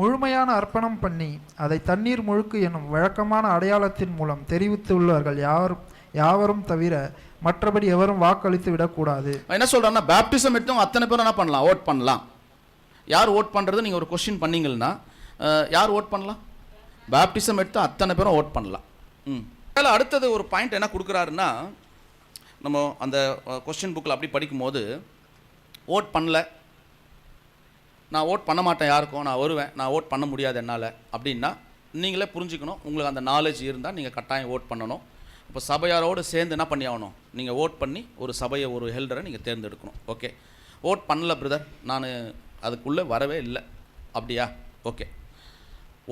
முழுமையான அர்ப்பணம் பண்ணி அதை தண்ணீர் முழுக்கு என்னும் வழக்கமான அடையாளத்தின் மூலம் தெரிவித்துள்ளவர்கள் யாவரும் தவிர மற்றபடி எவரும் வாக்களித்து விடக்கூடாது. என்ன சொல்கிறாருன்னா, பேப்டிசம் எடுத்தும் அத்தனை பேரும் என்ன பண்ணலாம், ஓட் பண்ணலாம். யார் ஓட் பண்ணுறது நீங்கள் ஒரு கொஸ்டின் பண்ணீங்கன்னா யார் ஓட் பண்ணலாம்? பேப்டிசம் எடுத்து அத்தனை பேரும் ஓட் பண்ணலாம். அதில் அடுத்தது ஒரு பாயிண்ட் என்ன கொடுக்குறாருன்னா, நம்ம அந்த கொஸ்டின் புக்கில் அப்படி படிக்கும்போது ஓட் பண்ணல, நான் ஓட் பண்ண மாட்டேன் யாருக்கும், நான் வருவேன், நான் ஓட் பண்ண முடியாது என்னால் அப்படின்னா நீங்களே புரிஞ்சுக்கணும். உங்களுக்கு அந்த நாலேஜ் இருந்தால் நீங்கள் கட்டாயம் ஓட் பண்ணணும். இப்போ சபையாரோடு சேர்ந்து என்ன பண்ணி ஆகணும், நீங்கள் ஓட் பண்ணி ஒரு சபையை, ஒரு ஹெல்டரை நீங்கள் தேர்ந்தெடுக்கணும். ஓகே, ஓட் பண்ணல பிரதர், நான் அதுக்குள்ளே வரவே இல்லை அப்படியா? ஓகே,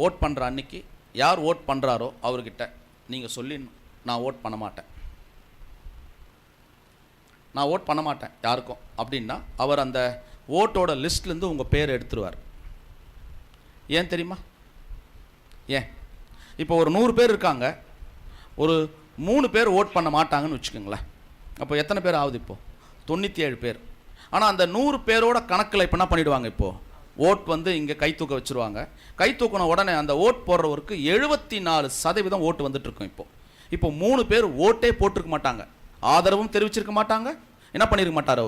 ஓட் பண்ணுற அன்னைக்கு யார் ஓட் பண்ணுறாரோ அவர்கிட்ட நீங்கள் சொல்லிடணும், நான் ஓட் பண்ண மாட்டேன், நான் ஓட் பண்ண மாட்டேன் யாருக்கும் அப்படின்னா அவர் அந்த ஓட்டோட லிஸ்ட்லேருந்து உங்கள் பேரை எடுத்துருவார். ஏன் தெரியுமா? ஏன் இப்போ ஒரு 100 பேர் இருக்காங்க, ஒரு 3 பேர் ஓட் பண்ண மாட்டாங்கன்னு வச்சுக்கோங்களேன். அப்போ எத்தனை பேர் ஆகுது? இப்போது 97 பேர். ஆனால் அந்த 100 பேரோட கணக்கில் இப்போ என்ன பண்ணிவிடுவாங்க, இப்போது ஓட் வந்து இங்கே கை தூக்க வச்சுருவாங்க. கை தூக்கின உடனே அந்த ஓட் போடுறவருக்கு 74% ஓட்டு வந்துட்டுருக்கும். இப்போ 3 பேர் ஓட்டே போட்டிருக்க மாட்டாங்க, ஆதரவும் தெரிவிச்சிருக்க மாட்டாங்க, என்ன பண்ணியிருக்க மாட்டார்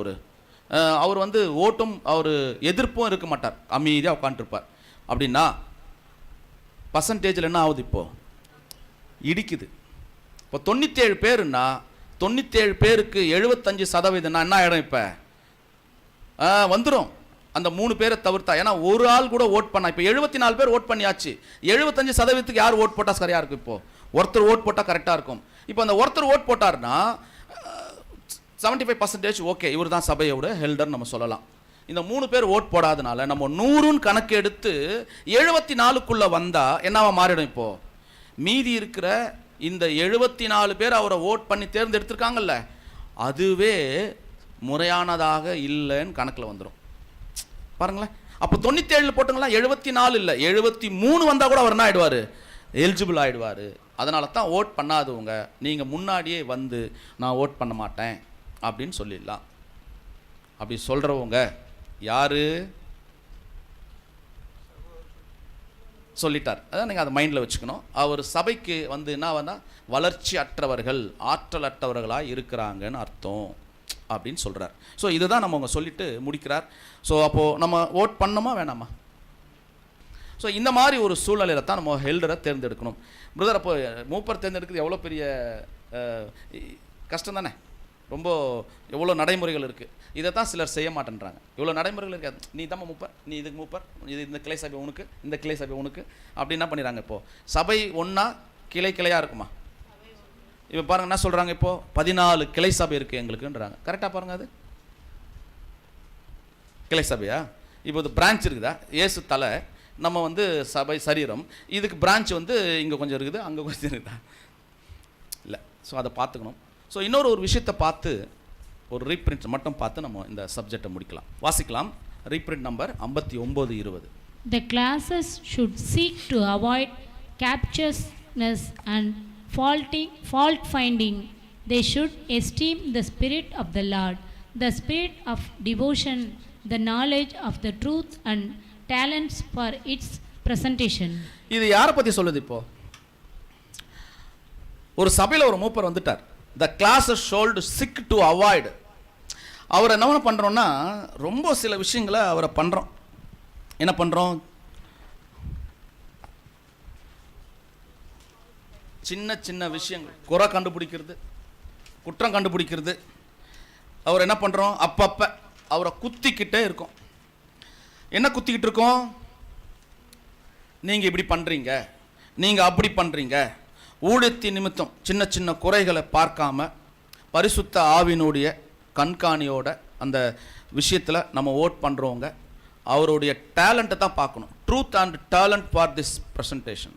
அவர் வந்து ஓட்டும் அவர் எதிர்ப்பும் இருக்க மாட்டார், அமைதியாக உட்காந்துருப்பார். அப்படின்னா பர்சன்டேஜில் என்ன ஆகுது, இப்போது இடிக்குது. இப்போ 97 பேருன்னா 97 பேருக்கு 75% என்ன ஆகிடும், இப்போ வந்துடும் அந்த 3 பேரை தவிர்த்தா. ஏன்னா ஒரு ஆள் கூட ஓட் பண்ணா, இப்போ 74 பேர் ஓட் பண்ணியாச்சு, 75% யார் ஓட் போட்டால் சரியாக இருக்கும்? இப்போது ஒருத்தர் ஓட் போட்டால் கரெக்டாக இருக்கும். இப்போ அந்த ஒருத்தர் ஓட் போட்டார்னா 75% ஓகே, இவர் தான் சபையோட ஹெல்டர் நம்ம சொல்லலாம். இந்த 3 பேர் ஓட் போடாதனால நம்ம 100ன்னு கணக்கு எடுத்து 74க்குள்ளே வந்தால் என்னவா மாறிடும்? இப்போது மீதி இருக்கிற இந்த 74 பேர் அவரை ஓட் பண்ணி தேர்ந்தெடுத்திருக்காங்கல்ல, அதுவே முறையானதாக இல்லைன்னு கணக்கில் வந்துடும். பாருங்களேன், அப்போ 97 போட்டுங்களா, 74 இல்லை 73 வந்தால் கூட அவர் என்ன ஆகிடுவார், எலிஜிபிள் ஆகிடுவார். அதனால தான் ஓட் பண்ணாதவங்க நீங்கள் முன்னாடியே வந்து நான் ஓட் பண்ண மாட்டேன் அப்படின்னு சொல்லிடலாம். அப்படி சொல்கிறவங்க யார் சொல்லிட்டார், அதான் நீங்கள் அதை மைண்டில் வச்சுக்கணும். அவர் சபைக்கு வந்து என்னன்னா வளர்ச்சி அற்றவர்கள், ஆற்றல் அற்றவர்களாக இருக்கிறாங்கன்னு அர்த்தம் அப்படின்னு சொல்கிறார். ஸோ இதுதான் நம்ம அவங்க சொல்லிட்டு முடிக்கிறார். ஸோ அப்போது நம்ம ஓட் பண்ணோமா வேணாமா? ஸோ இந்த மாதிரி ஒரு சூழ்நிலையில் தான் நம்ம ஹெல்டரை தேர்ந்தெடுக்கணும். பிரதர், அப்போ மூப்பர் தேர்ந்தெடுக்கிறது எவ்வளோ பெரிய கஷ்டம் தானே, ரொம்ப எவ்வளோ நடைமுறைகள் இருக்குது. இதை தான் சிலர் செய்ய மாட்டேன்றாங்க. இவ்வளோ நடைமுறைகள் இருக்காது, நீ தான் மூப்பர், நீ இதுக்கு மூப்பர், இது இந்த கிளை சபை உனக்கு, இந்த கிளை சபை உனக்கு அப்படி என்ன பண்ணிடுறாங்க. இப்போது சபை ஒன்றா கிளை கிளையாக இருக்குமா? இப்போ பாருங்கள் என்ன சொல்கிறாங்க, இப்போது 14 கிளை சபை இருக்குது எங்களுக்குன்றாங்க. கரெக்டாக பாருங்கள், அது கிளை சபையா? இப்போ இது பிரான்ச் இருக்குதா? ஏசு தலை, நம்ம வந்து சபை சரீரம், இதுக்கு பிரான்ச் வந்து இங்கே கொஞ்சம் இருக்குது, அங்கே கொஞ்சம் இருக்குதா? இல்லை. ஸோ அதை பார்த்துக்கணும். ஸோ இன்னொரு விஷயத்தை பார்த்து ஒரு ரீப்ரிண்ட் மட்டும் பார்த்து நம்ம இந்த சப்ஜெக்டை முடிக்கலாம். வாசிக்கலாம். Reprint number 5920. The classes should seek to avoid captiousness and fault finding. They should esteem the spirit of the Lord, the spirit of devotion, the knowledge of the truth and talents for its presentation. இது யாரை பற்றி சொல்லுது? இப்போ ஒரு சபையில் ஒரு மூப்பர் வந்துட்டார். The classes should seek to avoid. அவரை என்ன பண்ணுறோன்னா, ரொம்ப சில விஷயங்களை அவரை பண்ணுறோம். என்ன பண்ணுறோம்? சின்ன சின்ன விஷயங்கள், குறை கண்டுபிடிக்கிறது, குற்றம் கண்டுபிடிக்கிறது. அவர் என்ன பண்ணுறோம், அப்பப்போ அவரை குத்திக்கிட்டே இருக்கோம். என்ன குத்திக்கிட்டு இருக்கோம்? நீங்கள் இப்படி பண்ணுறீங்க, நீங்கள் அப்படி பண்ணுறீங்க, ஊழியத்தின் நிமித்தம் சின்ன சின்ன குறைகளை பார்க்காம பரிசுத்த ஆவினுடைய கண்காணியோட அந்த விஷயத்தில் நம்ம ஓட் பண்ணுறவங்க அவருடைய டேலண்ட்டை தான் பார்க்கணும். Truth and talent for this presentation.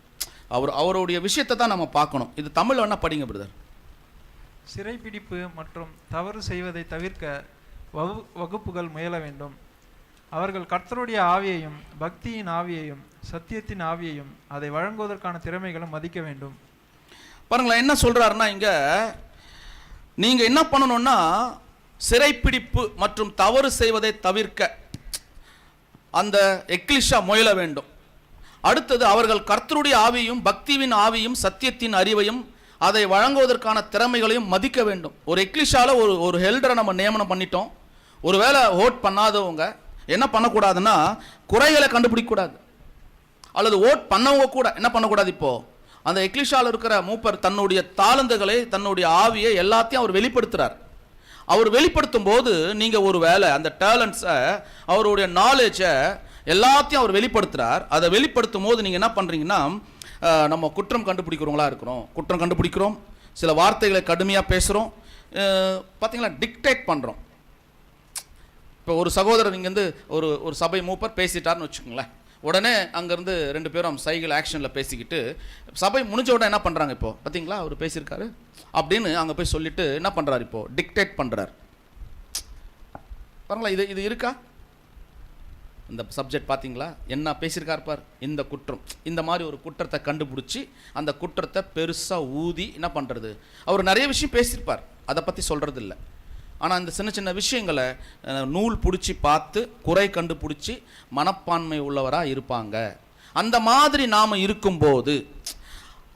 அவருடைய விஷயத்தை தான் நம்ம பார்க்கணும். இது தமிழ் வேணா படிங்க பிரதர். சிறைப்பிடிப்பு மற்றும் தவறு செய்வதை தவிர்க்க வகுப்புகள் முயல வேண்டும். அவர்கள் கர்த்தருடைய ஆவியையும் பக்தியின் ஆவியையும் சத்தியத்தின் ஆவியையும் அதை வழங்குவதற்கான திறமைகளும் மதிக்க வேண்டும். பாருங்களேன் என்ன சொல்றாருன்னா, இங்க நீங்க என்ன பண்ணணும்னா சிறைப்பிடிப்பு மற்றும் தவறு செய்வதை தவிர்க்க அந்த எக்லிஷா முயல வேண்டும். அடுத்தது அவர்கள் கர்த்தருடைய ஆவியும் பக்தியின் ஆவியும் சத்தியத்தின் அறிவையும் அதை வழங்குவதற்கான திறமைகளையும் மதிக்க வேண்டும். ஒரு எக்லிஷால ஒரு ஹெல்டரை நம்ம நியமனம் பண்ணிட்டோம். ஒருவேளை ஓட் பண்ணாதவங்க என்ன பண்ணக்கூடாதுன்னா குறைகளை கண்டுபிடிக்கக்கூடாது. அல்லது ஓட் பண்ணவங்க கூட என்ன பண்ணக்கூடாது, இப்போ அந்த எக்லிஷால இருக்கிற மூப்பர் தன்னுடைய தாளந்துகளை தன்னுடைய ஆவியை எல்லாத்தையும் அவர் வெளிப்படுத்துறார். அவர் வெளிப்படுத்தும் போது நீங்கள் ஒரு வேலை அந்த டேலண்ட்ஸை அவருடைய நாலேஜை எல்லாத்தையும் அவர் வெளிப்படுத்துகிறார். அதை வெளிப்படுத்தும் போது நீங்கள் என்ன பண்ணுறீங்கன்னா, நம்ம குற்றம் கண்டுபிடிக்கிறவங்களா இருக்கிறோம், குற்றம் கண்டுபிடிக்கிறோம், சில வார்த்தைகளை கடுமையாக பேசுகிறோம், பார்த்தீங்களா டிக்டேட் பண்ணுறோம். இப்போ ஒரு சகோதரர் இங்கேருந்து ஒரு சபை மூப்பர் பேசிட்டார்னு வச்சுக்கோங்களேன், உடனே அங்கேருந்து 2 பேரும் சைக்கிள் ஆக்ஷனில் பேசிக்கிட்டு சபை முடிஞ்ச உடனே என்ன பண்ணுறாங்க, இப்போ பார்த்தீங்களா அவர் பேசியிருக்காரு அப்படின்னு அங்கே போய் சொல்லிட்டு என்ன பண்ணுறாரு, இப்போ டிக்டேட் பண்ணுறார். பாருங்களா, இது இருக்கா இந்த சப்ஜெக்ட்? பார்த்தீங்களா என்ன பேசியிருக்கார் பார். இந்த குற்றம், இந்த மாதிரி ஒரு குற்றத்தை கண்டுபிடிச்சி அந்த குற்றத்தை பெருசாக ஊதி என்ன பண்ணுறது. அவர் நிறைய விஷயம் பேசியிருப்பார், அதை பற்றி சொல்கிறது இல்லை. ஆனால் இந்த சின்ன சின்ன விஷயங்களை நூல் பிடிச்சி பார்த்து குறை கண்டுபிடிச்சி மனப்பான்மை உள்ளவராக இருப்பாங்க. அந்த மாதிரி நாம் இருக்கும்போது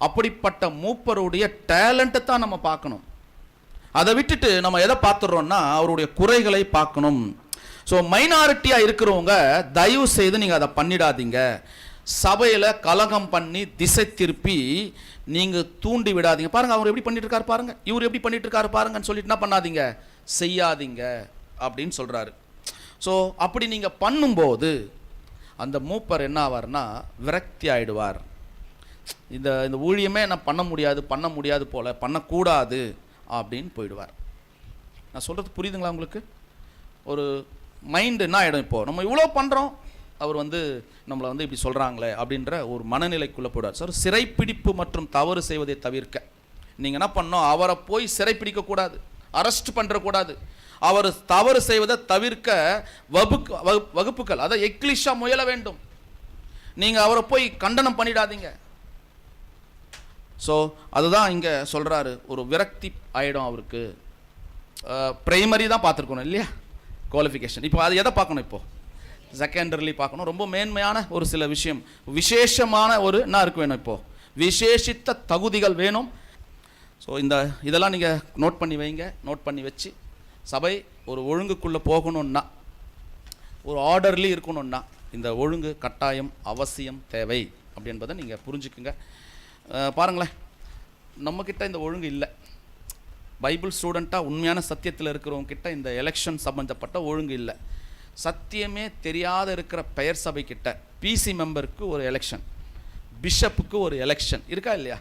அப்படிப்பட்ட மூப்பருடைய டேலண்ட்டை தான் நம்ம பார்க்கணும். அதை விட்டுட்டு நம்ம எதை பார்த்துடுறோம்னா அவருடைய குறைகளை பார்க்கணும். ஸோ மைனாரிட்டியாக இருக்கிறவங்க தயவு செய்து நீங்கள் அதை பண்ணிடாதீங்க. சபையில் கலகம் பண்ணி திசை திருப்பி நீங்கள் தூண்டி விடாதீங்க. பாருங்கள் அவர் எப்படி பண்ணிட்டு இருக்காரு பாருங்கள், இவர் எப்படி பண்ணிட்டு இருக்காரு பாருங்கன்னு சொல்லிட்டு என்ன பண்ணாதீங்க, செய்யாதீங்க அப்படின்னு சொல்கிறாரு. ஸோ அப்படி நீங்கள் பண்ணும்போது அந்த மூப்பர் என்ன ஆவார்னா விரக்தி ஆகிடுவார். இந்த ஊழியமே நான் பண்ண முடியாது போல பண்ணக்கூடாது அப்படின்னு போயிடுவார். நான் சொல்கிறது புரியுதுங்களா உங்களுக்கு? ஒரு மைண்டு என்ன ஆகிடும், இப்போது நம்ம இவ்வளோ பண்ணுறோம், அவர் நம்மளை இப்படி சொல்கிறாங்களே அப்படின்ற ஒரு மனநிலைக்குள்ளே போயிடுவார். சார் சிறைப்பிடிப்பு மற்றும் தவறு செய்வதை தவிர்க்க நீங்கள் என்ன பண்ணோம், அவரை போய் சிறைப்பிடிக்கக்கூடாது, அரெஸ்ட் பண்ணுறக்கூடாது. அவர் தவறு செய்வதை தவிர்க்க வகுப்புகள் அதை எக்லிஷா முயல வேண்டும். நீங்கள் அவரை போய் கண்டனம் பண்ணிடாதீங்க. ஸோ அதுதான் இங்கே சொல்கிறாரு, ஒரு விரக்தி ஆகிடும் அவருக்கு. பிரைமரி தான் பார்த்துருக்கணும் இல்லையா குவாலிஃபிகேஷன். இப்போ அது எதை பார்க்கணும், இப்போது செகண்டரிலி பார்க்கணும். ரொம்ப மேன்மையான ஒரு சில விஷயம், விசேஷமான ஒரு என்ன இருக்கு வேணும், இப்போது விசேஷித்த தகுதிகள் வேணும். ஸோ இதெல்லாம் நீங்கள் நோட் பண்ணி வைங்க. நோட் பண்ணி வச்சு சபை ஒரு ஒழுங்குக்குள்ளே போகணுன்னா, ஒரு ஆர்டர்லி இருக்கணும்னா இந்த ஒழுங்கு கட்டாயம் அவசியம் தேவை அப்படின்றத நீங்கள் புரிஞ்சுக்குங்க. பாருங்களேன், நம்மக்கிட்ட இந்த ஒழுங்கு இல்லை. பைபிள் ஸ்டூடெண்ட்டாக உண்மையான சத்தியத்தில் இருக்கிறவங்க கிட்ட இந்த எலெக்ஷன் சம்மந்தப்பட்ட ஒழுங்கு இல்லை. சத்தியமே தெரியாத இருக்கிற பெயர் சபைக்கிட்ட பிசி மெம்பருக்கு ஒரு எலெக்ஷன், பிஷப்புக்கு ஒரு எலெக்ஷன் இருக்கா இல்லையா,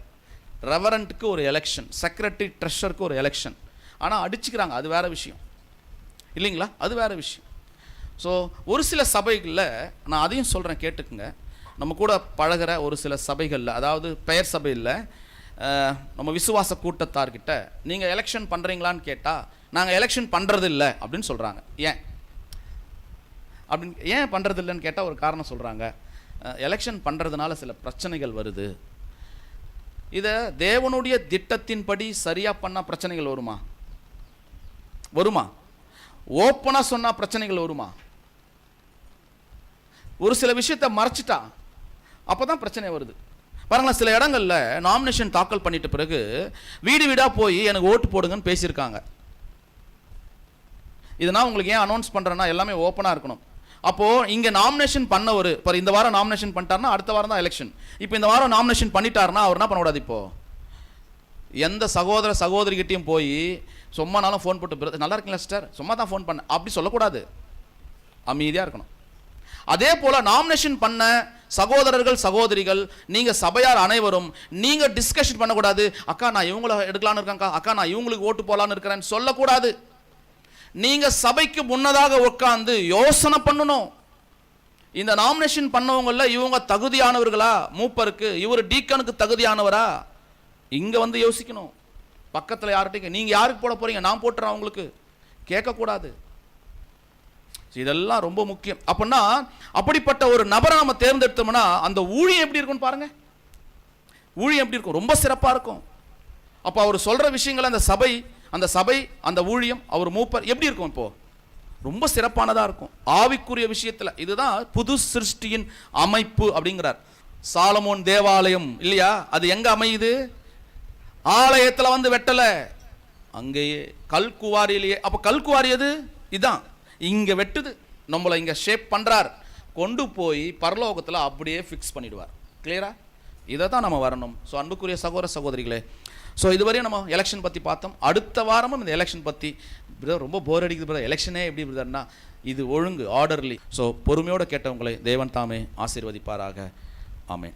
ரெவரண்ட்டுக்கு ஒரு எலெக்ஷன், செக்ரட்டரி ட்ரெஷருக்கு ஒரு எலெக்ஷன். ஆனால் அடிச்சுக்கிறாங்க, அது வேறு விஷயம் இல்லைங்களா, அது வேறு விஷயம். ஸோ ஒரு சில சபைகளில் நான் அதையும் சொல்கிறேன் கேட்டுக்குங்க. நம்ம கூட பழகிற ஒரு சில சபைகளில், அதாவது பெயர் சபையில் நம்ம விசுவாச கூட்டத்தார்கிட்ட நீங்கள் எலெக்ஷன் பண்ணுறீங்களான்னு கேட்டால் நாங்கள் எலெக்ஷன் பண்ணுறது இல்லை அப்படின்னு சொல்கிறாங்க. ஏன் பண்ணுறது இல்லைன்னு கேட்டால் ஒரு காரணம் சொல்கிறாங்க, எலெக்ஷன் பண்ணுறதுனால சில பிரச்சனைகள் வருது. இதை தேவனுடைய திட்டத்தின்படி சரியாக பண்ணால் பிரச்சனைகள் வருமா? ஓப்பனாக சொன்னால் பிரச்சனைகள் வருமா? ஒரு சில விஷயத்தை மறைச்சிட்டா அப்போ தான் பிரச்சனை வருது. பாருங்களா, சில இடங்களில் நாமினேஷன் தாக்கல் பண்ணிட்ட பிறகு வீடு வீடாக போய் எனக்கு ஓட்டு போடுங்கன்னு பேசியிருக்காங்க. இதனால் உங்களுக்கு ஏன் அனௌன்ஸ் பண்ணுறேன்னா எல்லாமே ஓப்பனாக இருக்கணும். அப்போது இங்கே நாமினேஷன் பண்ணவர் இப்போ இந்த வாரம் நாமினேஷன் பண்ணிட்டாருன்னா அடுத்த வாரம் தான் எலெக்ஷன். இப்போ இந்த வாரம் நாமினேஷன் பண்ணிட்டாருன்னா அவர் என்ன பண்ணக்கூடாது, இப்போது எந்த சகோதர சகோதரிகிட்டையும் போய் சும்மானாலும் ஃபோன் போட்டு நல்லா இருக்கீங்களா சிஸ்டர், சும்மா தான் ஃபோன் பண்ண அப்படி சொல்லக்கூடாது. அமைதியாக இருக்கணும். அதே போல நாமினேஷன் பண்ண சகோதரர்கள் சகோதரிகள் நீங்க சபையார் அனைவரும் நீங்க டிஸ்கஷன் பண்ணக்கூடாது. அக்கா நான் இவங்கள எடுக்கலான்னு இருக்கேன்க்கா, அக்கா நான் இவங்களுக்கு ஓட்டு போலான்னு இருக்கிறேன்னு சொல்லக்கூடாது. நீங்க சபைக்கு முன்னதாக உட்கார்ந்து யோசனை பண்ணணும். இந்த நாமினேஷன் பண்ணவங்கள இவங்க தகுதியானவர்களா, மூப்பருக்கு இவர் டீக்கனுக்கு தகுதியானவரா, இங்க வந்து யோசிக்கணும். பக்கத்தில் யார்கிட்ட நீங்க யாருக்கு போட போறீங்க, நான் போட்டுறேன் அவங்களுக்கு கேட்கக்கூடாது. இதெல்லாம் ரொம்ப முக்கியம். அப்படின்னா அப்படிப்பட்ட ஒரு நபரை நம்ம தேர்ந்தெடுத்தோம்னா அந்த ஊழியம் எப்படி இருக்கும்னு பாருங்க. ஊழியம் எப்படி இருக்கும்? ரொம்ப சிறப்பா இருக்கும். அப்ப அவர் சொல்ற விஷயங்கள் அந்த சபை அந்த ஊழியம் அவர் மூப்பர் எப்படி இருக்கும்? இப்போ ரொம்ப சிறப்பானதா இருக்கும் ஆவிக்குரிய விஷயத்துல. இதுதான் புது சிருஷ்டியின் அமைப்பு அப்படிங்கிறார். சாலமோன் தேவாலயம் இல்லையா, அது எங்க அமையுது? ஆலயத்துல வந்து வெட்டல, அங்கேயே கல்குவாரியிலேயே. அப்ப கல்குவாரி எது? இதான் இங்க வெட்டுது, நம்மளை இங்க ஷேப் பண்றார், கொண்டு போய் பரலோகத்துல அப்படியே ஃபிக்ஸ் பண்ணிடுவார். கிளியரா? இதை தான் நம்ம வரணும். ஸோ அன்புக்குரிய சகோதர சகோதரிகளே, ஸோ இதுவரையும் நம்ம எலெக்ஷன் பற்றி பார்த்தோம். அடுத்த வாரமும் இந்த எலெக்ஷன் பற்றி பிரதர் ரொம்ப போர் அடிக்குது பிரதர், எலெக்ஷனே எப்படி பிரதர்னா இது ஒழுங்கு ஆர்டர்லி. ஸோ பொறுமையோடு கேட்டவங்களை தேவன் தாமே ஆசீர்வதிப்பாராக. ஆமென்.